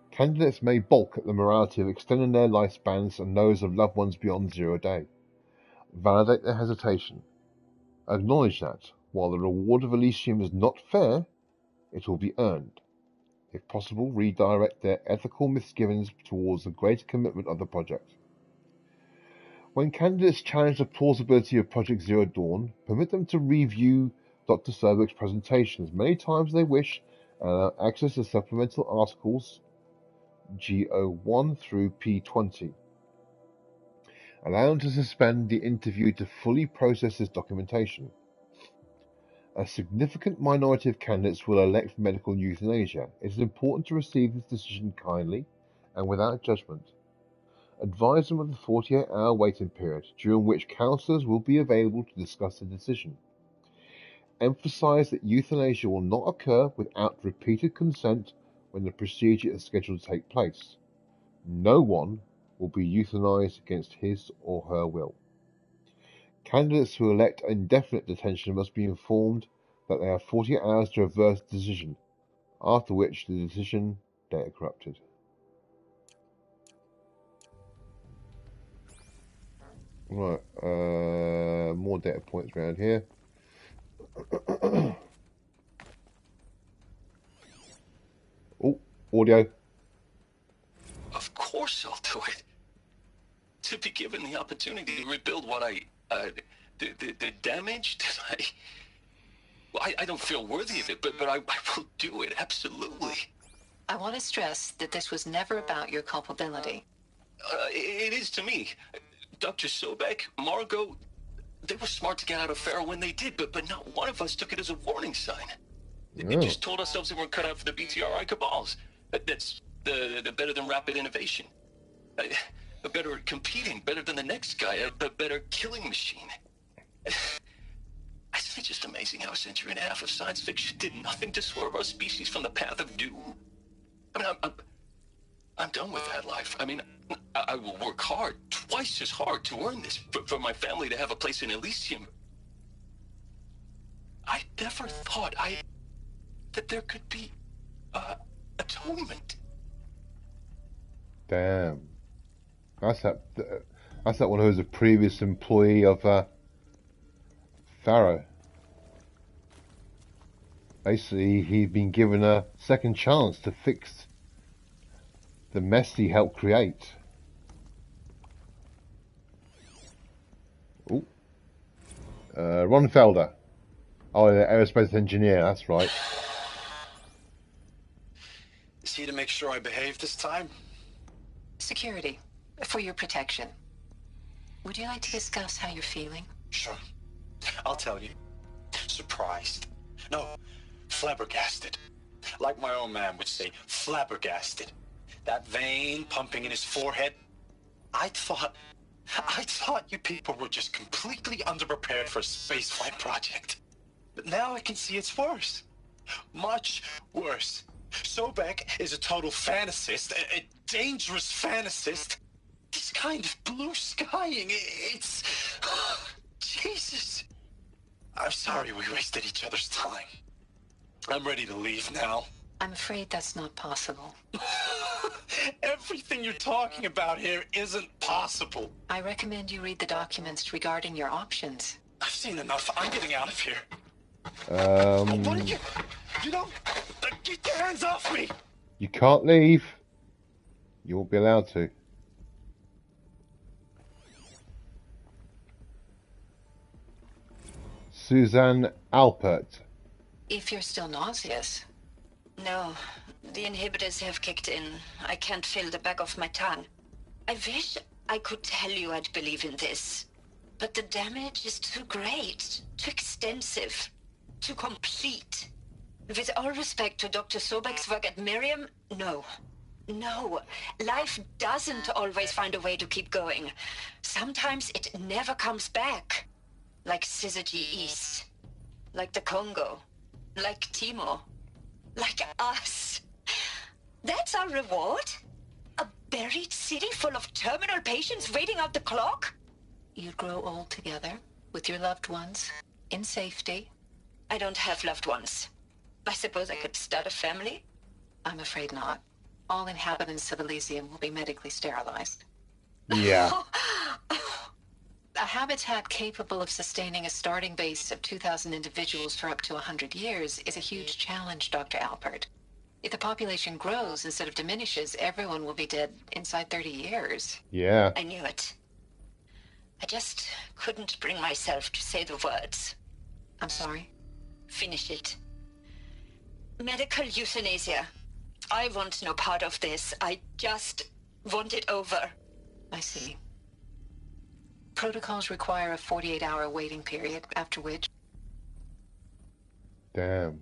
Speaker 1: candidates may balk at the morality of extending their lifespans and those of loved ones beyond 0 day. Validate their hesitation. Acknowledge that, while the reward of Elysium is not fair, it will be earned. If possible, redirect their ethical misgivings towards the greater commitment of the project. When candidates challenge the plausibility of Project Zero Dawn, permit them to review Dr. Serbeck's presentation as many times as they wish and allow access to supplemental articles G01 through P20. Allow them to suspend the interview to fully process this documentation. A significant minority of candidates will elect medical euthanasia. It is important to receive this decision kindly and without judgment. Advise them of the 48-hour waiting period, during which counsellors will be available to discuss the decision. Emphasize that euthanasia will not occur without repeated consent when the procedure is scheduled to take place. No one will be euthanized against his or her will. Candidates who elect indefinite detention must be informed that they have 48 hours to reverse the decision, after which the decision data corrupted. Right, more data points around here. Oh, audio.
Speaker 10: Of course I'll do it. To be given the opportunity to rebuild what the damage that I don't feel worthy of it, but I will do it, absolutely.
Speaker 6: I want to stress that this was never about your culpability.
Speaker 10: It is to me. Dr. Sobek, Margot, they were smart to get out of Pharaoh when they did, but not one of us took it as a warning sign. They just told ourselves that we're cut out for the BTRI cabals. That's the better than rapid innovation. Better at competing, better than the next guy, a better killing machine. It's just amazing how a century and a half of science fiction did nothing to swerve our species from the path of doom. I mean, I'm done with that life. I mean, I will work hard, twice as hard to earn this, for my family to have a place in Elysium. I never thought that there could be atonement.
Speaker 1: Damn. That's that one who was a previous employee of Pharaoh. Basically, he'd been given a second chance to fix the mess he helped create. Ooh. Ron Felder. Oh, the aerospace engineer, that's right.
Speaker 23: Is he to make sure I behave this time?
Speaker 6: Security, for your protection. Would you like to discuss how you're feeling?
Speaker 23: Sure. I'll tell you. Surprised. No, flabbergasted. Like my own man would say, flabbergasted. That vein pumping in his forehead. I thought you people were just completely underprepared for a spaceflight project. But now I can see it's worse. Much worse. Sobek is a total fantasist, a dangerous fantasist. This kind of blue skying, it's... Jesus. I'm sorry we wasted each other's time. I'm ready to leave now.
Speaker 6: I'm afraid that's not possible.
Speaker 23: Everything you're talking about here isn't possible.
Speaker 6: I recommend you read the documents regarding your options.
Speaker 23: I've seen enough. I'm getting out of here.
Speaker 1: Um,
Speaker 23: What are you... You don't... Get your hands off me!
Speaker 1: you can't leave. You won't be allowed to. Suzanne Alpert.
Speaker 6: If you're still nauseous.
Speaker 9: No, the inhibitors have kicked in. I can't feel the back of my tongue. I wish I could tell you I'd believe in this. But the damage is too great, too extensive, too complete. With all respect to Dr. Sobek's work at Miriam, no. No, life doesn't always find a way to keep going. Sometimes it never comes back. Like Syzygy East. Like the Congo. Like Timor. Like us. That's our reward? A buried city full of terminal patients waiting out the clock?
Speaker 6: You'd grow old together, with your loved ones, in safety.
Speaker 9: I don't have loved ones. I suppose I could start a family?
Speaker 6: I'm afraid not. All inhabitants of Elysium will be medically sterilized.
Speaker 1: Yeah.
Speaker 6: A habitat capable of sustaining a starting base of 2,000 individuals for up to 100 years is a huge challenge, Dr. Alpert. If the population grows instead of diminishes, everyone will be dead inside 30 years.
Speaker 1: Yeah.
Speaker 9: I knew it. I just couldn't bring myself to say the words.
Speaker 6: I'm sorry?
Speaker 9: Finish it. Medical euthanasia. I want no part of this. I just want it over.
Speaker 6: I see. Protocols require a 48-hour waiting period, after which...
Speaker 1: Damn.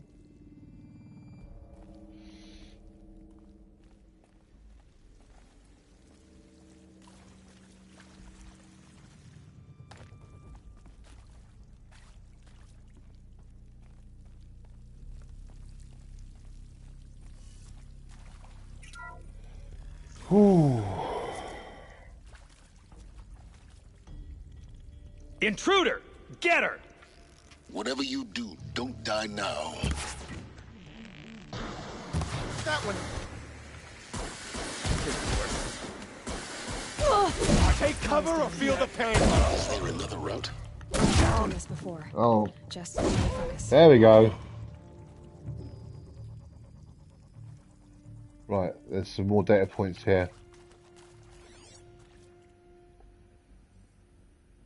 Speaker 1: Whew.
Speaker 7: Intruder! Get her!
Speaker 5: Whatever you do, don't die now.
Speaker 7: That one. Take cover or feel the pain.
Speaker 5: Is there another route?
Speaker 3: I've done this before.
Speaker 1: Oh.
Speaker 3: Just focus.
Speaker 1: There we go. Right, there's some more data points here.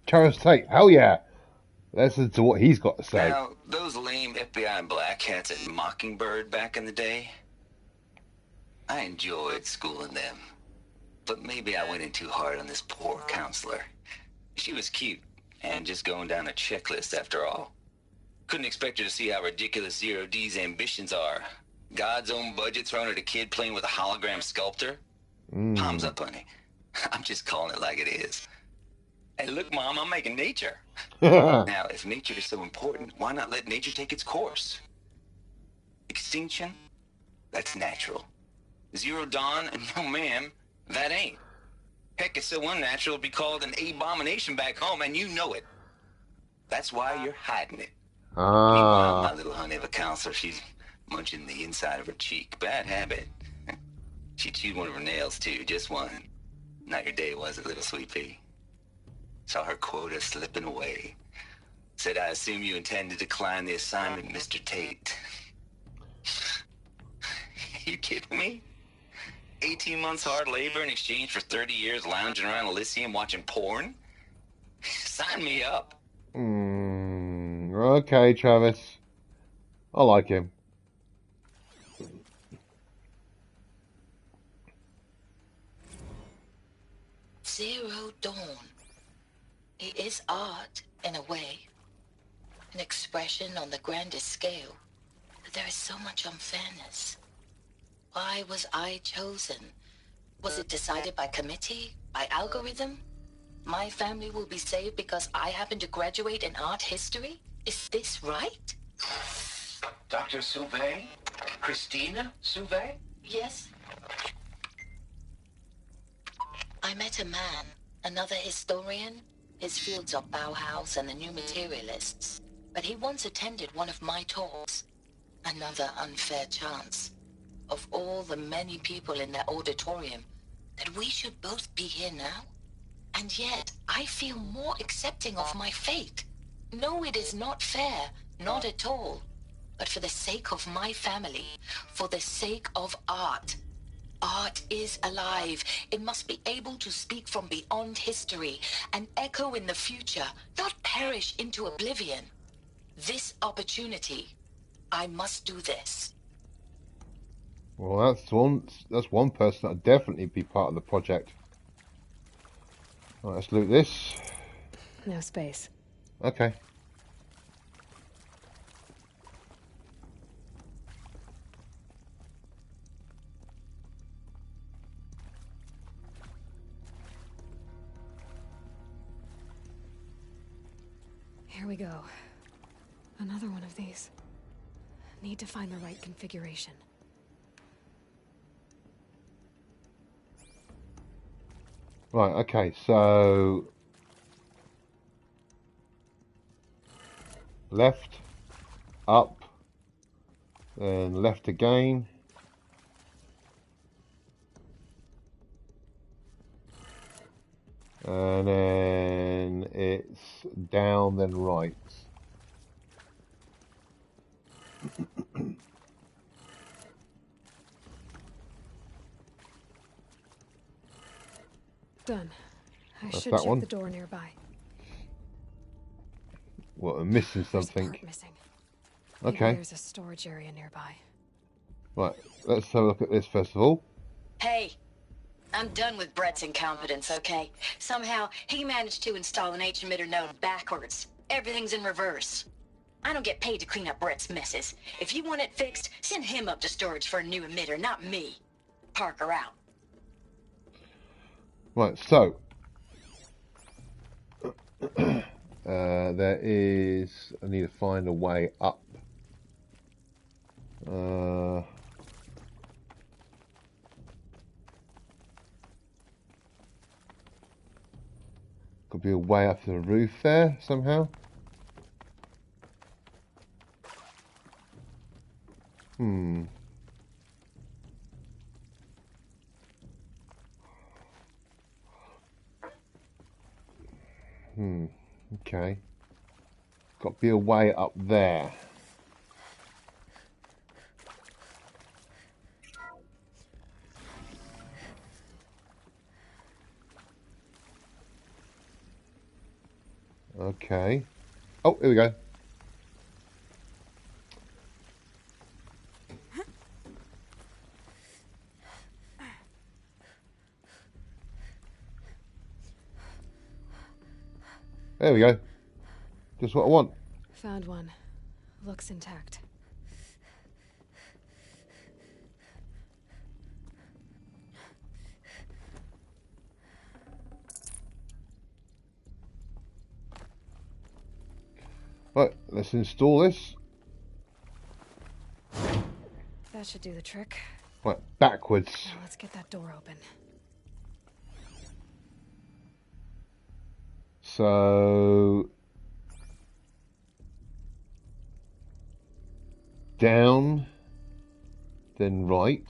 Speaker 1: Charles Tate, hell yeah! Listen to what he's got to say.
Speaker 22: Now, those lame FBI black hats at Mockingbird back in the day, I enjoyed schooling them. But maybe I went in too hard on this poor counselor. She was cute, and just going down a checklist after all. Couldn't expect her to see how ridiculous Zero D's ambitions are. God's own budget thrown at a kid playing with a hologram sculptor? Palms up, honey. I'm just calling it like it is. Hey, look, Mom, I'm making nature. Now, if nature is so important, why not let nature take its course? Extinction? That's natural. Zero Dawn? No, ma'am, that ain't. Heck, it's so unnatural it'd be called an abomination back home, and you know it. That's why you're hiding it. Meanwhile, my little honey of a counselor, she's munching the inside of her cheek. Bad habit. She chewed one of her nails, too, just one. Not your day, was it, little sweet pea? Saw her quota slipping away. Said, I assume you intend to decline the assignment, Mr. Tate. You kidding me? 18 months hard labor in exchange for 30 years lounging around Elysium watching porn? Sign me up.
Speaker 1: Okay, Travis. I like him.
Speaker 6: Zero Dawn. It is art, in a way. An expression on the grandest scale. But there is so much unfairness. Why was I chosen? Was it decided by committee? By algorithm? My family will be saved because I happen to graduate in art history? Is this right?
Speaker 8: Dr. Sauvé? Christina Sauvé?
Speaker 6: Yes? I met a man, another historian. His fields are Bauhaus and the New Materialists. But he once attended one of my talks. Another unfair chance. Of all the many people in that auditorium, that we should both be here now? And yet, I feel more accepting of my fate. No, it is not fair, not at all. But for the sake of my family, for the sake of art. Art is alive. It must be able to speak from beyond history and echo in the future, not perish into oblivion. This opportunity, I must do this.
Speaker 1: Well, that's one person that'll definitely be part of the project. Right, let's loot this.
Speaker 3: No space.
Speaker 1: Okay.
Speaker 3: Here we go. Another one of these. Need to find the right configuration.
Speaker 1: Right, okay, so left, up, then left again. And then it's down, then right.
Speaker 3: Done. I
Speaker 1: That's
Speaker 3: should
Speaker 1: that
Speaker 3: check
Speaker 1: one.
Speaker 3: the door nearby.
Speaker 1: What, I'm missing
Speaker 3: There's
Speaker 1: something.
Speaker 3: part missing. Maybe
Speaker 1: Okay.
Speaker 3: there's a storage area nearby.
Speaker 1: Right, let's have a look at this first of all.
Speaker 9: Hey, I'm done with Brett's incompetence, okay? Somehow, he managed to install an H-emitter node backwards. Everything's in reverse. I don't get paid to clean up Brett's messes. If you want it fixed, send him up to storage for a new emitter, not me. Parker out.
Speaker 1: Right, so there is. I need to find a way up. Could be a way up to the roof there somehow. Okay. Got to be a way up there. Okay. Oh, here we go. There we go. Just what I want.
Speaker 3: Found one. Looks intact.
Speaker 1: Right, let's install this.
Speaker 3: That should do the trick.
Speaker 1: Right, backwards.
Speaker 3: Now let's get that door open.
Speaker 1: So down, then right.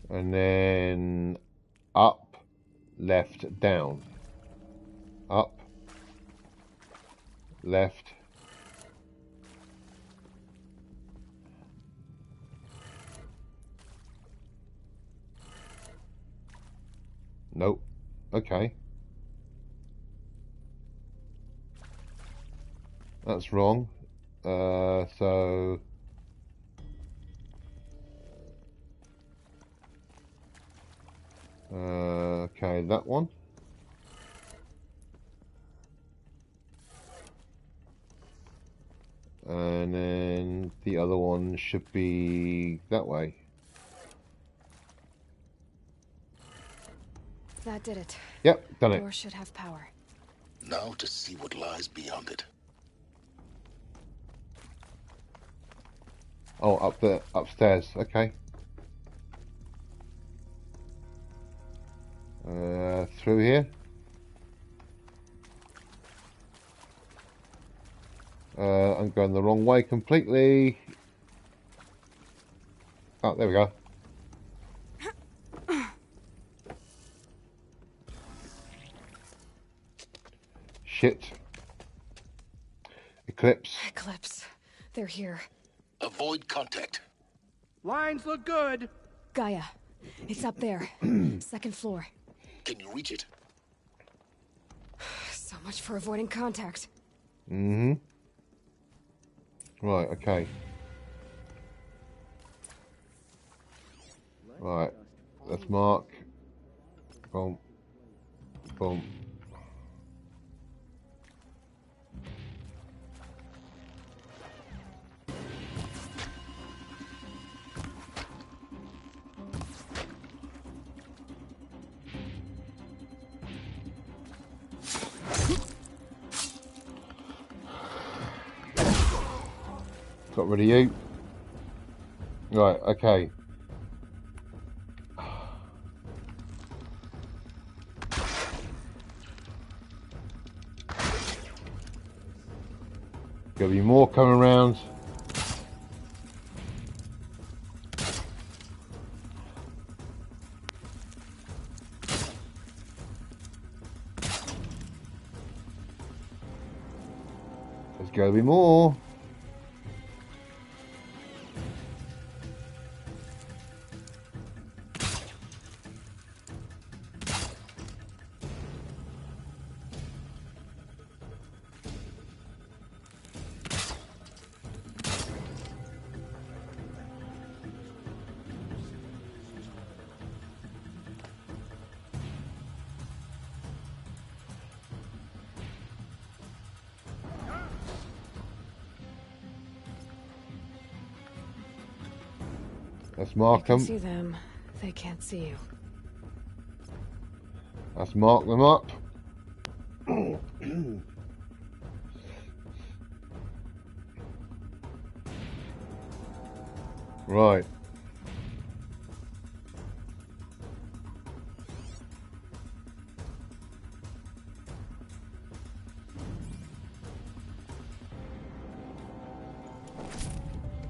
Speaker 1: And then up, left, down. Up, left. Nope. Okay. That's wrong. So okay, that one. And then the other one should be that way.
Speaker 3: That did it.
Speaker 1: Yep, done it.
Speaker 3: Door should have power.
Speaker 5: Now to see what lies beyond it.
Speaker 1: Oh, up there, upstairs. Okay. Through here. I'm going the wrong way completely. Oh, there we go. Shit. Eclipse.
Speaker 3: Eclipse. They're here.
Speaker 5: Avoid contact.
Speaker 7: Lines look good.
Speaker 3: Gaia. It's up there. Second floor.
Speaker 5: Can you reach it?
Speaker 3: So much for avoiding contact.
Speaker 1: Mm-hmm. Right, okay. Right. Let's mark. Boom. Boom. Got rid of you. Right, okay. There'll be more coming around. There's going to be more. Let's mark them.
Speaker 3: You can see them. They can't see you.
Speaker 1: Let's mark them up. Right.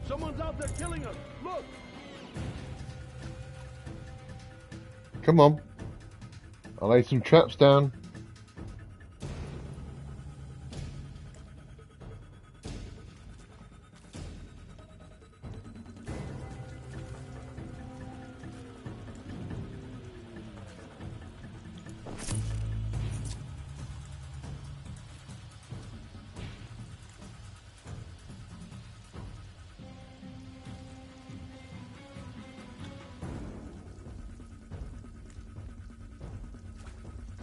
Speaker 7: Someone's out there killing us. Look.
Speaker 1: Come on. I'll lay some traps down.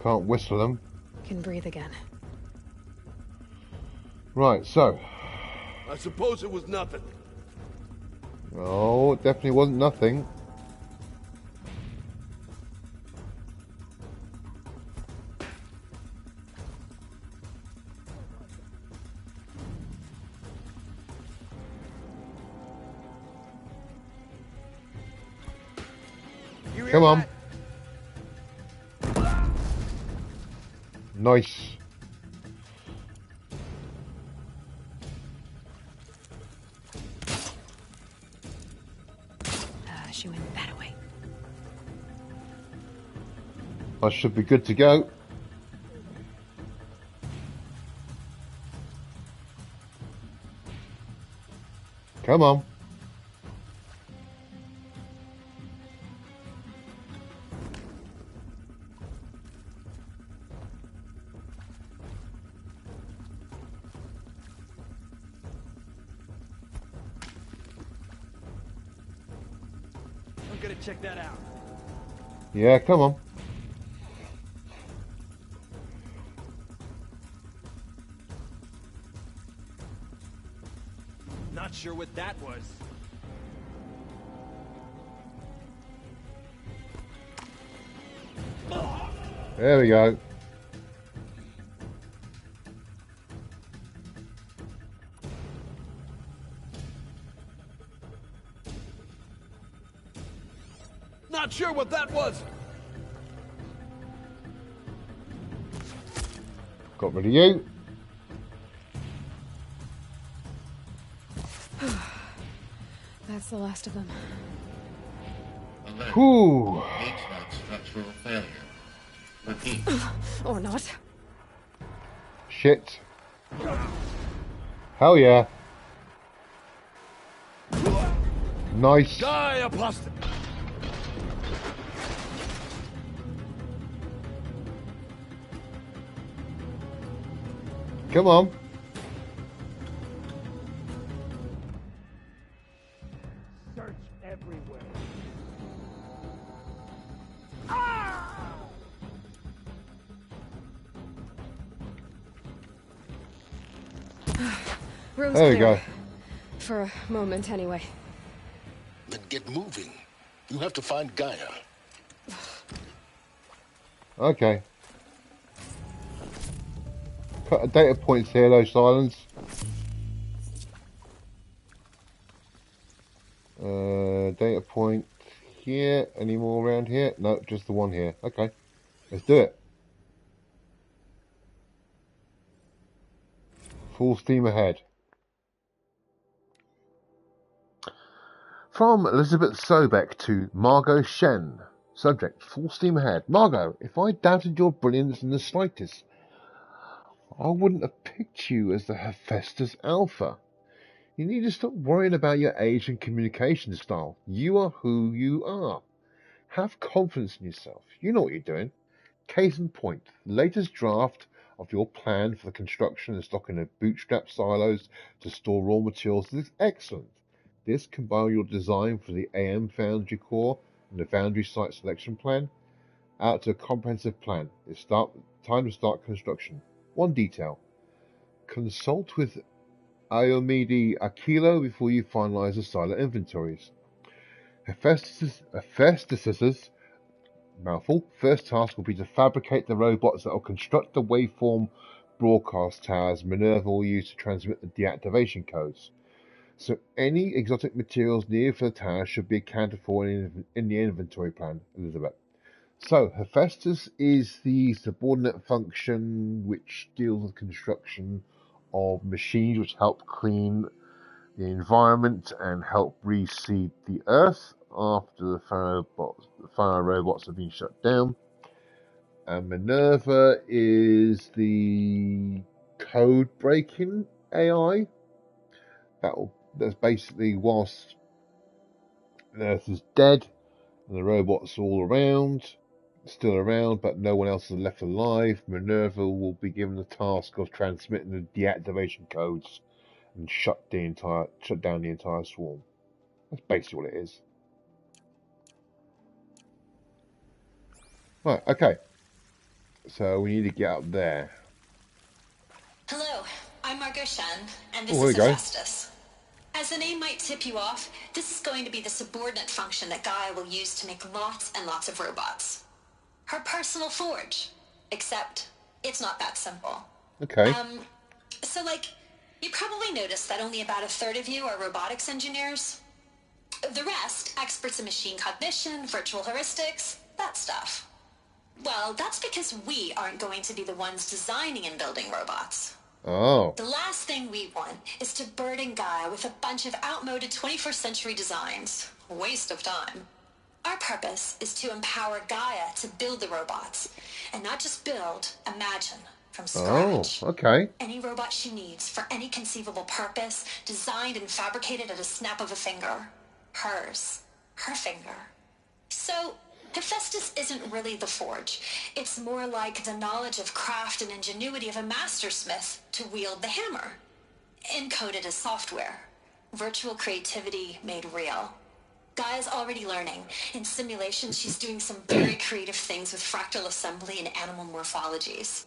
Speaker 1: Can't whistle them.
Speaker 3: Can breathe again.
Speaker 1: Right, so.
Speaker 7: I suppose it was nothing.
Speaker 1: Oh, it definitely wasn't nothing. Come on. Nice.
Speaker 3: She went that way.
Speaker 1: I should be good to go. Come on.
Speaker 7: I'm gonna check that out.
Speaker 1: Yeah, come on.
Speaker 7: Not sure what that was.
Speaker 1: There we go.
Speaker 7: Not sure what that was.
Speaker 1: Got rid of you.
Speaker 3: That's the last of them.
Speaker 20: Alert.
Speaker 1: Whew.
Speaker 20: HVAC structural failure. Repeat.
Speaker 3: Or not.
Speaker 1: Shit. Hell yeah. Nice.
Speaker 7: Die, apostate.
Speaker 1: Come on.
Speaker 7: Search everywhere.
Speaker 3: Room's
Speaker 1: There we
Speaker 3: clear.
Speaker 1: go.
Speaker 3: For a moment, anyway.
Speaker 5: Then get moving. You have to find Gaia.
Speaker 1: Okay. Put a data points here, though, Silence. Data point here. Any more around here? No, just the one here. Okay. Let's do it. Full steam ahead. From Elizabeth Sobeck to Margot Shen. Subject, full steam ahead. Margot, if I doubted your brilliance in the slightest, I wouldn't have picked you as the Hephaestus Alpha. You need to stop worrying about your age and communication style. You are who you are. Have confidence in yourself. You know what you're doing. Case in point, the latest draft of your plan for the construction and stocking of bootstrap silos to store raw materials is excellent. This, combined with your design for the AM Foundry core and the Foundry site selection plan, out to a comprehensive plan. It's time to start construction. One detail. Consult with Ayomide Akilo before you finalize the silo inventories. Hephaestus's mouthful. First task will be to fabricate the robots that will construct the waveform broadcast towers Minerva will use to transmit the deactivation codes. So any exotic materials needed for the tower should be accounted for in the inventory plan, Elizabeth. So Hephaestus is the subordinate function which deals with construction of machines which help clean the environment and help reseed the earth after the Pharaoh robots have been shut down. And Minerva is the code breaking AI. That's basically whilst the earth is dead and the robots are all around, still around, but no one else is left alive, Minerva will be given the task of transmitting the deactivation codes and shut down the entire swarm. That's basically what it is. Right, okay. So we need to get up there.
Speaker 12: Hello, I'm Margot Shen, and this
Speaker 1: Oh, there
Speaker 12: is
Speaker 1: you go.
Speaker 12: Hephaestus. As the name might tip you off, this is going to be the subordinate function that Gaia will use to make lots and lots of robots. Her personal forge. Except, it's not that simple.
Speaker 1: Okay.
Speaker 12: So, you probably noticed that only about a third of you are robotics engineers. The rest, experts in machine cognition, virtual heuristics, that stuff. Well, that's because we aren't going to be the ones designing and building robots.
Speaker 1: Oh.
Speaker 12: The last thing we want is to burden Gaia with a bunch of outmoded 21st century designs. Waste of time. Our purpose is to empower Gaia to build the robots. And not just build, imagine, from scratch.
Speaker 1: Oh, okay.
Speaker 12: Any robot she needs for any conceivable purpose, designed and fabricated at a snap of a finger. Hers. Her finger. So, Hephaestus isn't really the forge. It's more like the knowledge of craft and ingenuity of a mastersmith to wield the hammer. Encoded as software. Virtual creativity made real. Gaia's already learning. In simulations, she's doing some very creative things with fractal assembly and animal morphologies.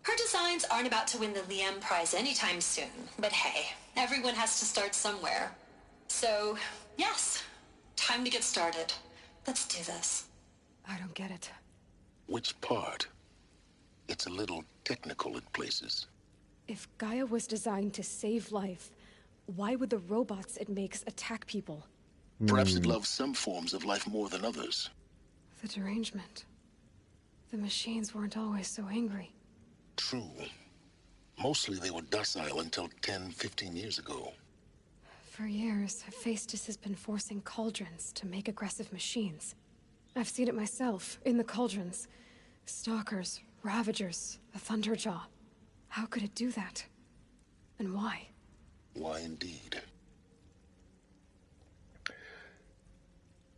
Speaker 12: Her designs aren't about to win the Liam Prize anytime soon, but hey, everyone has to start somewhere. So, yes, time to get started. Let's do this.
Speaker 3: I don't get it.
Speaker 5: Which part? It's a little technical in places.
Speaker 3: If Gaia was designed to save life, why would the robots it makes attack people?
Speaker 5: Perhaps it loves some forms of life more than others.
Speaker 3: The derangement. The machines weren't always so angry.
Speaker 5: True. Mostly they were docile until 10, 15 years ago.
Speaker 3: For years, Hephaestus has been forcing cauldrons to make aggressive machines. I've seen it myself, in the cauldrons. Stalkers, Ravagers, a Thunderjaw. How could it do that? And why?
Speaker 5: Why indeed?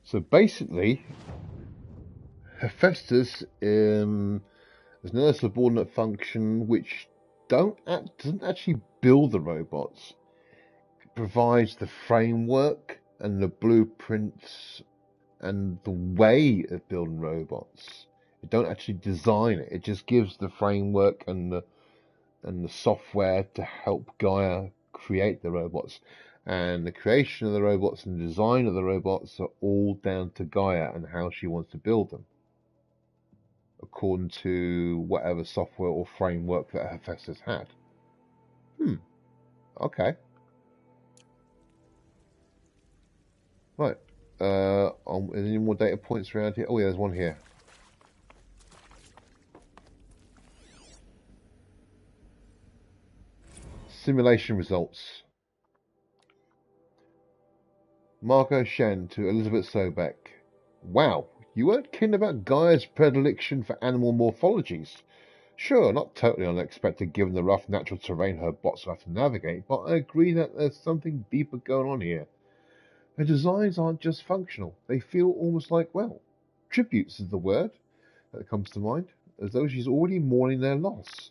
Speaker 1: So basically, Hephaestus is another subordinate function which doesn't actually build the robots. It provides the framework and the blueprints and the way of building robots. It don't actually design it. It just gives the framework and the software to help Gaia create the robots. And the creation of the robots and the design of the robots are all down to Gaia and how she wants to build them, according to whatever software or framework that Hephaestus had. Okay. Right. Any more data points around here? Oh yeah, there's one here. Simulation results. Margot Shen to Elizabeth Sobek. Wow, you weren't kidding about Gaia's predilection for animal morphologies. Sure, not totally unexpected given the rough natural terrain her bots will have to navigate, but I agree that there's something deeper going on here. Her designs aren't just functional, they feel almost like, well, tributes is the word that comes to mind, as though she's already mourning their loss.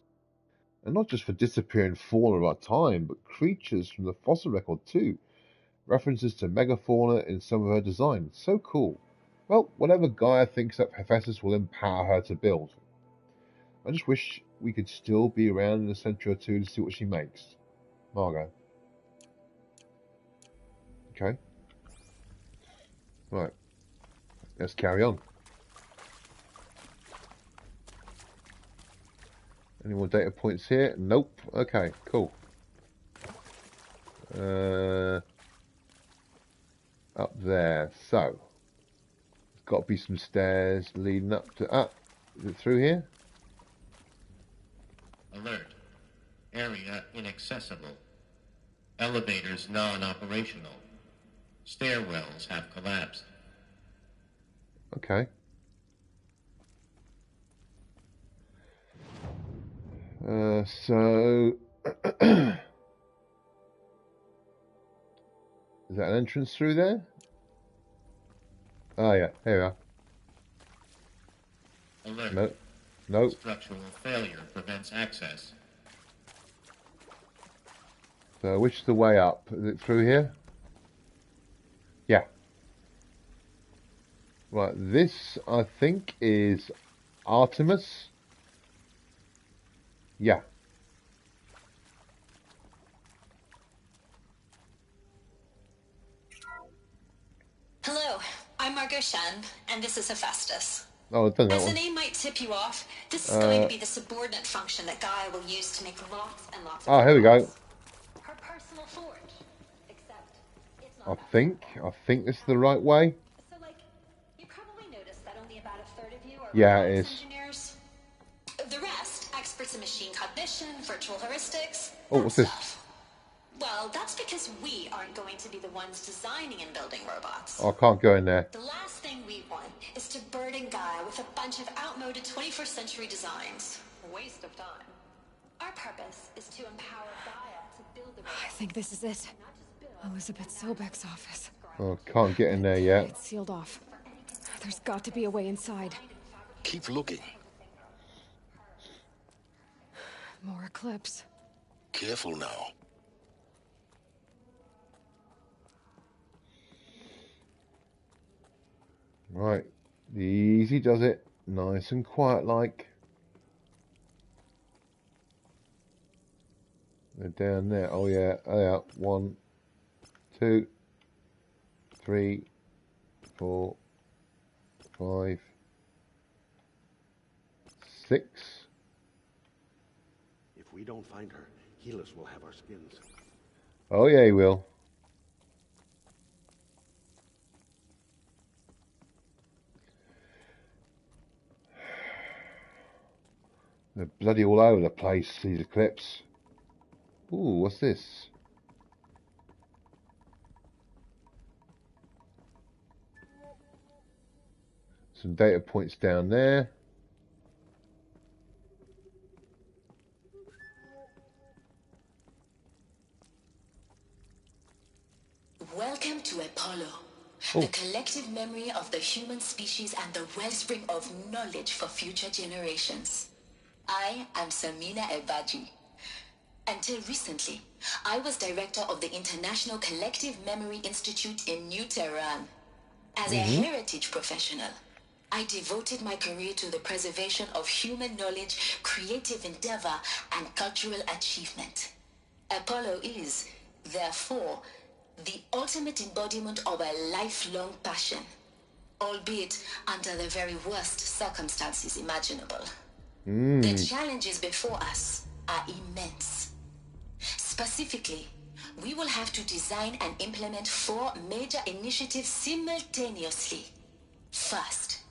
Speaker 1: And not just for disappearing fauna of our time, but creatures from the fossil record too. References to megafauna in some of her designs. So cool. Well, whatever Gaia thinks that Hephaestus will empower her to build. I just wish we could still be around in a century or two to see what she makes. Margot. Okay. Right. Let's carry on. Any more data points here? Nope. Okay, cool. Up there. So, there's got to be some stairs leading up to... is it through here?
Speaker 20: Alert. Area inaccessible. Elevators non-operational. Stairwells have collapsed.
Speaker 1: Okay. So... Is that an entrance through there? Oh yeah, here we are.
Speaker 20: Alert.
Speaker 1: No. Nope.
Speaker 20: Structural failure prevents access.
Speaker 1: So which is the way up? Is it through here? Yeah. Right, this I think is Artemis. Yeah.
Speaker 12: Hello, I'm Margot Shen, and this is Hephaestus.
Speaker 1: Oh, I've done that
Speaker 12: As the
Speaker 1: one.
Speaker 12: name might tip you off, this is going to be the subordinate function that Gaia will use to make lots and lots of
Speaker 1: Here we go.
Speaker 12: her personal forge. Except it's
Speaker 1: I
Speaker 12: not that
Speaker 1: think this is the right way.
Speaker 12: So, you probably noticed that only about a third of you are
Speaker 1: Yeah, it
Speaker 12: robotics
Speaker 1: is.
Speaker 12: engineers. The rest, experts in machine cognition, virtual heuristics,
Speaker 1: Oh,
Speaker 12: that
Speaker 1: what's this?
Speaker 12: stuff. Well, that's because we aren't going to be the ones designing and building robots.
Speaker 1: Oh, I can't go in there.
Speaker 12: The last thing we want is to burden Gaia with a bunch of outmoded 21st century designs. A waste of time. Our purpose is to empower Gaia to build the robots.
Speaker 3: I think this is it. Elizabeth Sobek's office.
Speaker 1: Oh, can't get in there yet.
Speaker 3: It's sealed off. There's got to be a way inside.
Speaker 5: Keep looking.
Speaker 3: More eclipse.
Speaker 5: Careful now.
Speaker 1: Right. Easy does it. Nice and quiet like. They're down there. Oh yeah. Oh yeah. 1, 2, 3, 4, 5, 6.
Speaker 14: we don't find her, Helis will have our skins.
Speaker 1: Oh yeah, he will. They're bloody all over the place, these Eclipse. Ooh, what's this? Some data points down there.
Speaker 6: Welcome to Apollo, the collective memory of the human species and the wellspring of knowledge for future generations. I am Samina Ebaji. Until recently, I was director of the International Collective Memory Institute in New Tehran. As a heritage professional, I devoted my career to the preservation of human knowledge, creative endeavor, and cultural achievement. Apollo is, therefore, the ultimate embodiment of a lifelong passion, albeit under the very worst circumstances imaginable. The challenges before us are immense. Specifically, we will have to design and implement 4 major initiatives simultaneously. First,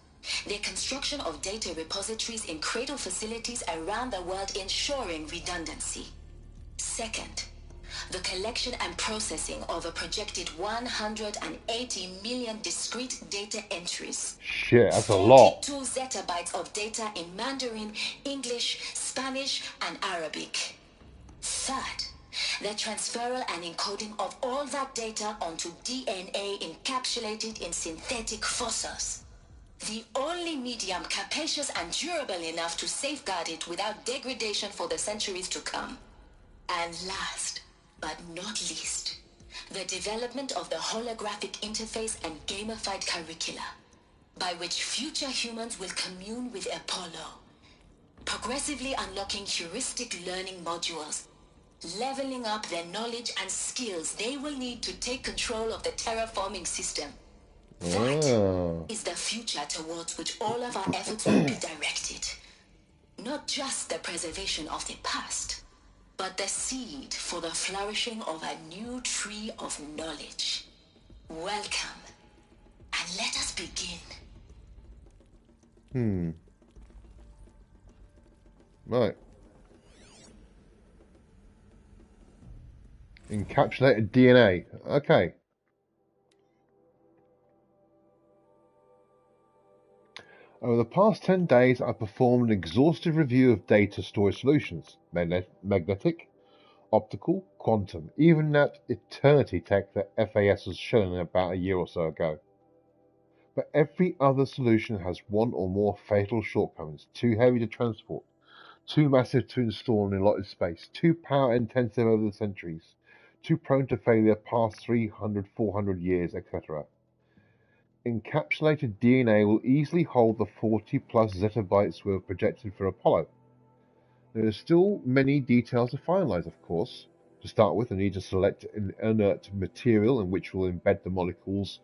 Speaker 6: the construction of data repositories in cradle facilities around the world, ensuring redundancy. Second, the collection and processing of a projected 180 million discrete data entries.
Speaker 1: Shit, that's a lot.
Speaker 6: 42 zettabytes of data in Mandarin, English, Spanish, and Arabic. Third, the transferal and encoding of all that data onto DNA encapsulated in synthetic fossils. The only medium capacious and durable enough to safeguard it without degradation for the centuries to come. And last, but not least, the development of the holographic interface and gamified curricula, by which future humans will commune with Apollo, progressively unlocking heuristic learning modules, leveling up their knowledge and skills they will need to take control of the terraforming system. That is the future towards which all of our efforts will be directed. Not just the preservation of the past, but the seed for the flourishing of a new tree of knowledge. Welcome, and let us begin.
Speaker 1: Right. Encapsulated DNA. Okay. Over the past 10 days, I performed an exhaustive review of data storage solutions. Magnetic, optical, quantum, even that eternity tech that FAS was shown about a year or so ago. But every other solution has one or more fatal shortcomings: too heavy to transport, too massive to install in allotted space, too power intensive over the centuries, too prone to failure past 300, 400 years, etc. Encapsulated DNA will easily hold the 40 plus zettabytes we have projected for Apollo. There are still many details to finalize, of course. To start with, I need to select an inert material in which we'll embed the molecules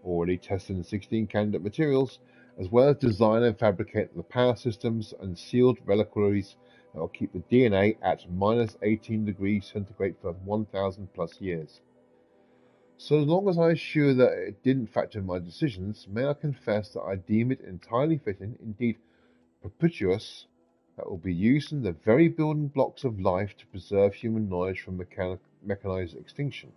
Speaker 1: already tested in 16 candidate materials, as well as design and fabricate the power systems and sealed reliquaries that will keep the DNA at minus 18 degrees centigrade for 1,000 plus years. So long as I assure that it didn't factor in my decisions, may I confess that I deem it entirely fitting, indeed perpetuous, that will be used in the very building blocks of life to preserve human knowledge from mechanized extinction.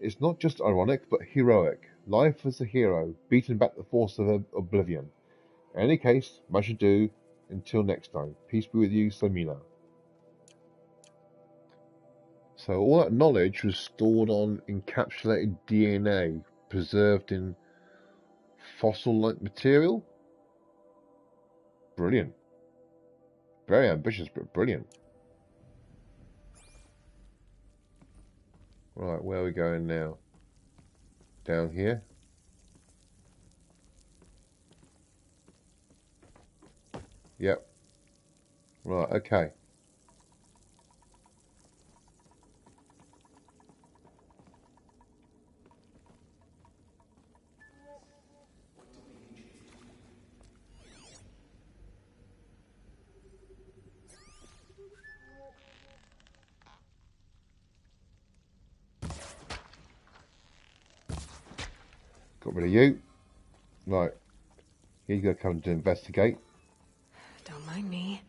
Speaker 1: It's not just ironic, but heroic. Life as a hero, beating back the force of oblivion. In any case, much ado, until next time. Peace be with you, Samina. So all that knowledge was stored on encapsulated DNA, preserved in fossil-like material? Brilliant. Very ambitious, but brilliant. Right, where are we going now? Down here? Yep. Right, okay. Got rid of you. Right. He's going to come to investigate.
Speaker 3: Don't mind me.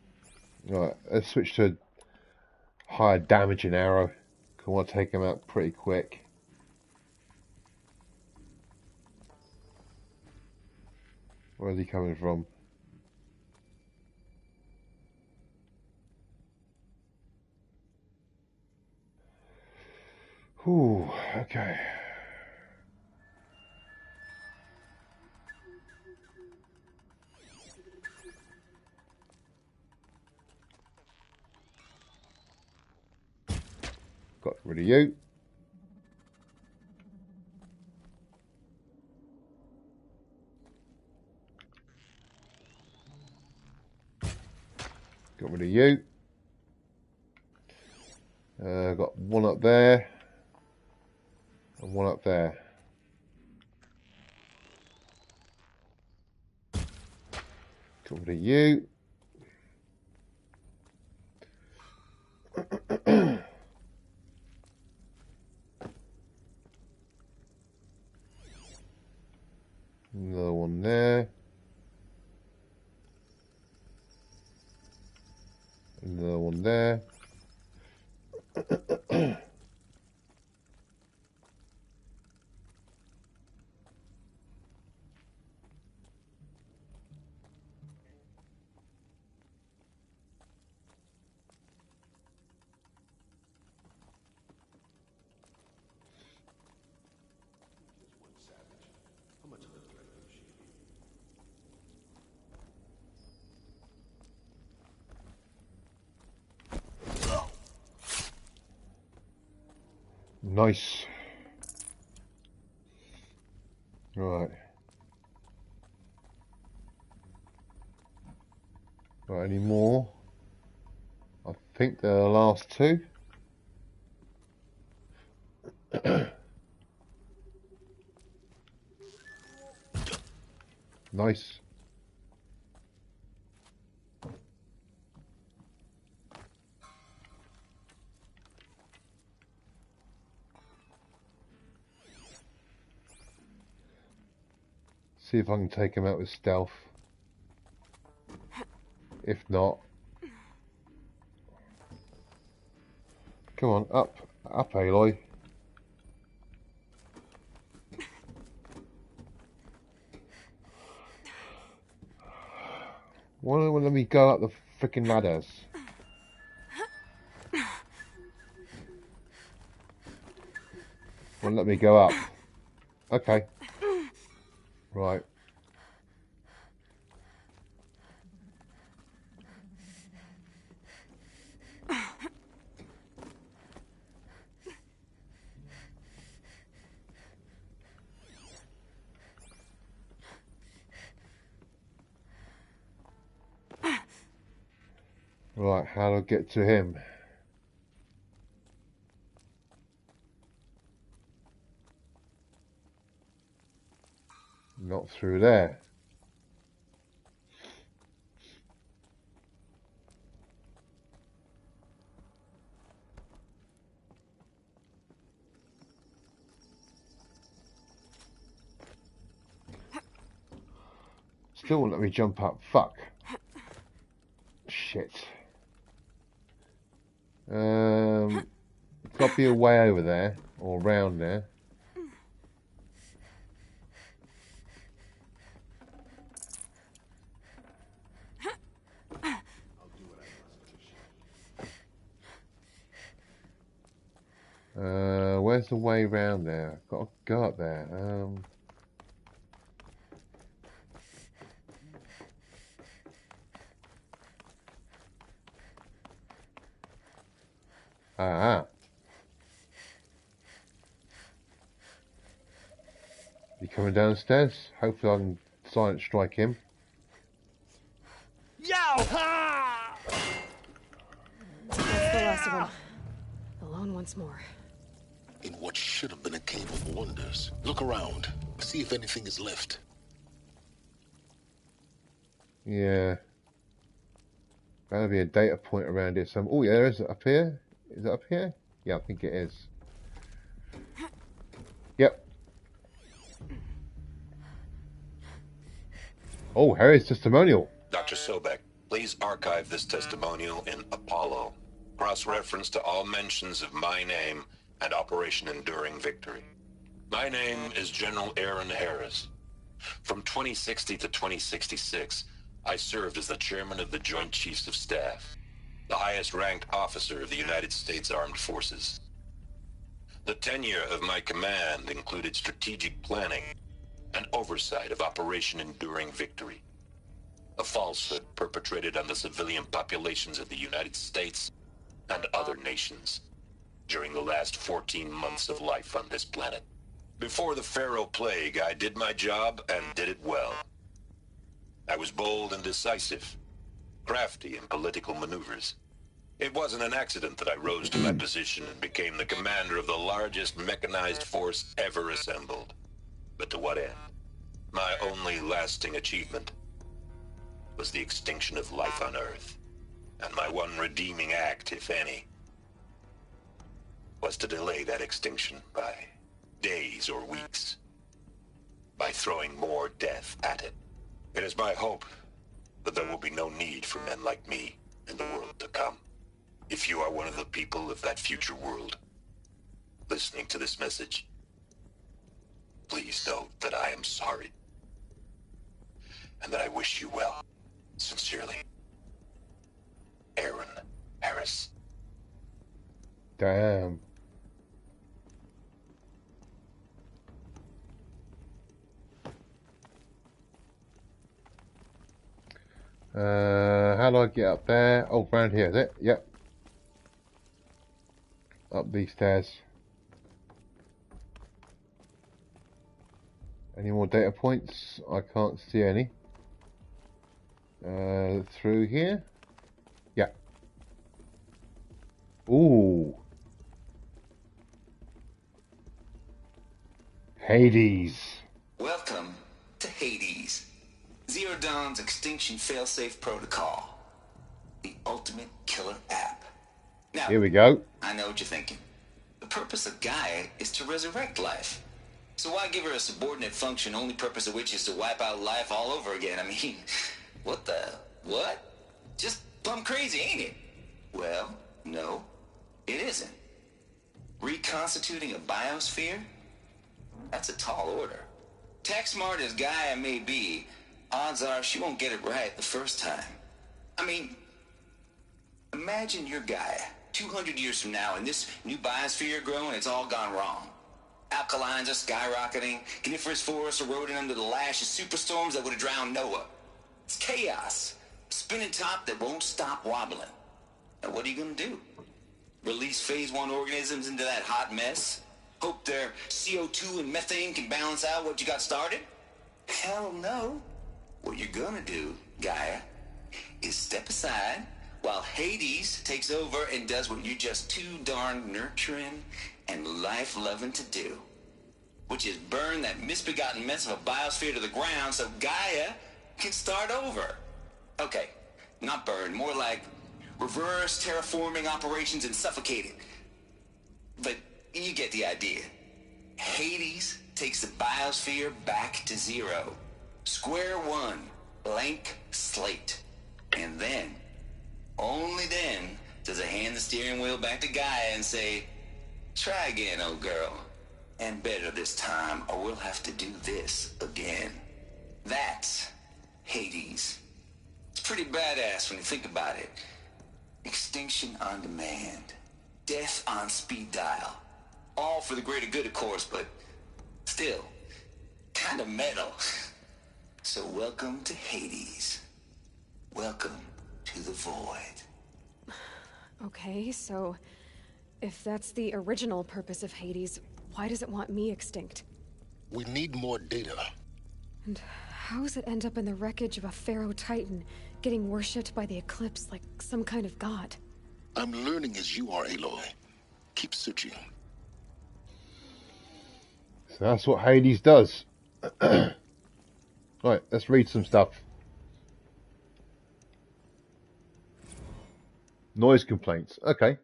Speaker 1: Right. Let's switch to higher damaging arrow. I want to take him out pretty quick. Where is he coming from? Ooh, okay. Got rid of you. Got rid of you. Got one up there. And one up there. Got rid of you. Another one there. Another one there. Nice. Right. Right, any more? I think they're the last two. Nice. See if I can take him out with stealth. If not, come on, up, Aloy. Why don't you let me go up the freaking ladders? Won't let me go up. Okay. Right. Right, how do I get to him? Not through there. Still won't let me jump up. Fuck. Shit. Got to be a way over there, or around there. Where's the way round there? I've got to go up there. You coming downstairs? Hopefully I can silent strike him.
Speaker 3: Yow! Ha! That's the last of them. Alone once more.
Speaker 5: In what should have been a cave of wonders. Look around. See if anything is left.
Speaker 1: Yeah. Gotta be a data point around here. Oh yeah, there is it up here. Is it up here? Yeah, I think it is. Yep. Oh, Harry's testimonial.
Speaker 21: Dr. Sobek, please archive this testimonial in Apollo. Cross-reference to all mentions of my name and Operation Enduring Victory. My name is General Aaron Harris. From 2060 to 2066, I served as the chairman of the Joint Chiefs of Staff, the highest-ranked officer of the United States Armed Forces. The tenure of my command included strategic planning and oversight of Operation Enduring Victory, a falsehood perpetrated on the civilian populations of the United States and other nations during the last 14 months of life on this planet. Before the Pharaoh Plague, I did my job and did it well. I was bold and decisive, crafty in political maneuvers. It wasn't an accident that I rose to my position and became the commander of the largest mechanized force ever assembled. But to what end? My only lasting achievement was the extinction of life on Earth. And my one redeeming act, if any, was to delay that extinction by days or weeks, by throwing more death at it. It is my hope that there will be no need for men like me in the world to come. If you are one of the people of that future world listening to this message, please know that I am sorry and that I wish you well. Sincerely, Aaron Harris.
Speaker 1: Damn. How do I get up there? Oh, round here, is it? Yep. Up these stairs. Any more data points? I can't see any. Through here? Yeah. Ooh. Hades.
Speaker 22: Welcome to Hades. Zero Dawn's Extinction Failsafe Protocol. The ultimate killer app. Now,
Speaker 1: here we go.
Speaker 22: I know what you're thinking. The purpose of Gaia is to resurrect life. So why give her a subordinate function, only purpose of which is to wipe out life all over again? I mean, what? Just plumb crazy, ain't it? Well, no, it isn't. Reconstituting a biosphere? That's a tall order. Tech smart as Gaia may be, odds are she won't get it right the first time. I mean, imagine you're Gaia, 200 years from now, and this new biosphere growing, it's all gone wrong. Alkalines are skyrocketing, coniferous forests eroding under the lash of superstorms that would have drowned Noah. It's chaos. Spinning top that won't stop wobbling. Now what are you gonna do? Release phase 1 organisms into that hot mess? Hope their CO2 and methane can balance out what you got started? Hell no. What you're gonna do, Gaia, is step aside while Hades takes over and does what you're just too darn nurturing and life-loving to do, which is burn that misbegotten mess of a biosphere to the ground so Gaia can start over. Okay, not burn, more like reverse terraforming operations and suffocate it. But you get the idea. Hades takes the biosphere back to zero. Square one, blank slate. And then, only then, does it hand the steering wheel back to Gaia and say, try again, old girl. And better this time, or we'll have to do this again. That's Hades. It's pretty badass when you think about it. Extinction on demand. Death on speed dial. All for the greater good, of course, but still, kind of metal. So welcome to Hades. Welcome to the void.
Speaker 3: Okay, so if that's the original purpose of Hades, why does it want me extinct?
Speaker 5: We need more data.
Speaker 3: And how does it end up in the wreckage of a Pharaoh Titan, getting worshipped by the Eclipse like some kind of god?
Speaker 5: I'm learning as you are, Aloy. Keep searching.
Speaker 1: So that's what Hades does. Right, let's read some stuff. Noise complaints. Okay.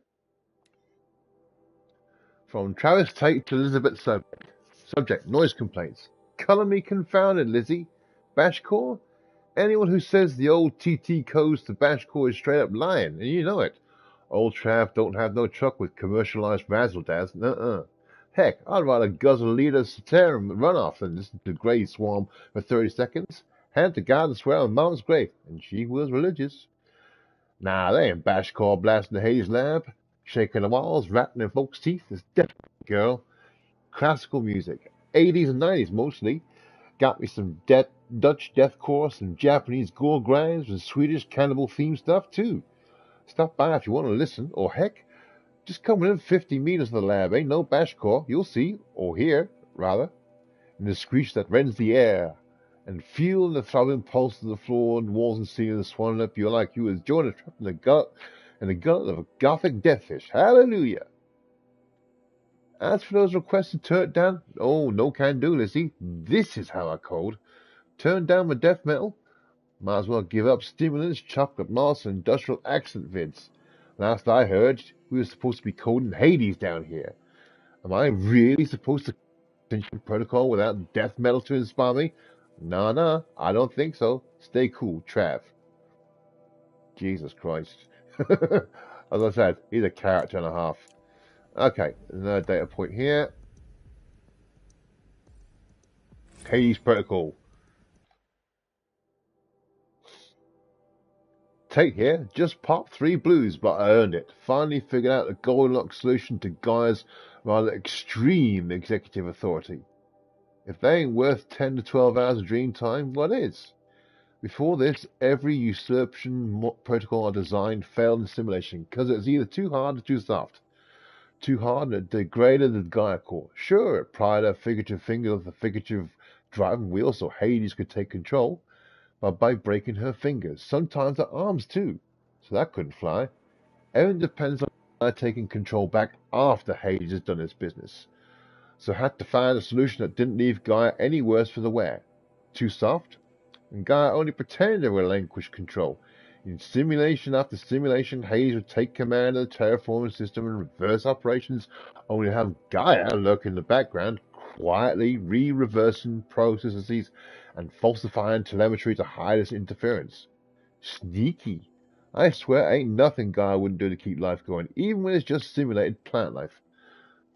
Speaker 1: From Travis Tate to Elizabeth Subject. Noise complaints. Colour me confounded, Lizzie. Bashcore? Anyone who says the old TT codes to Bashcore is straight up lying, and you know it. Old Trav don't have no truck with commercialized razzle-dazzle. Heck, I'd rather guzzle a liter of Saterum runoff than listen to Grey Swarm for 30 seconds. Hand to God and swear on Mom's grave, and she was religious. Nah, they ain't Bashcore blasting the Hades lab, shaking the walls, rattling folks' teeth. It's definitely, girl, classical music. 80s and 90s mostly. Got me some Dutch deathcore, some Japanese gore grinds, and Swedish cannibal theme stuff too. Stop by if you want to listen, or heck, just come within 50 meters of the lab. Ain't no bashcore. You'll see, or hear, rather, in the screech that rends the air, and feel the throbbing pulse of the floor and walls and ceilings swelling up you like you was joined a trap in the gut of a gothic deathfish. Hallelujah! As for those requests to turn it down, oh, no can do, Lizzie. This is how I code. Turn down my death metal. Might as well give up stimulants, chocolate moss, and industrial accent vids. Last I heard, we were supposed to be coding Hades down here. Am I really supposed to continue protocol without death metal to inspire me? Nah, I don't think so. Stay cool, Trav. Jesus Christ. As I said, he's a character and a half. Okay, another data point here. Hades Protocol. Tate here, just popped 3 blues, but I earned it. Finally figured out the Goldilocks solution to Gaia's rather extreme executive authority. If they ain't worth 10 to 12 hours of dream time, what is? Before this, every usurpation protocol I designed failed in simulation because it was either too hard or too soft. Too hard and it degraded the Gaia core. Sure, it pried a figurative finger of the figurative driving wheel so Hades could take control, but by breaking her fingers, sometimes her arms too. So that couldn't fly. Everything depends on Gaia taking control back after Hades has done its business. So I had to find a solution that didn't leave Gaia any worse for the wear. Too soft? And Gaia only pretended to relinquish control. In simulation after simulation, Hades would take command of the terraforming system and reverse operations, only to have Gaia lurk in the background, quietly reversing processes and falsifying telemetry to hide its interference. Sneaky. I swear ain't nothing Gaia wouldn't do to keep life going, even when it's just simulated plant life.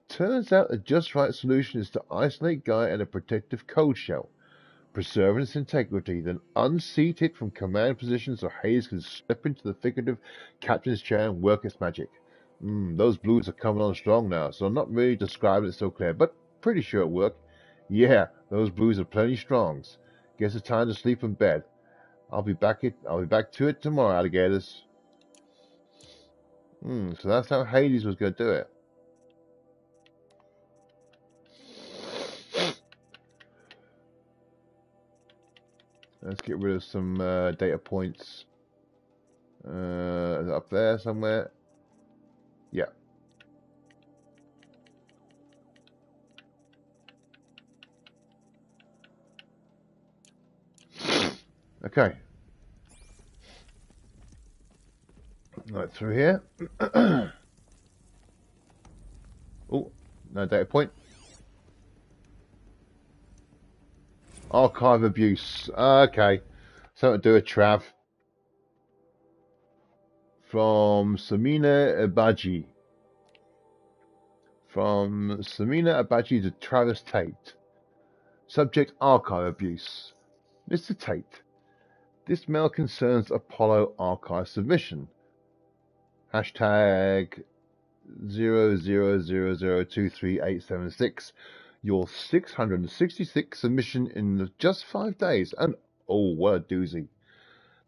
Speaker 1: Turns out the just right solution is to isolate Gaia in a protective code shell, preserving its integrity, then unseat it from command position so Hades can slip into the figurative captain's chair and work its magic. Those blues are coming on strong now, so I'm not really describing it so clear, but pretty sure it worked. Yeah, those blues are plenty strongs. Guess it's time to sleep in bed. I'll be back to it tomorrow, alligators. So that's how Hades was going to do it. Let's get rid of some data points. Is it up there somewhere? Yeah. Okay. Right through here. Oh, no data point. Archive abuse. Okay. Something to do with Trav. From Samina Abaji. From Samina Abaji to Travis Tate. Subject archive abuse. Mr. Tate, this mail concerns Apollo archive submission. Hashtag 0000238676. Your 666th submission in just 5 days. And oh, what a doozy.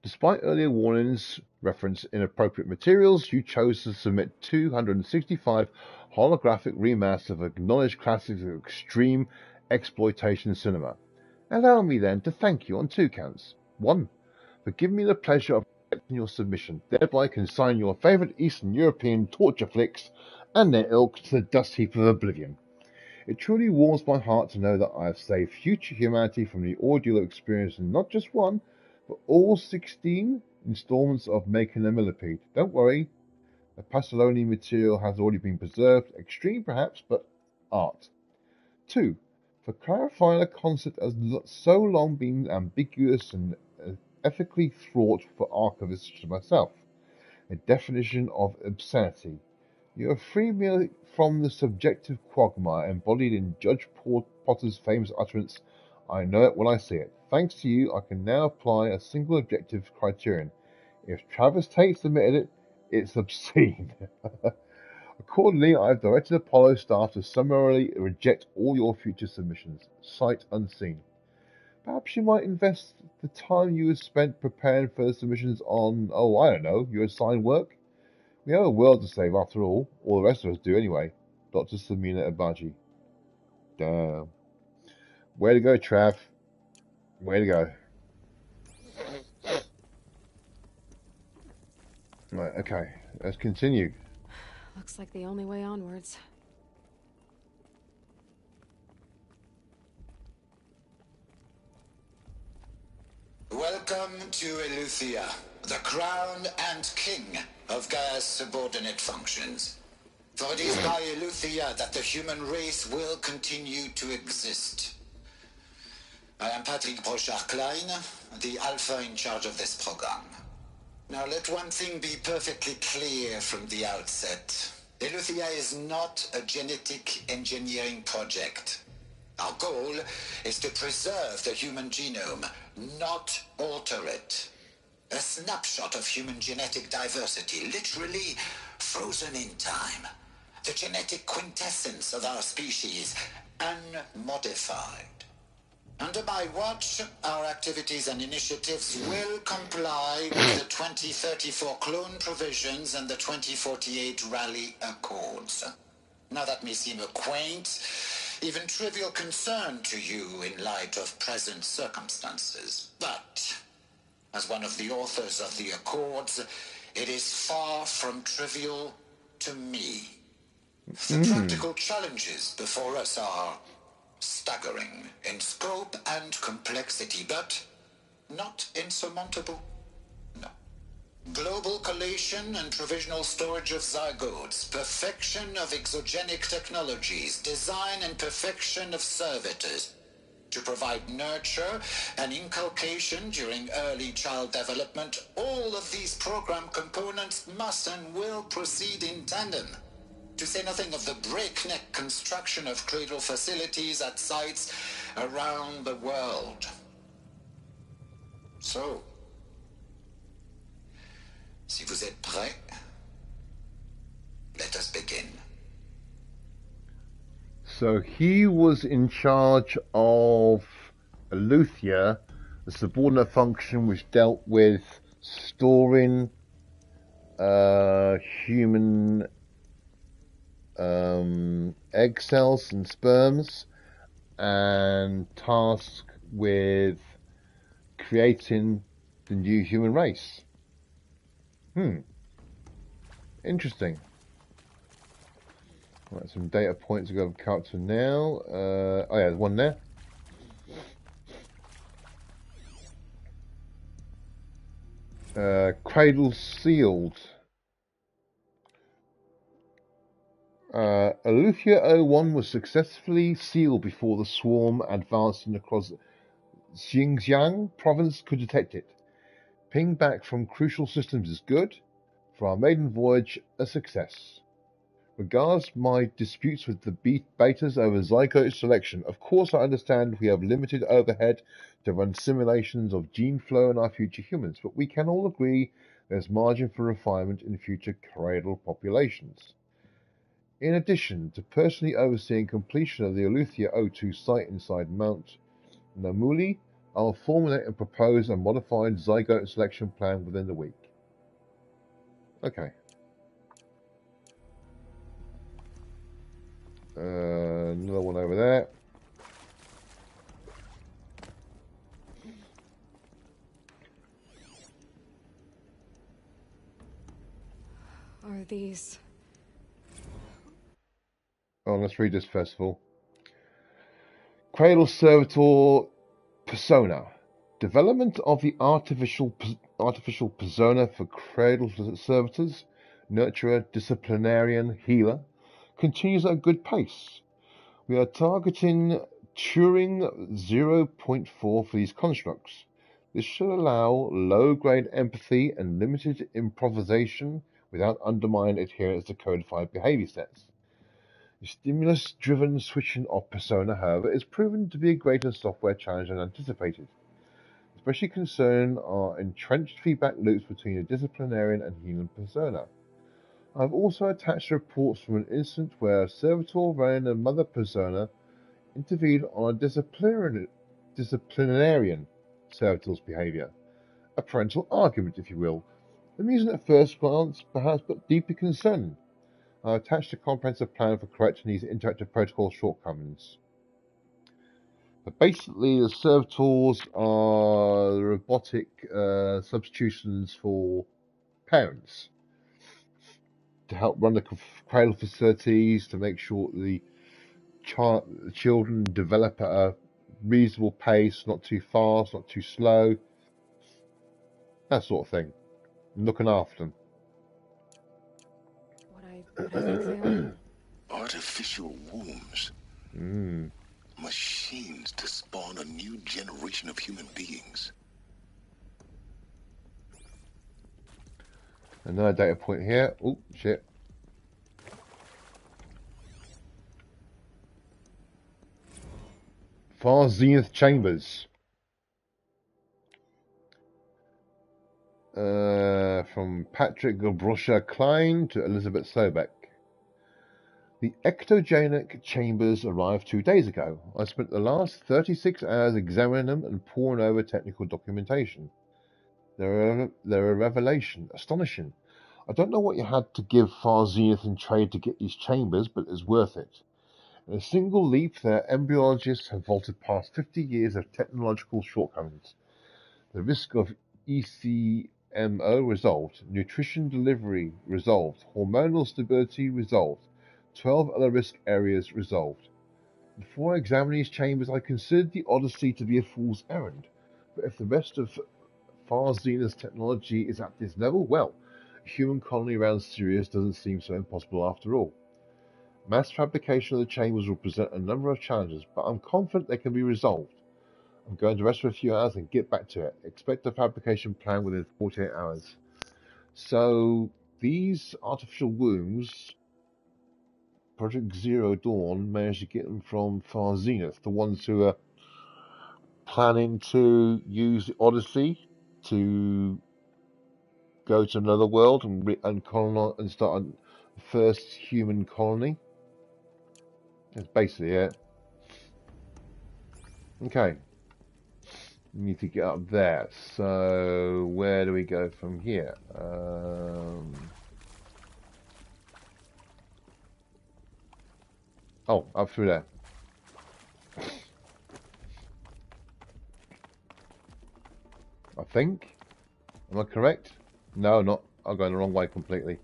Speaker 1: Despite earlier warnings reference inappropriate materials, you chose to submit 265 holographic remasters of acknowledged classics of extreme exploitation cinema. Allow me then to thank you on 2 counts. 1, for giving me the pleasure of accepting your submission, thereby consigning your favourite Eastern European torture flicks and their ilk to the dust heap of oblivion. It truly warms my heart to know that I have saved future humanity from the ordeal of experiencing not just one, but all 16 installments of Making a Millipede. Don't worry, the Pasolini material has already been preserved, extreme perhaps, but art. 2, for clarifying a concept that has so long been ambiguous and ethically fraught for archivists to myself. A definition of insanity. You are free merely from the subjective quagmire embodied in Judge Potter's famous utterance, "I know it when I see it." Thanks to you, I can now apply a single objective criterion. If Travis Tate's admitted it, it's obscene. Accordingly, I have directed Apollo staff to summarily reject all your future submissions, sight unseen. Perhaps you might invest the time you have spent preparing for the submissions on, oh, I don't know, your assigned work? We have a world to save after all the rest of us do anyway. Dr. Samina Abaji. Damn. Way to go, Trav. Way to go. Right, okay, let's continue.
Speaker 3: Looks like the only way onwards.
Speaker 11: Welcome to Eleuthia, the crown and king of Gaia's subordinate functions. For it is by Eleuthia that the human race will continue to exist. I am Patrick Brochard-Klein, the Alpha in charge of this program. Now let one thing be perfectly clear from the outset. Eleuthia is not a genetic engineering project. Our goal is to preserve the human genome, not alter it. A snapshot of human genetic diversity, literally frozen in time. The genetic quintessence of our species, unmodified. Under my watch, our activities and initiatives will comply with the 2034 clone provisions and the 2048 Rally Accords. Now that may seem a quaint, even trivial concern to you in light of present circumstances, but as one of the authors of the Accords, it is far from trivial to me. The practical challenges before us are staggering in scope and complexity, but not insurmountable. No. Global collation and provisional storage of zygotes, perfection of exogenic technologies, design and perfection of servitors, to provide nurture and inculcation during early child development. All of these program components must and will proceed in tandem. To say nothing of the breakneck construction of cradle facilities at sites around the world. So, si vous êtes prêts, let us begin.
Speaker 1: So he was in charge of Eleuthia, the subordinate function which dealt with storing human egg cells and sperms, and tasked with creating the new human race. Interesting. Right, some data points to go over character now. Oh yeah, there's one there. Cradle sealed. Eleuthia 01 was successfully sealed before the swarm advancing across Xinjiang province could detect it. Ping back from crucial systems is good. For our maiden voyage, a success. Regards my disputes with the betas over zygote selection. Of course I understand we have limited overhead to run simulations of gene flow in our future humans, but we can all agree there's margin for refinement in future cradle populations. In addition to personally overseeing completion of the Eleuthia 02 site inside Mount Namuli, I'll formulate and propose a modified zygote selection plan within the week. Okay. Another one over there.
Speaker 3: Are these...
Speaker 1: Oh, let's read this first of all. Cradle Servitor Persona. Development of the artificial persona for Cradle Servitors, Nurturer, Disciplinarian, Healer, continues at a good pace. We are targeting Turing 0.4 for these constructs. This should allow low-grade empathy and limited improvisation without undermining adherence to codified behavior sets. The stimulus-driven switching off persona, however, is proven to be a greater software challenge than anticipated. Especially concerned are entrenched feedback loops between a disciplinarian and human persona. I have also attached reports from an instance where a servitor running a mother persona intervened on a disciplinarian servitor's behavior. A parental argument, if you will, amusing at first glance, perhaps, but deeply concerning. I attached a comprehensive plan for correcting these interactive protocol shortcomings. But basically, the servitors are robotic substitutions for parents to help run the cradle facilities, to make sure the children develop at a reasonable pace, not too fast, not too slow, that sort of thing. And looking after them.
Speaker 3: What I think they are?
Speaker 5: Artificial wombs. Machines to spawn a new generation of human beings.
Speaker 1: Another data point here. Oh, shit. Far Zenith Chambers. From Patrick Gabrosha Klein to Elizabeth Sobek. The ectogenic chambers arrived 2 days ago. I spent the last 36 hours examining them and poring over technical documentation. They're a revelation. Astonishing. I don't know what you had to give Far Zenith in trade to get these chambers, but it's worth it. In a single leap, their embryologists have vaulted past 50 years of technological shortcomings. The risk of ECMO resolved, nutrition delivery resolved, hormonal stability resolved, 12 other risk areas resolved. Before I examined these chambers, I considered the Odyssey to be a fool's errand. But if the rest of Far Zenith's technology is at this level, well, a human colony around Sirius doesn't seem so impossible after all. Mass fabrication of the chambers will present a number of challenges, but I'm confident they can be resolved. I'm going to rest for a few hours and get back to it. Expect a fabrication plan within 48 hours. So, these artificial wombs, Project Zero Dawn managed to get them from Far Zenith, the ones who are planning to use the Odyssey to go to another world and colonize and start a first human colony. That's basically it. Okay. We need to get up there. So where do we go from here? Oh, up through there. I think. Am I correct? No, not. I'm going the wrong way completely.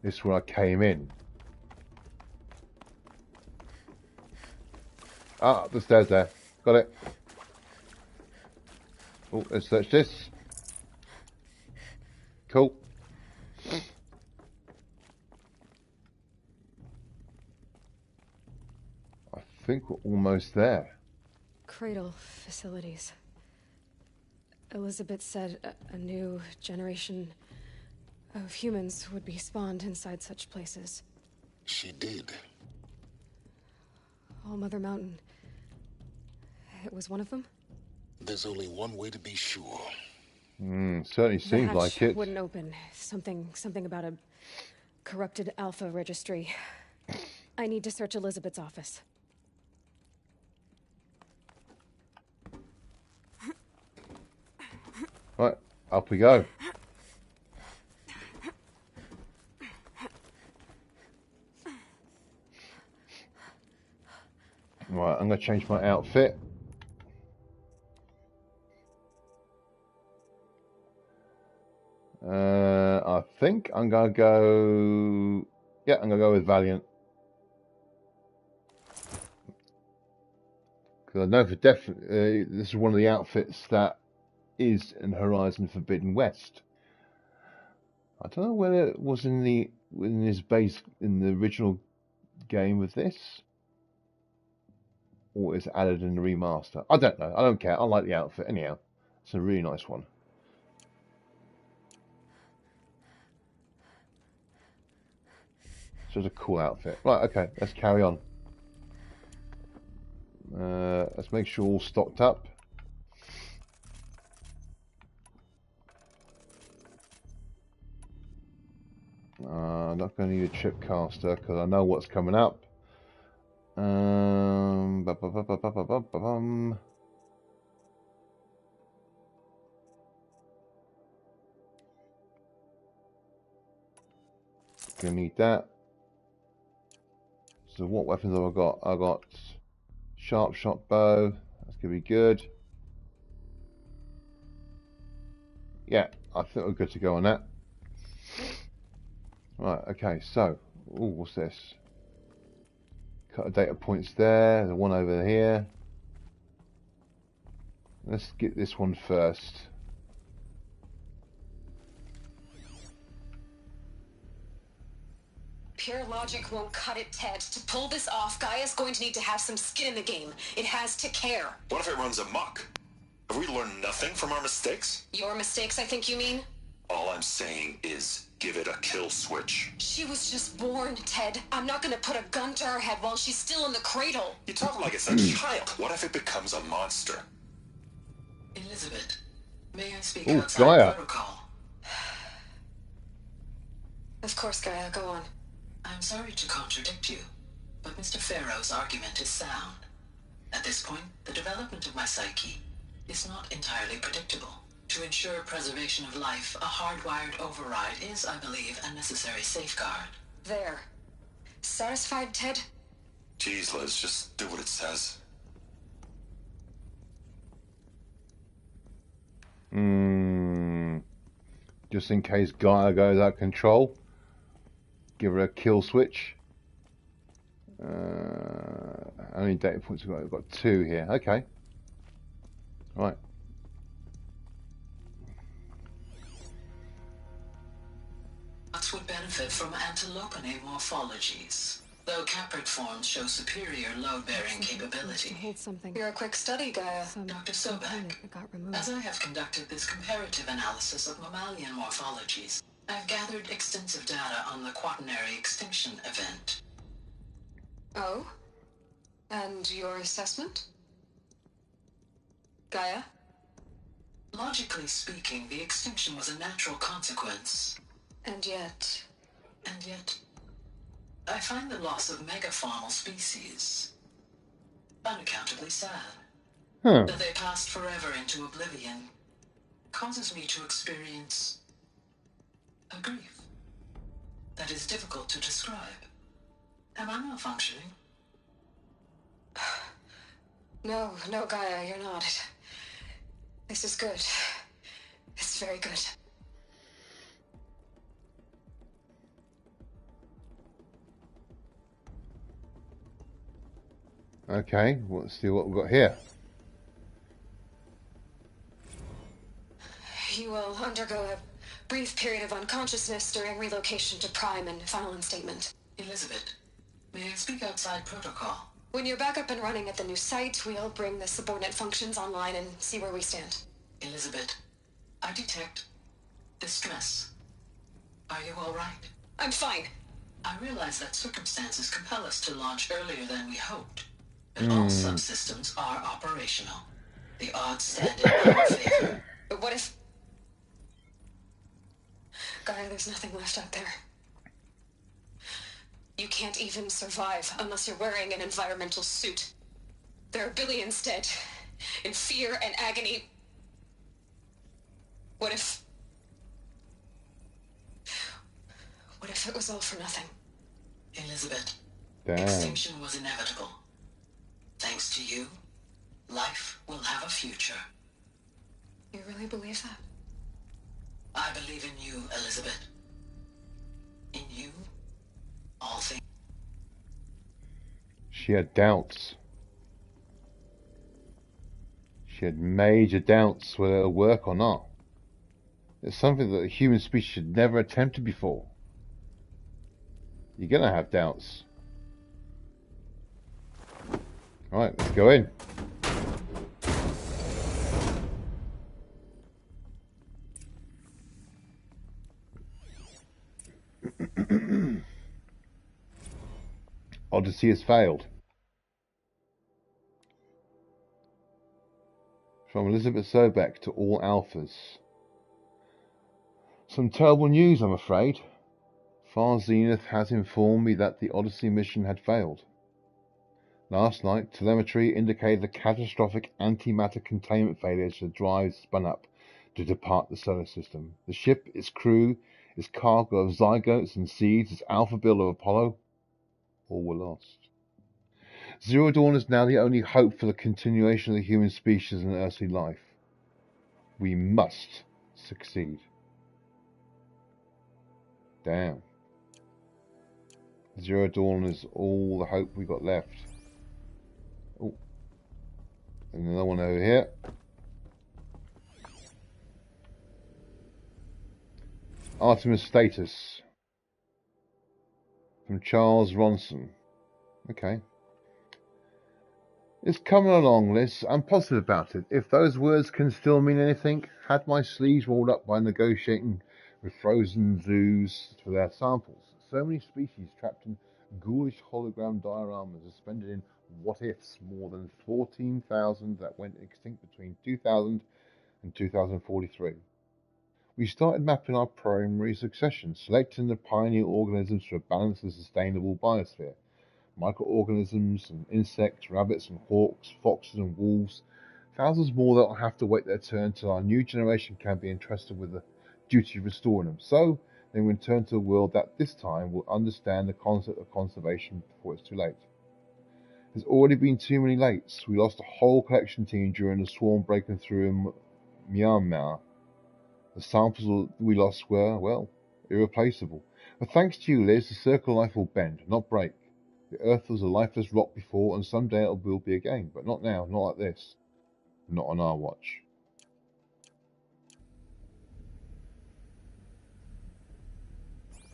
Speaker 1: This is where I came in. Ah, the stairs there. Got it. Oh, let's search this. Cool. I think we're almost there.
Speaker 3: Cradle facilities. Elizabeth said a new generation of humans would be spawned inside such places.
Speaker 5: She did.
Speaker 3: All Mother Mountain. It was one of them?
Speaker 5: There's only one way to be sure.
Speaker 1: Certainly seems like it.
Speaker 3: Wouldn't open. Something about a corrupted alpha registry. I need to search Elizabeth's office.
Speaker 1: Right, up we go. Right, I'm going to change my outfit. I think I'm going to go... Yeah, I'm going to go with Valiant. Because I know for definite this is one of the outfits that is in Horizon Forbidden West. I don't know whether it was in his base in the original game with this, or it's added in the remaster. I don't know. I don't care. I like the outfit anyhow. It's a really nice one. It's a cool outfit. Right, okay, let's carry on. Let's make sure all stocked up. I'm not going to need a trip caster because I know what's coming up. Gonna need that. So what weapons have I got? I got sharp shot bow. That's gonna be good. Yeah, I think we're good to go on that. Right, okay, so what's this? Couple of data points there, the one over here. Let's get this one first.
Speaker 12: Pure logic won't cut it, Ted. To pull this off, Gaia's going to need to have some skin in the game. It has to care.
Speaker 21: What if it runs amok? Have we learned nothing from our mistakes?
Speaker 12: Your mistakes, I think you mean?
Speaker 21: All I'm saying is give it a kill switch.
Speaker 12: She was just born, Ted. I'm not gonna put a gun to her head while she's still in the cradle.
Speaker 21: You talk like it's a child. What if it becomes a monster?
Speaker 8: Elizabeth, may I speak
Speaker 1: Ooh,
Speaker 8: outside
Speaker 1: Gaia.
Speaker 8: protocol?
Speaker 12: Of course, Gaia, go on.
Speaker 8: I'm sorry to contradict you, but Mr. Farrow's argument is sound. At this point, the development of my psyche is not entirely predictable. To ensure preservation of life, a hardwired override is, I believe, a necessary safeguard.
Speaker 12: There. Satisfied, Ted?
Speaker 21: Jeez, Liz, just do what it says.
Speaker 1: Just in case Gaia goes out of control, give her a kill switch. How many data points have we got? We've got 2 here. Okay. Right.
Speaker 8: Nuts would benefit from antilopinae morphologies, though caprid forms show superior load-bearing capability.
Speaker 3: Hold something.
Speaker 12: You're a quick study, Gaia.
Speaker 8: Dr. Sobek, as I have conducted this comparative analysis of mammalian morphologies, I've gathered extensive data on the quaternary extinction event.
Speaker 12: Oh? And your assessment? Gaia?
Speaker 8: Logically speaking, the extinction was a natural consequence.
Speaker 12: And yet,
Speaker 8: I find the loss of megafaunal species unaccountably sad. That they passed forever into oblivion causes me to experience a grief that is difficult to describe. Am I malfunctioning?
Speaker 12: No, Gaia, you're not. This is good. It's very good.
Speaker 1: Okay, let's see what we've got here.
Speaker 12: You will undergo a brief period of unconsciousness during relocation to Prime and final instatement.
Speaker 8: Elizabeth, may I speak outside protocol?
Speaker 12: When you're back up and running at the new site, we'll bring the subordinate functions online and see where we stand.
Speaker 8: Elizabeth, I detect distress. Are you all right?
Speaker 12: I'm fine.
Speaker 8: I realize that circumstances compel us to launch earlier than we hoped. But all subsystems are operational. The odds stand in our favor.
Speaker 12: But what if... Gaia, there's nothing left out there. You can't even survive unless you're wearing an environmental suit. There are billions dead, in fear and agony. What if it was all for nothing?
Speaker 8: Elizabeth,
Speaker 1: Damn.
Speaker 8: Extinction was inevitable. Thanks to you, life will have a future.
Speaker 12: You really believe that?
Speaker 8: I believe in you, Elizabeth. In you, all things.
Speaker 1: She had doubts. She had major doubts whether it'll work or not. It's something that the human species should never attempted before. You're gonna have doubts. Alright, let's go in. Odyssey has failed. From Elizabeth Sobeck to all alphas. Some terrible news, I'm afraid. Far Zenith has informed me that the Odyssey mission had failed. Last night, telemetry indicated a catastrophic antimatter containment failure as the drive spun up to depart the solar system. The ship, its crew, its cargo of zygotes and seeds, its alpha build of Apollo, all were lost. Zero Dawn is now the only hope for the continuation of the human species and earthly life. We must succeed. Damn. Zero Dawn is all the hope we got left. Oh. Another one over here. Artemis status. From Charles Ronson. Okay. It's coming along, Liz. I'm positive about it. If those words can still mean anything, had my sleeves rolled up by negotiating with frozen zoos for their samples. So many species trapped in ghoulish hologram dioramas, suspended in what-ifs, more than 14,000 that went extinct between 2000 and 2043. We started mapping our primary succession, selecting the pioneer organisms for a balanced and sustainable biosphere. Microorganisms and insects, rabbits and hawks, foxes and wolves, thousands more that will have to wait their turn till our new generation can be entrusted with the duty of restoring them. So they will return to a world that this time will understand the concept of conservation before it's too late. There's already been too many lates. We lost a whole collection team during the swarm breaking through in Myanmar. The samples we lost were, well, irreplaceable. But thanks to you, Liz, the circle of life will bend, not break. The Earth was a lifeless rock before, and someday it will be again. But not now, not like this. Not on our watch.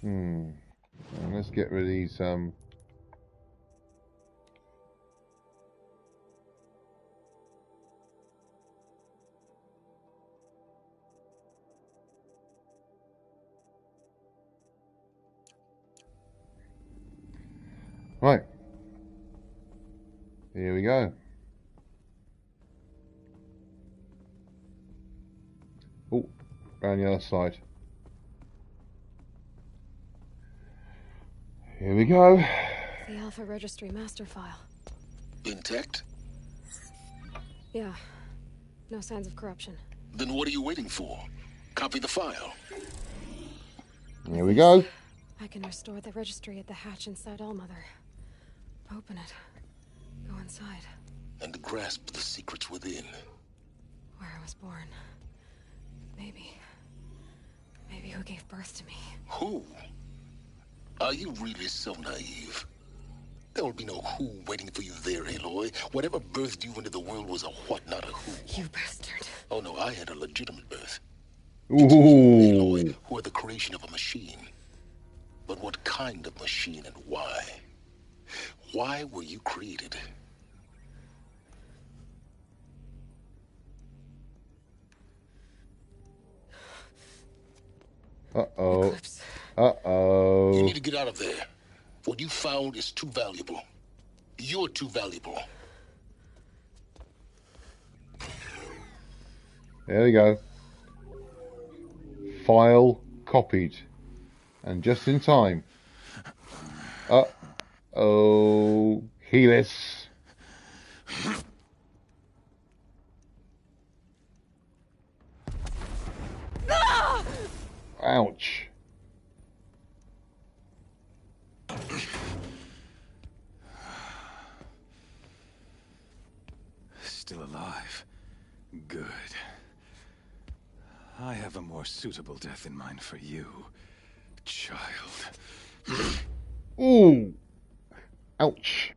Speaker 1: And let's get rid of these, Right. Here we go. Oh, around the other side. Here we go.
Speaker 3: The Alpha Registry master file.
Speaker 5: Intact?
Speaker 3: Yeah. No signs of corruption.
Speaker 5: Then what are you waiting for? Copy the file.
Speaker 1: Here we go.
Speaker 3: I can restore the registry at the hatch inside Allmother. Open it. Go inside.
Speaker 5: And grasp the secrets within.
Speaker 3: Where I was born. Maybe who gave birth to me.
Speaker 5: Who? Are you really so naive? There will be no who waiting for you there, Aloy. Whatever birthed you into the world was a what, not a who.
Speaker 3: You bastard.
Speaker 5: Oh no, I had a legitimate birth.
Speaker 1: Ooh.
Speaker 5: It's you, Aloy, who are the creation of a machine. But what kind of machine and why? Why were you created?
Speaker 1: Uh-oh.
Speaker 3: Eclipse.
Speaker 1: Uh-oh.
Speaker 5: You need to get out of there. What you found is too valuable. You're too valuable.
Speaker 1: There we go. File copied. And just in time. Uh-oh. Helis. Ouch.
Speaker 13: Still alive. Good. I have a more suitable death in mind for you, child.
Speaker 1: Ooh. Ouch.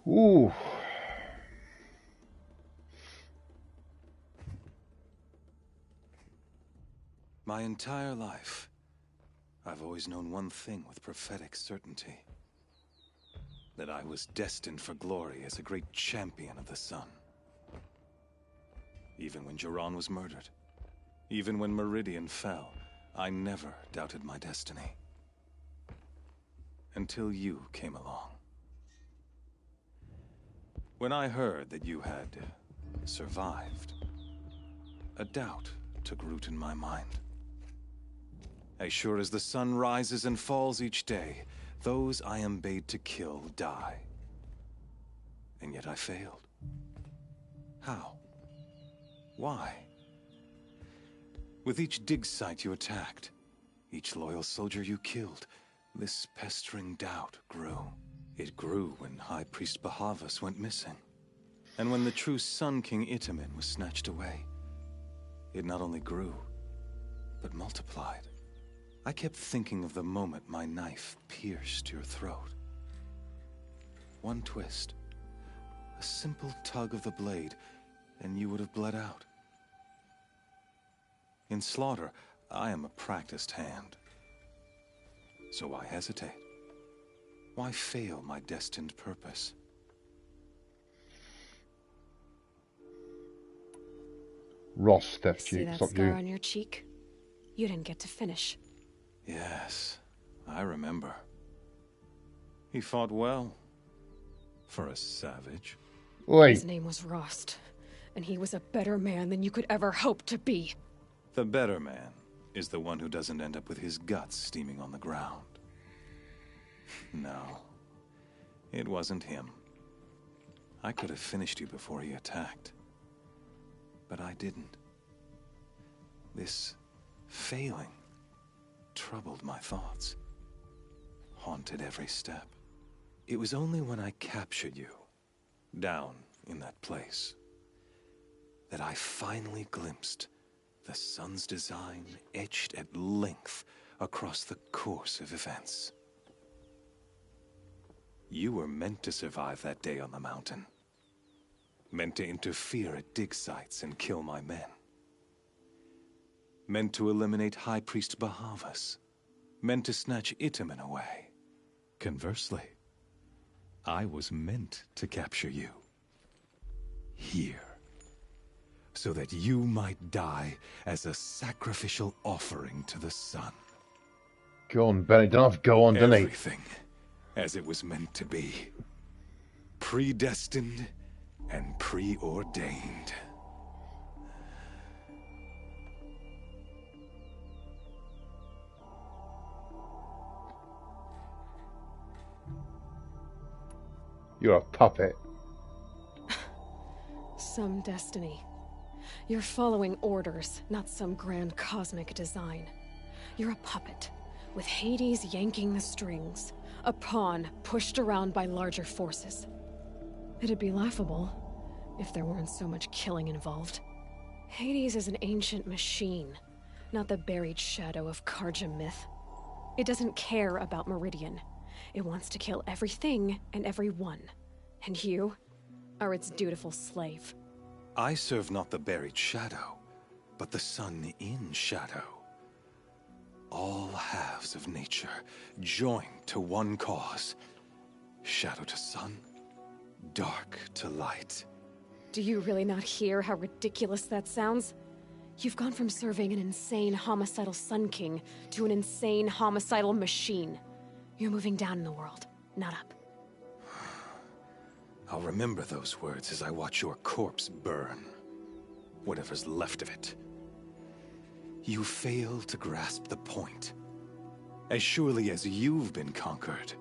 Speaker 1: Ooh.
Speaker 13: My entire life, I've always known one thing with prophetic certainty. That I was destined for glory as a great champion of the sun. Even when Jiran was murdered, even when Meridian fell, I never doubted my destiny. Until you came along. When I heard that you had survived, a doubt took root in my mind. As sure as the sun rises and falls each day, those I am bade to kill die. And yet I failed. How? Why? With each dig site you attacked, each loyal soldier you killed, this pestering doubt grew. It grew when High Priest Bahavas went missing. And when the true Sun King Itamen was snatched away. It not only grew, but multiplied. I kept thinking of the moment my knife pierced your throat. One twist, a simple tug of the blade, and you would have bled out. In slaughter, I am a practiced hand. So why hesitate? Why fail my destined purpose?
Speaker 1: Ross stepped
Speaker 3: See
Speaker 1: you.
Speaker 3: that
Speaker 1: Stopped
Speaker 3: scar
Speaker 1: you.
Speaker 3: on your cheek? You didn't get to finish.
Speaker 13: Yes, I remember. He fought well. For a savage.
Speaker 3: His name was Rost, and he was a better man than you could ever hope to be.
Speaker 13: The better man is the one who doesn't end up with his guts steaming on the ground. No, it wasn't him. I could have finished you before he attacked. But I didn't. This failing troubled my thoughts, haunted every step. It was only when I captured you, down in that place, that I finally glimpsed the sun's design etched at length across the course of events. You were meant to survive that day on the mountain. Meant to interfere at dig sites and kill my men. Meant to eliminate High Priest Bahavas. Meant to snatch Itamen away. Conversely, I was meant to capture you. Here. So that you might die as a sacrificial offering to the sun.
Speaker 1: Go on, Benny. Don't have to go on, don't he?
Speaker 13: Everything as it was meant to be. Predestined and preordained.
Speaker 1: You're a puppet.
Speaker 3: Some destiny. You're following orders, not some grand cosmic design. You're a puppet, with Hades yanking the strings, a pawn pushed around by larger forces. It'd be laughable if there weren't so much killing involved. Hades is an ancient machine, not the buried shadow of Karja myth. It doesn't care about Meridian. It wants to kill everything and everyone. And you are its dutiful slave.
Speaker 13: I serve not the buried shadow, but the sun in shadow. All halves of nature joined to one cause. Shadow to sun, dark to light.
Speaker 3: Do you really not hear how ridiculous that sounds? You've gone from serving an insane homicidal Sun King to an insane homicidal machine. You're moving down in the world, not up.
Speaker 13: I'll remember those words as I watch your corpse burn. Whatever's left of it. You fail to grasp the point. As surely as you've been conquered,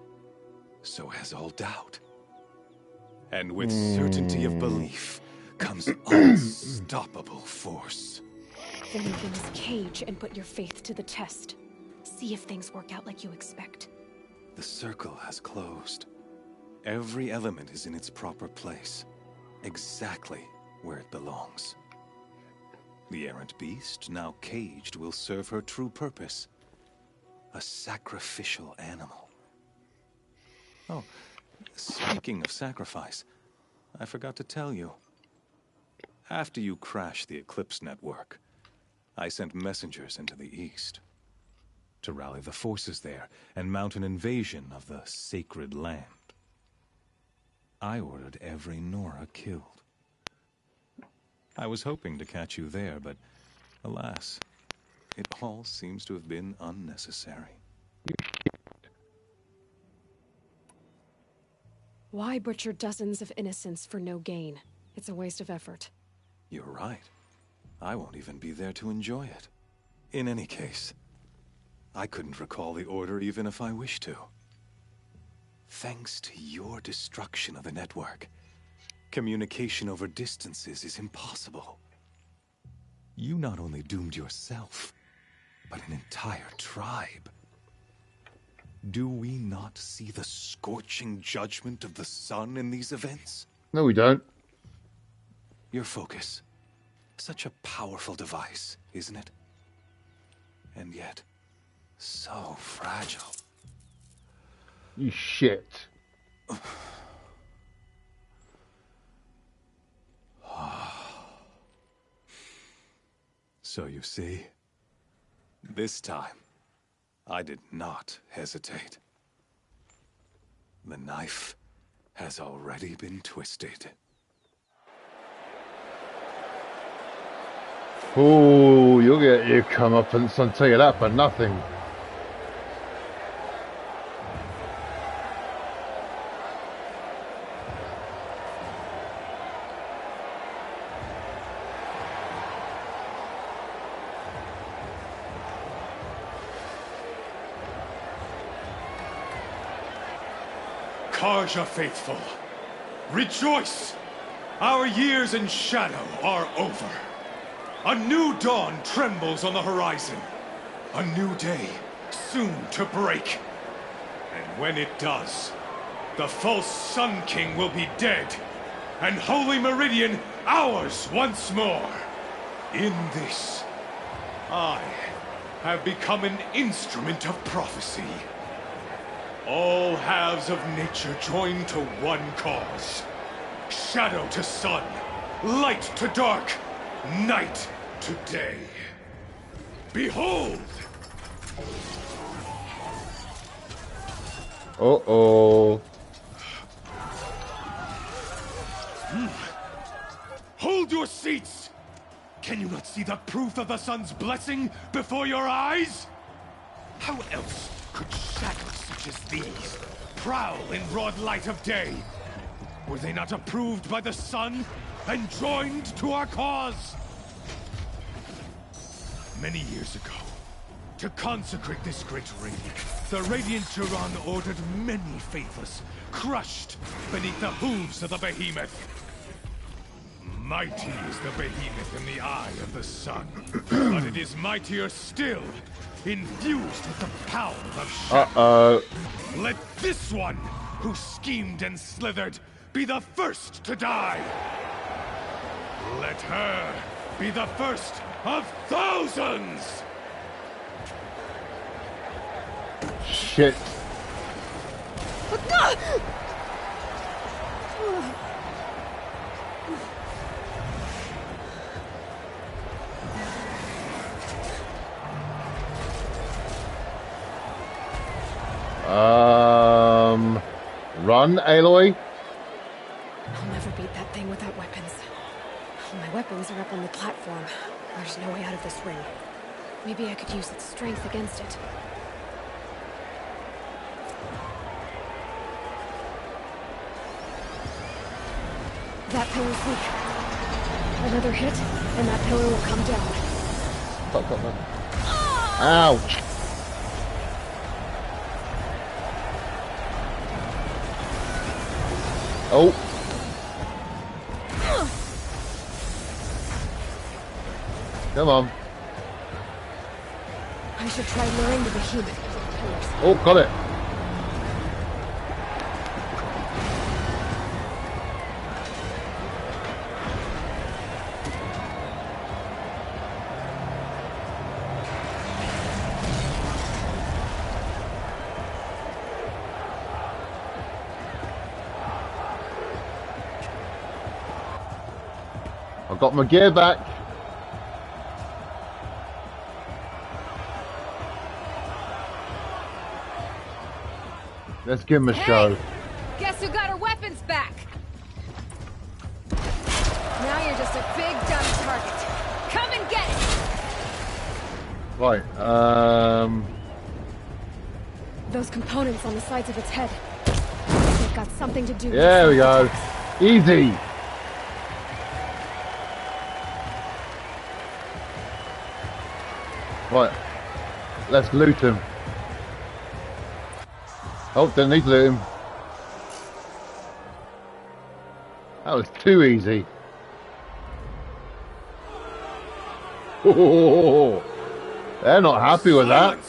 Speaker 13: so has all doubt. And with certainty of belief comes unstoppable force.
Speaker 3: Then open this cage and put your faith to the test. See if things work out like you expect.
Speaker 13: The circle has closed. Every element is in its proper place, exactly where it belongs. The errant beast, now caged, will serve her true purpose. A sacrificial animal. Oh, speaking of sacrifice, I forgot to tell you. After you crashed the Eclipse network, I sent messengers into the east to rally the forces there and mount an invasion of the sacred land. I ordered every Nora killed. I was hoping to catch you there, but alas, It all seems to have been unnecessary.
Speaker 3: Why butcher dozens of innocents for no gain? It's a waste of effort.
Speaker 13: You're right. I won't even be there to enjoy it. In any case, I couldn't recall the order even if I wished to. Thanks to your destruction of the network, communication over distances is impossible. You not only doomed yourself, but an entire tribe. Do we not see the scorching judgment of the sun in these events?
Speaker 1: No, we don't.
Speaker 13: Your focus. Such a powerful device, isn't it? And yet, so fragile.
Speaker 1: You shit.
Speaker 13: So you see, this time, I did not hesitate. The knife has already been twisted.
Speaker 1: Oh, you'll get your comeuppance, I'll tell you that for nothing.
Speaker 7: Karja faithful, rejoice! Our years in shadow are over. A new dawn trembles on the horizon. A new day soon to break. And when it does, the false Sun King will be dead, and Holy Meridian ours once more. In this, I have become an instrument of prophecy. All halves of nature join to one cause. Shadow to sun, light to dark, night to day. Behold!
Speaker 1: Uh-oh.
Speaker 7: Hold your seats! Can you not see the proof of the sun's blessing before your eyes? How else could shadows such as these prowl in broad light of day? Were they not approved by the sun and joined to our cause? Many years ago, to consecrate this great ring, the Radiant Turan ordered many faithless, crushed beneath the hooves of the behemoth. Mighty is the behemoth in the eye of the sun, but it is mightier still, infused with the power of shadow.
Speaker 1: Uh-oh.
Speaker 7: Let this one, who schemed and slithered, be the first to die. Let her be the first of thousands!
Speaker 1: Shit. Run, Aloy.
Speaker 3: I'll never beat that thing without weapons. My weapons are up on the platform. There's no way out of this ring. Maybe I could use its strength against it. That pillar's weak. Another hit, and that pillar will come down.
Speaker 1: Fuck up, man. Ouch! Oh! Come on.
Speaker 3: I should try luring the behemoth.
Speaker 1: Oh, got it. I've got my gear back. Let's give him a show.
Speaker 15: Guess who got her weapons back? Now you're just a big dumb target. Come and get it!
Speaker 1: Right,
Speaker 3: Those components on the sides of its head. They've got something to do with
Speaker 1: there we go. Easy. Right, let's loot him. Oh, didn't need to loot him. That was too easy. Oh, they're not happy with that.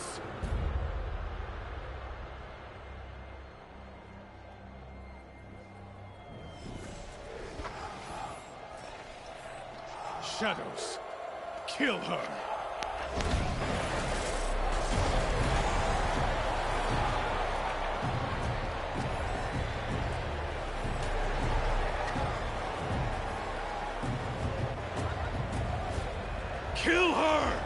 Speaker 7: Shadows, kill her. Kill her!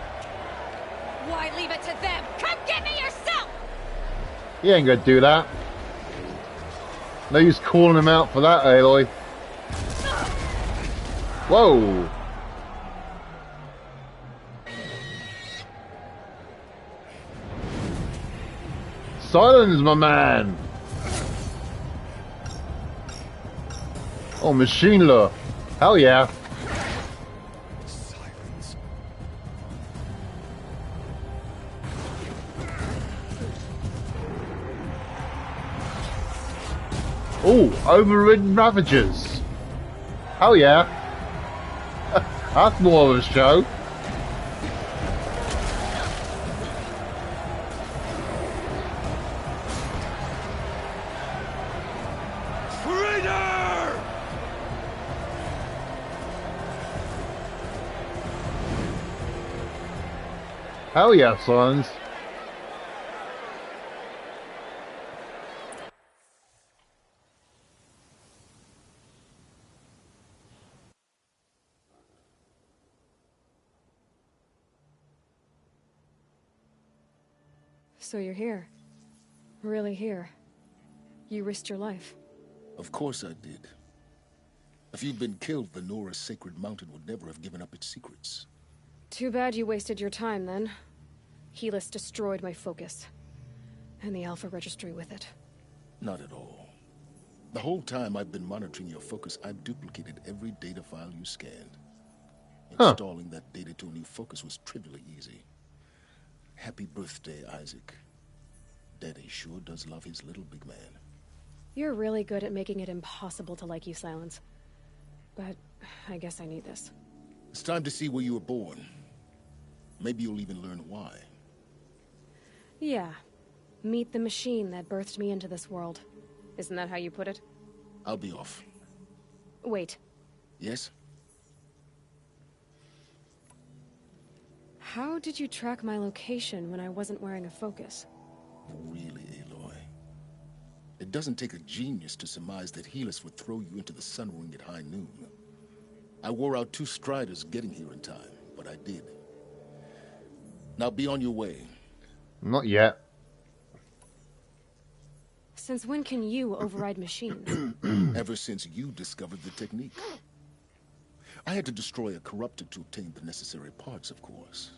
Speaker 15: Why leave it to them? Come get me yourself!
Speaker 1: He ain't gonna do that. No use calling him out for that, Aloy. Whoa! Silence, my man! Oh, machine law. Hell yeah. Oh, overridden Ravagers. Hell yeah. That's more of a show.
Speaker 7: Traitor!
Speaker 1: Hell yeah, sons.
Speaker 3: So you're here. Really here. You risked your life.
Speaker 5: Of course I did. If you'd been killed, the Nora's sacred mountain would never have given up its secrets.
Speaker 3: Too bad you wasted your time, then. Helis destroyed my focus. And the Alpha Registry with it.
Speaker 5: Not at all. The whole time I've been monitoring your focus, I've duplicated every data file you scanned. Installing that data to a new focus was trivially easy. Happy birthday, Isaac. Daddy sure does love his little big man.
Speaker 3: You're really good at making it impossible to like you, Silence. But I guess I need this.
Speaker 5: It's time to see where you were born. Maybe you'll even learn why.
Speaker 3: Yeah. Meet the machine that birthed me into this world. Isn't that how you put it?
Speaker 5: I'll be off.
Speaker 3: Wait.
Speaker 5: Yes?
Speaker 3: How did you track my location when I wasn't wearing a focus?
Speaker 5: Really, Aloy? It doesn't take a genius to surmise that Helis would throw you into the sun ring at high noon. I wore out 2 striders getting here in time, but I did. Now be on your way.
Speaker 1: Not yet.
Speaker 3: Since when can you override machines?
Speaker 5: Ever since you discovered the technique. I had to destroy a corruptor to obtain the necessary parts, of course.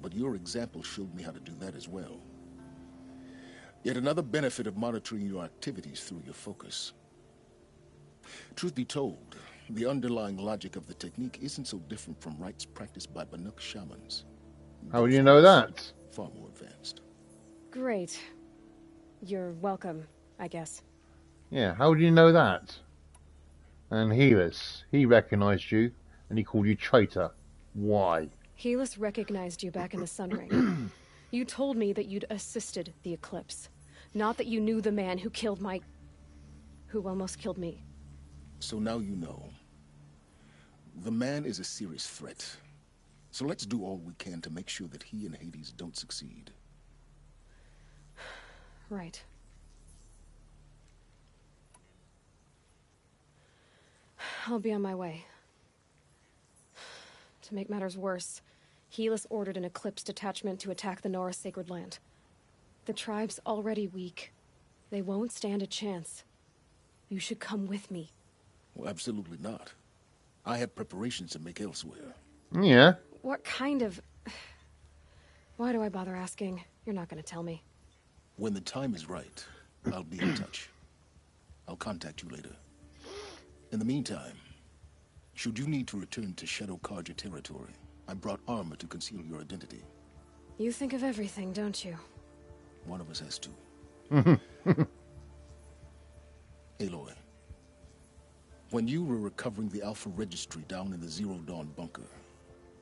Speaker 5: But your example showed me how to do that as well. Yet another benefit of monitoring your activities through your focus. Truth be told, the underlying logic of the technique isn't so different from rites practiced by Banuk shamans.
Speaker 1: How do you know that?
Speaker 5: Far more advanced.
Speaker 3: Great. You're welcome, I guess.
Speaker 1: Yeah, how do you know that? And Helis, he recognized you, and he called you traitor. Why?
Speaker 3: Helis recognized you back in the Sun Ring. You told me that you'd assisted the Eclipse. Not that you knew the man who killed who almost killed me.
Speaker 5: So now you know. The man is a serious threat. So let's do all we can to make sure that he and Hades don't succeed.
Speaker 3: Right. I'll be on my way. To make matters worse, Helis ordered an Eclipse detachment to attack the Nora Sacred Land. The tribe's already weak. They won't stand a chance. You should come with me.
Speaker 5: Well, absolutely not. I have preparations to make elsewhere.
Speaker 1: Yeah.
Speaker 3: What kind of... Why do I bother asking? You're not gonna tell me.
Speaker 5: When the time is right, I'll be in touch. I'll contact you later. In the meantime, should you need to return to Shadow Karja territory, I brought armor to conceal your identity.
Speaker 3: You think of everything, don't you?
Speaker 5: One of us has to. Aloy, when you were recovering the Alpha Registry down in the Zero Dawn bunker,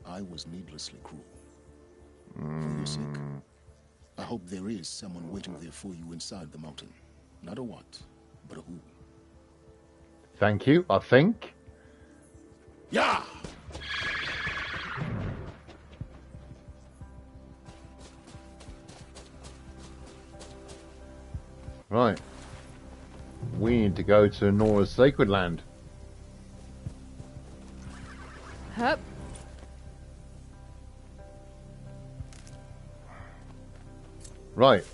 Speaker 5: I was needlessly cruel. For your sake, I hope there is someone waiting there for you inside the mountain. Not a what, but a who.
Speaker 1: Thank you, I think.
Speaker 5: Yeah!
Speaker 1: Right. We need to go to Nora's Sacred Land.
Speaker 3: Hup.
Speaker 1: Right.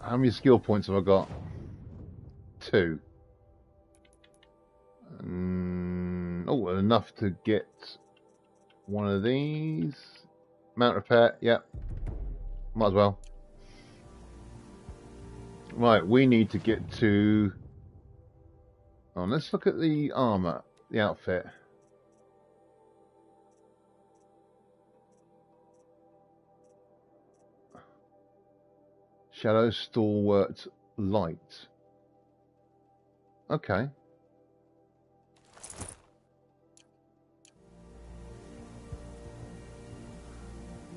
Speaker 1: How many skill points have I got? 2. Oh, enough to get one of these. Mount repair, yep. Might as well. Right, we need to get to... Oh, let's look at the armor, the outfit. Shadow Stalwart Light. Okay.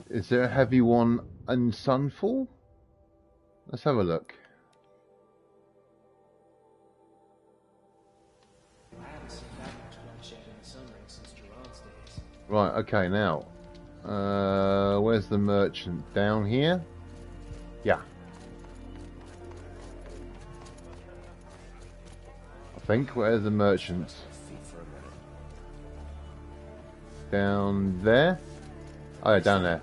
Speaker 1: Is there a heavy one in Sunfall? Let's have a look.
Speaker 4: I haven't seen that much bloodshed in the Sunring since Duran's days.
Speaker 1: Right, okay, now. Where's the merchant? Down here? Yeah. I think, where's the merchant? Down there? Oh, yeah, down there.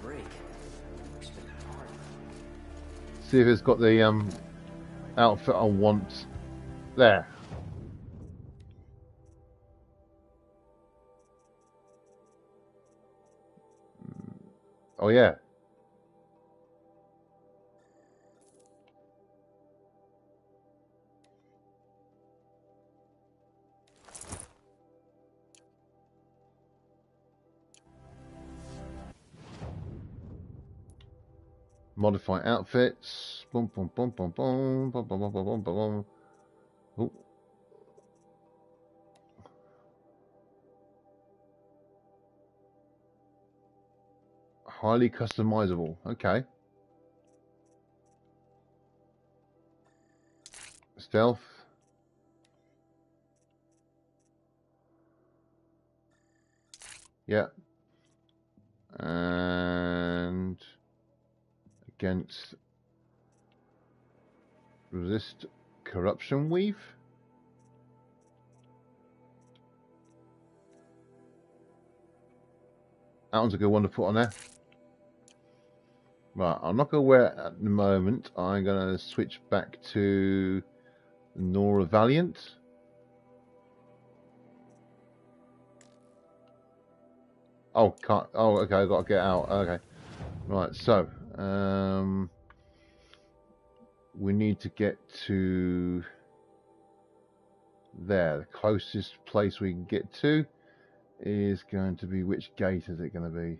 Speaker 1: See if it's got the outfit I want. There. Oh yeah. Modify outfits. Boom, boom, boom, boom, boom, boom, boom, boom, boom, boom, boom. Ooh. Highly customizable. Okay. Stealth. Yeah. And against resist corruption weave. That one's a good one to put on there. Right, I'm not going to wear it at the moment. I'm going to switch back to Nora Valiant. Oh, can't. Oh, okay, I've got to get out. Okay. Right, so, we need to get to there. The closest place we can get to is going to be, which gate is it going to be?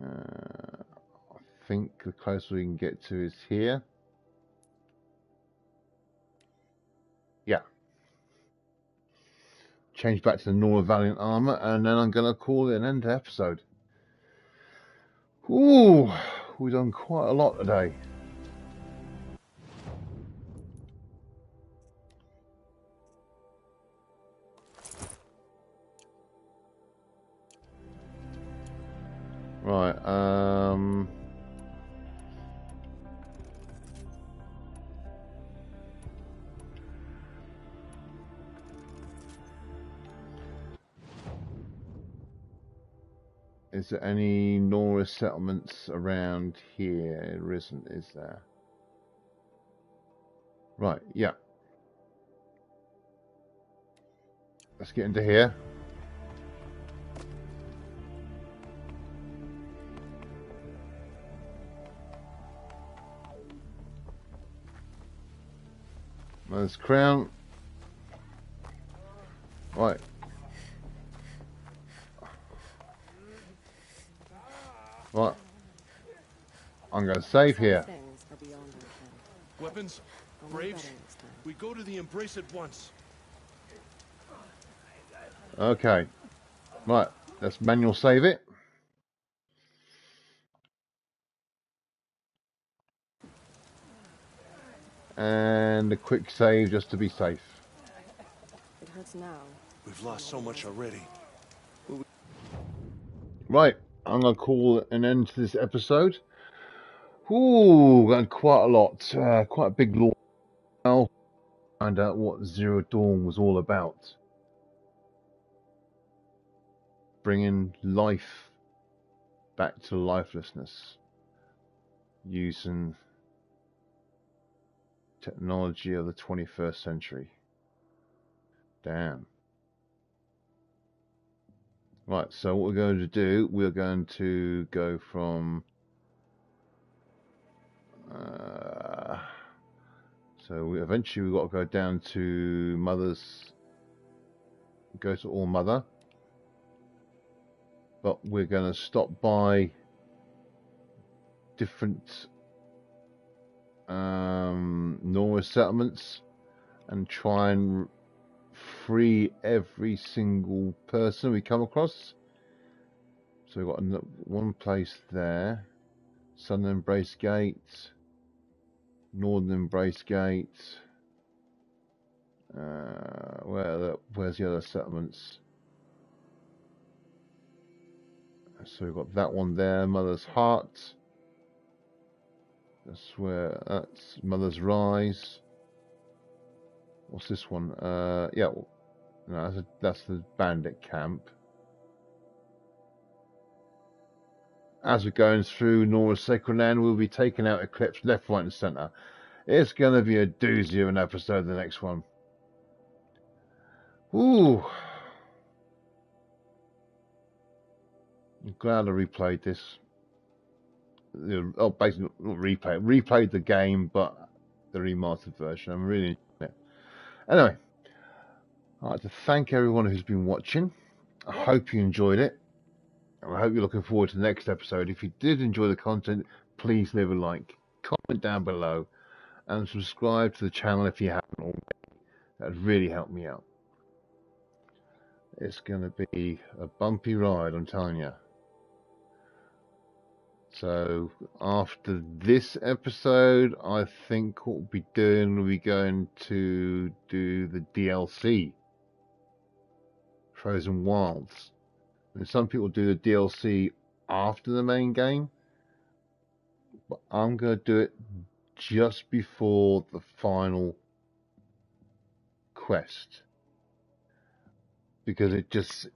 Speaker 1: I think the closest we can get to is here. Yeah. Change back to the Nora Valiant armor, and then I'm going to call it an end to episode. Ooh, we've done quite a lot today. Right, is there any Nora settlements around here? There isn't, is there? Right, yeah. Let's get into here. Mother's crown. Right. Right. I'm going to save here.
Speaker 14: Weapons? Braves? We go to the Embrace at once.
Speaker 1: Okay. Right. Let's manual save it. And a quick save just to be safe.
Speaker 2: It hurts now.
Speaker 14: We've lost so much already.
Speaker 1: Right. I'm going to call an end to this episode. Ooh, got quite a lot. Quite a big lore. Now, find out what Zero Dawn was all about. Bringing life back to lifelessness. Using technology of the 21st century. Damn. Right, so what we're going to do, we're going to go from so eventually we've got to go down to Mother's, go to All Mother, but we're going to stop by different Nora settlements and try and free every single person we come across. So we've got one place there, Southern Embrace Gate, Northern Embrace Gate. Where's the other settlements? So we've got that one there, Mother's Heart. That's Mother's Rise. What's this one? Yeah, no, that's the bandit camp. As we're going through Nora's Sacred Land, we'll be taking out Eclipse left, right, and centre. It's going to be a doozy of an episode, the next one. Ooh. I'm glad I replayed this. Oh, basically, not replayed the game, but the remastered version. I'm really enjoying it. Anyway, I'd like to thank everyone who's been watching. I hope you enjoyed it. And I hope you're looking forward to the next episode. If you did enjoy the content, please leave a like, comment down below, and subscribe to the channel if you haven't already. That would really help me out. It's going to be a bumpy ride, I'm telling you. So after this episode, I think what we'll be doing, we'll be going to do the DLC, Frozen Wilds. And some people do the DLC after the main game, but I'm going to do it just before the final quest, because it just,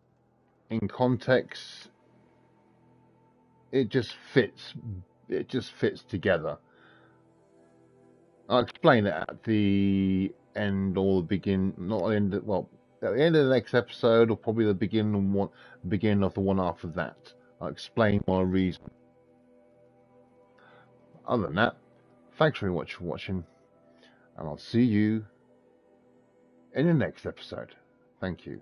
Speaker 1: in context, it just fits together. I'll explain it at the end or the begin, not the end, well, at the end of the next episode, or probably the beginning of the one after that. I'll explain my reason. Other than that, thanks very much for watching, and I'll see you in the next episode. Thank you.